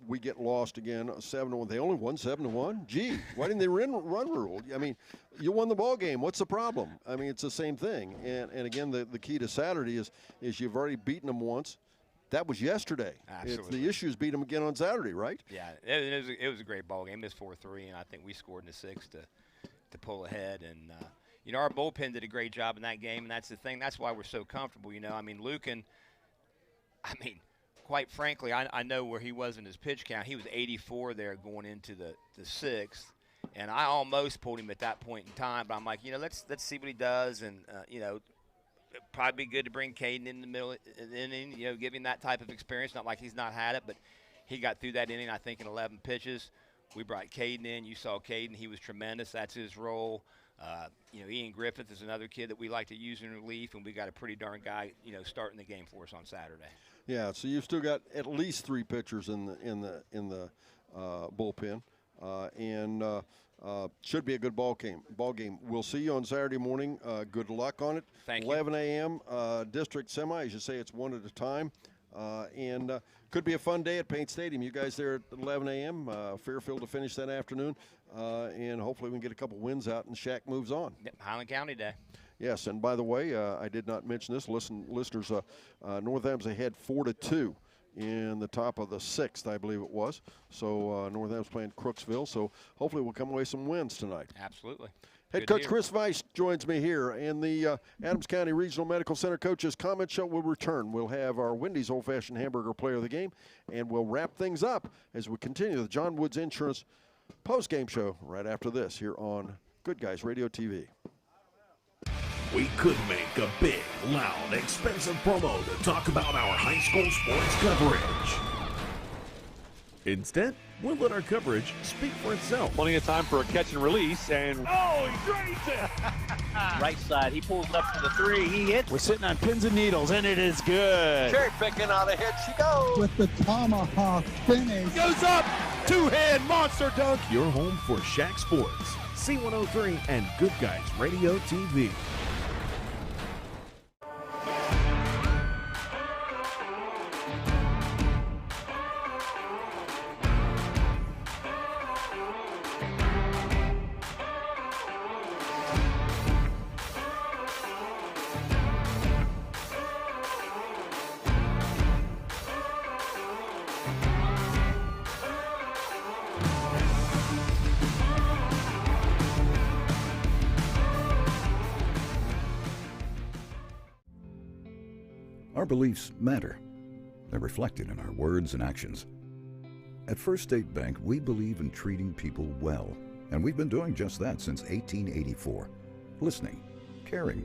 We get lost again, 7-1. They only won 7-1. Gee, why didn't they run rule? I mean, you won the ball game. What's the problem? I mean, it's the same thing. And again, the key to Saturday is you've already beaten them once. That was yesterday. Absolutely. The issue is beat them again on Saturday, right? Yeah, it was a great ball game. It was 4-3, and I think we scored in the 6th to pull ahead. And our bullpen did a great job in that game, and that's the thing. That's why we're so comfortable. I mean, Lucan. Quite frankly, I know where he was in his pitch count. He was 84 there going into the 6th, and I almost pulled him at that point in time. But I'm like, let's see what he does, and it'd probably be good to bring Caden in the middle of the inning, give him that type of experience. Not like he's not had it, but he got through that inning, I think, in 11 pitches. We brought Caden in. You saw Caden. He was tremendous. That's his role. Ian Griffith is another kid that we like to use in relief, and we got a pretty darn guy, starting the game for us on Saturday. Yeah, so you've still got at least 3 pitchers in the bullpen, and should be a good ball game. We'll see you on Saturday morning. Good luck on it. Thank 11 a.m. District semi. As you say, it's one at a time, and could be a fun day at Paint Stadium. You guys there at 11 a.m. Fairfield to finish that afternoon, and hopefully we can get a couple wins out and Shack moves on. Yep, Highland County Day. Yes, and by the way, I did not mention this. Listeners, North Adams ahead 4-2 in the top of the 6th, I believe it was. So North Adams playing Crooksville. So hopefully we'll come away some wins tonight. Absolutely. Head Good coach to hear. Chris Weiss joins me here, and the Adams County Regional Medical Center Coaches Comment Show will return. We'll have our Wendy's Old Fashioned Hamburger Player of the Game, and we'll wrap things up as we continue the John Woods Insurance post-game show right after this here on Good Guys Radio TV. We could make a big, loud, expensive promo to talk about our high school sports coverage. Instead, we'll let our coverage speak for itself. Plenty of time for a catch and release, and Oh, he drains it. Right side, he pulls it up for the 3. He hits. We're sitting on pins and needles, and it is good. Cherry picking on a hit. She goes. With the tomahawk finish. Goes up. Two-hand monster dunk. Your home for Shack Sports, C103, and Good Guys Radio TV. Our beliefs matter. They're reflected in our words and actions. At First State Bank, we believe in treating people well, and we've been doing just that since 1884. Listening, caring,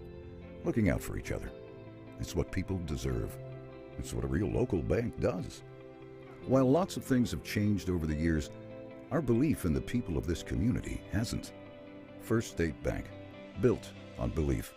looking out for each other. It's what people deserve. It's what a real local bank does. While lots of things have changed over the years, our belief in the people of this community hasn't. First State Bank, built on belief.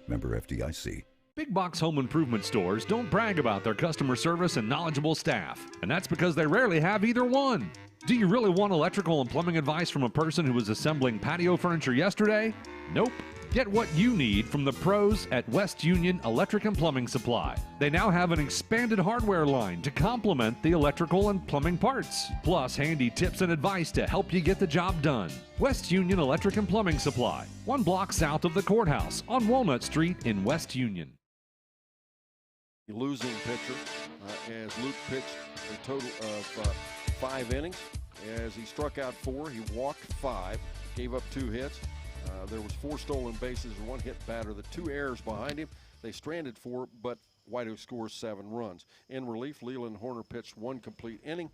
Member FDIC. Big box home improvement stores don't brag about their customer service and knowledgeable staff, and that's because they rarely have either one. Do you really want electrical and plumbing advice from a person who was assembling patio furniture yesterday? Nope. Get what you need from the pros at West Union Electric and Plumbing Supply. They now have an expanded hardware line to complement the electrical and plumbing parts, plus handy tips and advice to help you get the job done. West Union Electric and Plumbing Supply, 1 block south of the courthouse on Walnut Street in West Union. Losing pitcher as Luke pitched a total of 5 innings. As he struck out 4, he walked 5, gave up 2 hits. There was 4 stolen bases and 1 hit batter. The 2 errors behind him, they stranded 4, but Whiteoak scores 7 runs. In relief, Leland Horner pitched 1 complete inning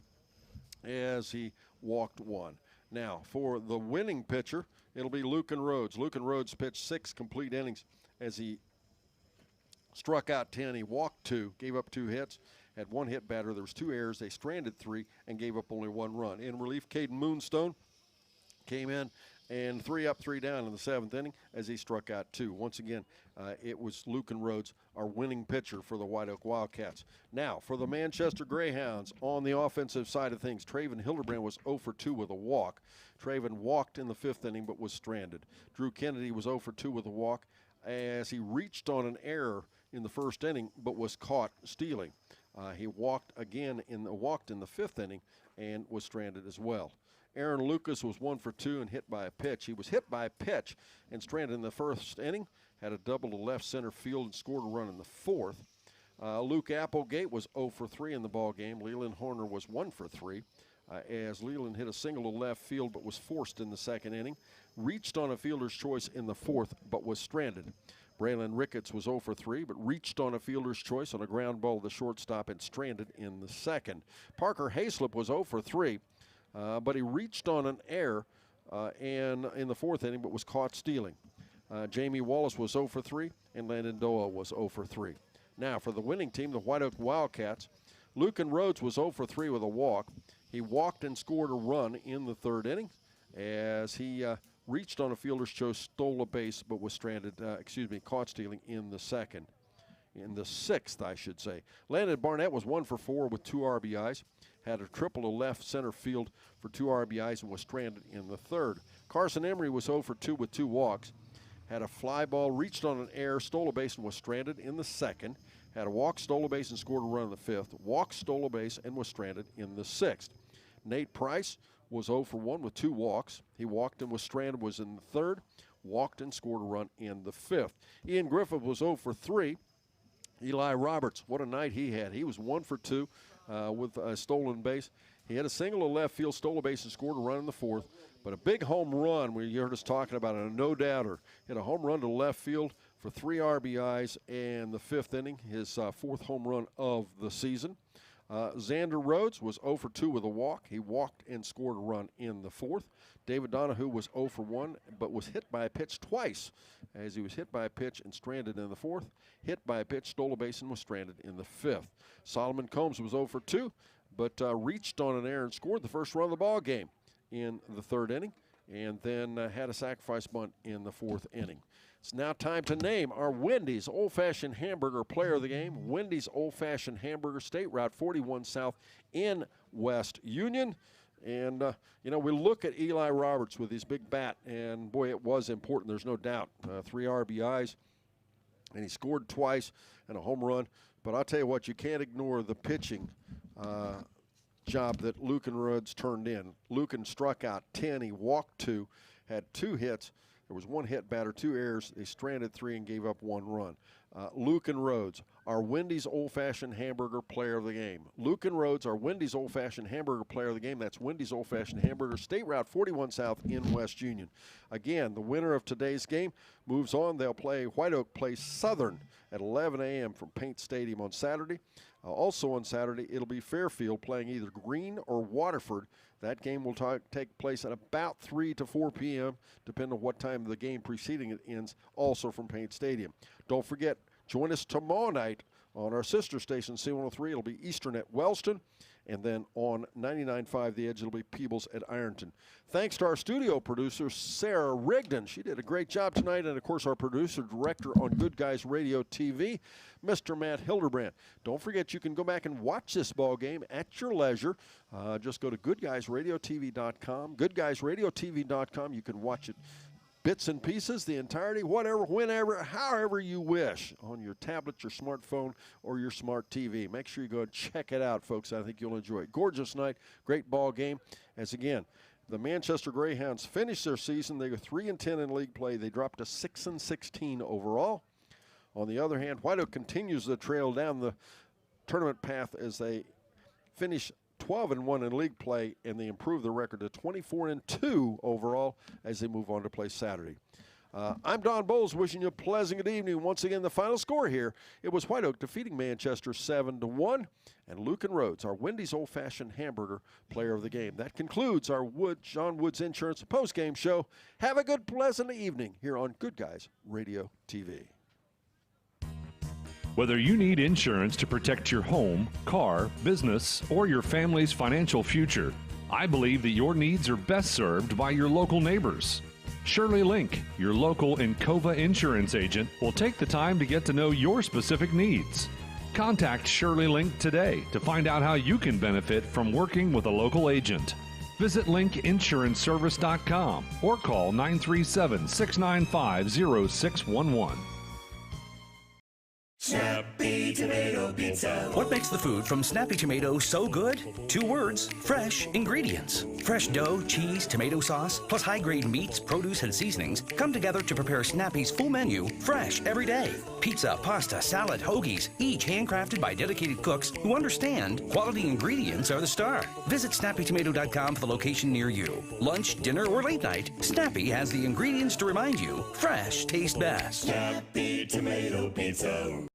as he walked 1. Now, for the winning pitcher, it'll be Lucan Rhodes. Lucan Rhodes pitched 6 complete innings as he struck out 10. He walked 2, gave up 2 hits, had 1 hit batter. There was 2 errors. They stranded 3 and gave up only 1 run. In relief, Caden Moonstone came in and 3 up, 3 down in the 7th inning as he struck out 2. Once again, it was Lucan Rhodes, our winning pitcher for the Whiteoak Wildcats. Now, for the Manchester Greyhounds, on the offensive side of things, Traven Hildebrand was 0 for 2 with a walk. Traven walked in the 5th inning but was stranded. Drew Kennedy was 0 for 2 with a walk as he reached on an error in the 1st inning but was caught stealing. He walked again in the 5th inning and was stranded as well. Aaron Lucas was 1 for 2 and hit by a pitch. He was hit by a pitch and stranded in the 1st inning, had a double to left center field and scored a run in the 4th. Luke Applegate was 0 for 3 in the ball game. Leland Horner was 1 for 3 as Leland hit a single to left field but was forced in the 2nd inning. Reached on a fielder's choice in the 4th but was stranded. Braylon Ricketts was 0 for 3, but reached on a fielder's choice on a ground ball to the shortstop and stranded in the 2nd. Parker Hayslip was 0 for 3, but he reached on an error and in the 4th inning, but was caught stealing. Jamie Wallace was 0 for 3, and Landon Doa was 0 for 3. Now, for the winning team, the Whiteoak Wildcats, Lucan Rhodes was 0 for 3 with a walk. He walked and scored a run in the 3rd inning as he reached on a fielder's choice, stole a base, but was stranded, caught stealing in the 2nd. In the 6th, I should say. Landon Barnett was 1 for 4 with 2 RBIs, had a triple to left center field for 2 RBIs and was stranded in the 3rd. Carson Emery was 0 for 2 with 2 walks, had a fly ball, reached on an error, stole a base and was stranded in the 2nd, had a walk, stole a base and scored a run in the 5th, walked, stole a base and was stranded in the 6th. Nate Price was 0 for 1 with 2 walks. He walked and was stranded, was in the 3rd, walked and scored a run in the 5th. Ian Griffith was 0 for 3. Eli Roberts, what a night he had. He was 1 for 2 with a stolen base. He had a single to left field, stole a base, and scored a run in the fourth. But a big home run, when you heard us talking about it, a no-doubter. Hit a home run to left field for 3 RBIs in the 5th inning, his 4th home run of the season. Xander Rhodes was 0 for 2 with a walk. He walked and scored a run in the 4th. David Donahue was 0 for 1, but was hit by a pitch twice, as he was hit by a pitch and stranded in the 4th, hit by a pitch, stole a base, and was stranded in the 5th. Solomon Combs was 0 for 2, but reached on an error and scored the first run of the ball game in the 3rd inning, and then had a sacrifice bunt in the 4th inning. It's now time to name our Wendy's Old Fashioned Hamburger Player of the Game. Wendy's Old Fashioned Hamburger, State Route 41 South in West Union. And, we look at Eli Roberts with his big bat, and, boy, it was important. There's no doubt. 3 RBIs, and he scored twice and a home run. But I'll tell you what, you can't ignore the pitching job that Lucan Rhodes turned in. Lucan struck out 10. He walked 2, had 2 hits. There was 1 hit batter, 2 errors. They stranded 3 and gave up 1 run. Lucan Rhodes, our Wendy's Old Fashioned Hamburger Player of the Game. Lucan Rhodes, our Wendy's Old Fashioned Hamburger Player of the Game. That's Wendy's Old Fashioned Hamburger, State Route 41 South in West Union. Again, the winner of today's game moves on. They'll play Whiteoak plays Southern at 11 a.m. from Paint Stadium on Saturday. Also on Saturday, it'll be Fairfield playing either Greene or Waterford. That game will take place at about 3 to 4 p.m., depending on what time the game preceding it ends, also from Paint Stadium. Don't forget, join us tomorrow night on our sister station, C103. It'll be Eastern at Wellston. And then on 99.5 The Edge, it'll be Peebles at Ironton. Thanks to our studio producer, Sarah Rigdon. She did a great job tonight. And, of course, our producer-director on Good Guys Radio TV, Mr. Matt Hildebrand. Don't forget, you can go back and watch this ball game at your leisure. Just go to goodguysradiotv.com. Goodguysradiotv.com. You can watch it bits and pieces, the entirety, whatever, whenever, however you wish, on your tablet, your smartphone, or your smart TV. Make sure you go and check it out, folks. I think you'll enjoy it. Gorgeous night, great ball game. As again, the Manchester Greyhounds finished their season. They were 3-10 in league play. They dropped to 6-16 overall. On the other hand, Whiteoak continues the trail down the tournament path as they finish 12-1 in league play, and they improve their record to 24-2 overall as they move on to play Saturday. I'm Don Bowles, wishing you a pleasant good evening. Once again, the final score here, it was Whiteoak defeating Manchester 7-1, and Lucan Rhodes, our Wendy's Old Fashioned Hamburger Player of the Game. That concludes our John Woods Insurance post-game show. Have a good, pleasant evening here on Good Guys Radio TV. Whether you need insurance to protect your home, car, business, or your family's financial future, I believe that your needs are best served by your local neighbors. Shirley Link, your local Encova insurance agent, will take the time to get to know your specific needs. Contact Shirley Link today to find out how you can benefit from working with a local agent. Visit linkinsuranceservice.com or call 937-695-0611. Snappy Tomato Pizza. What makes the food from Snappy Tomato so good? 2 words, fresh ingredients. Fresh dough, cheese, tomato sauce, plus high-grade meats, produce, and seasonings come together to prepare Snappy's full menu, fresh every day. Pizza, pasta, salad, hoagies, each handcrafted by dedicated cooks who understand quality ingredients are the star. Visit snappytomato.com for the location near you. Lunch, dinner, or late night, Snappy has the ingredients to remind you fresh tastes best. Snappy Tomato Pizza.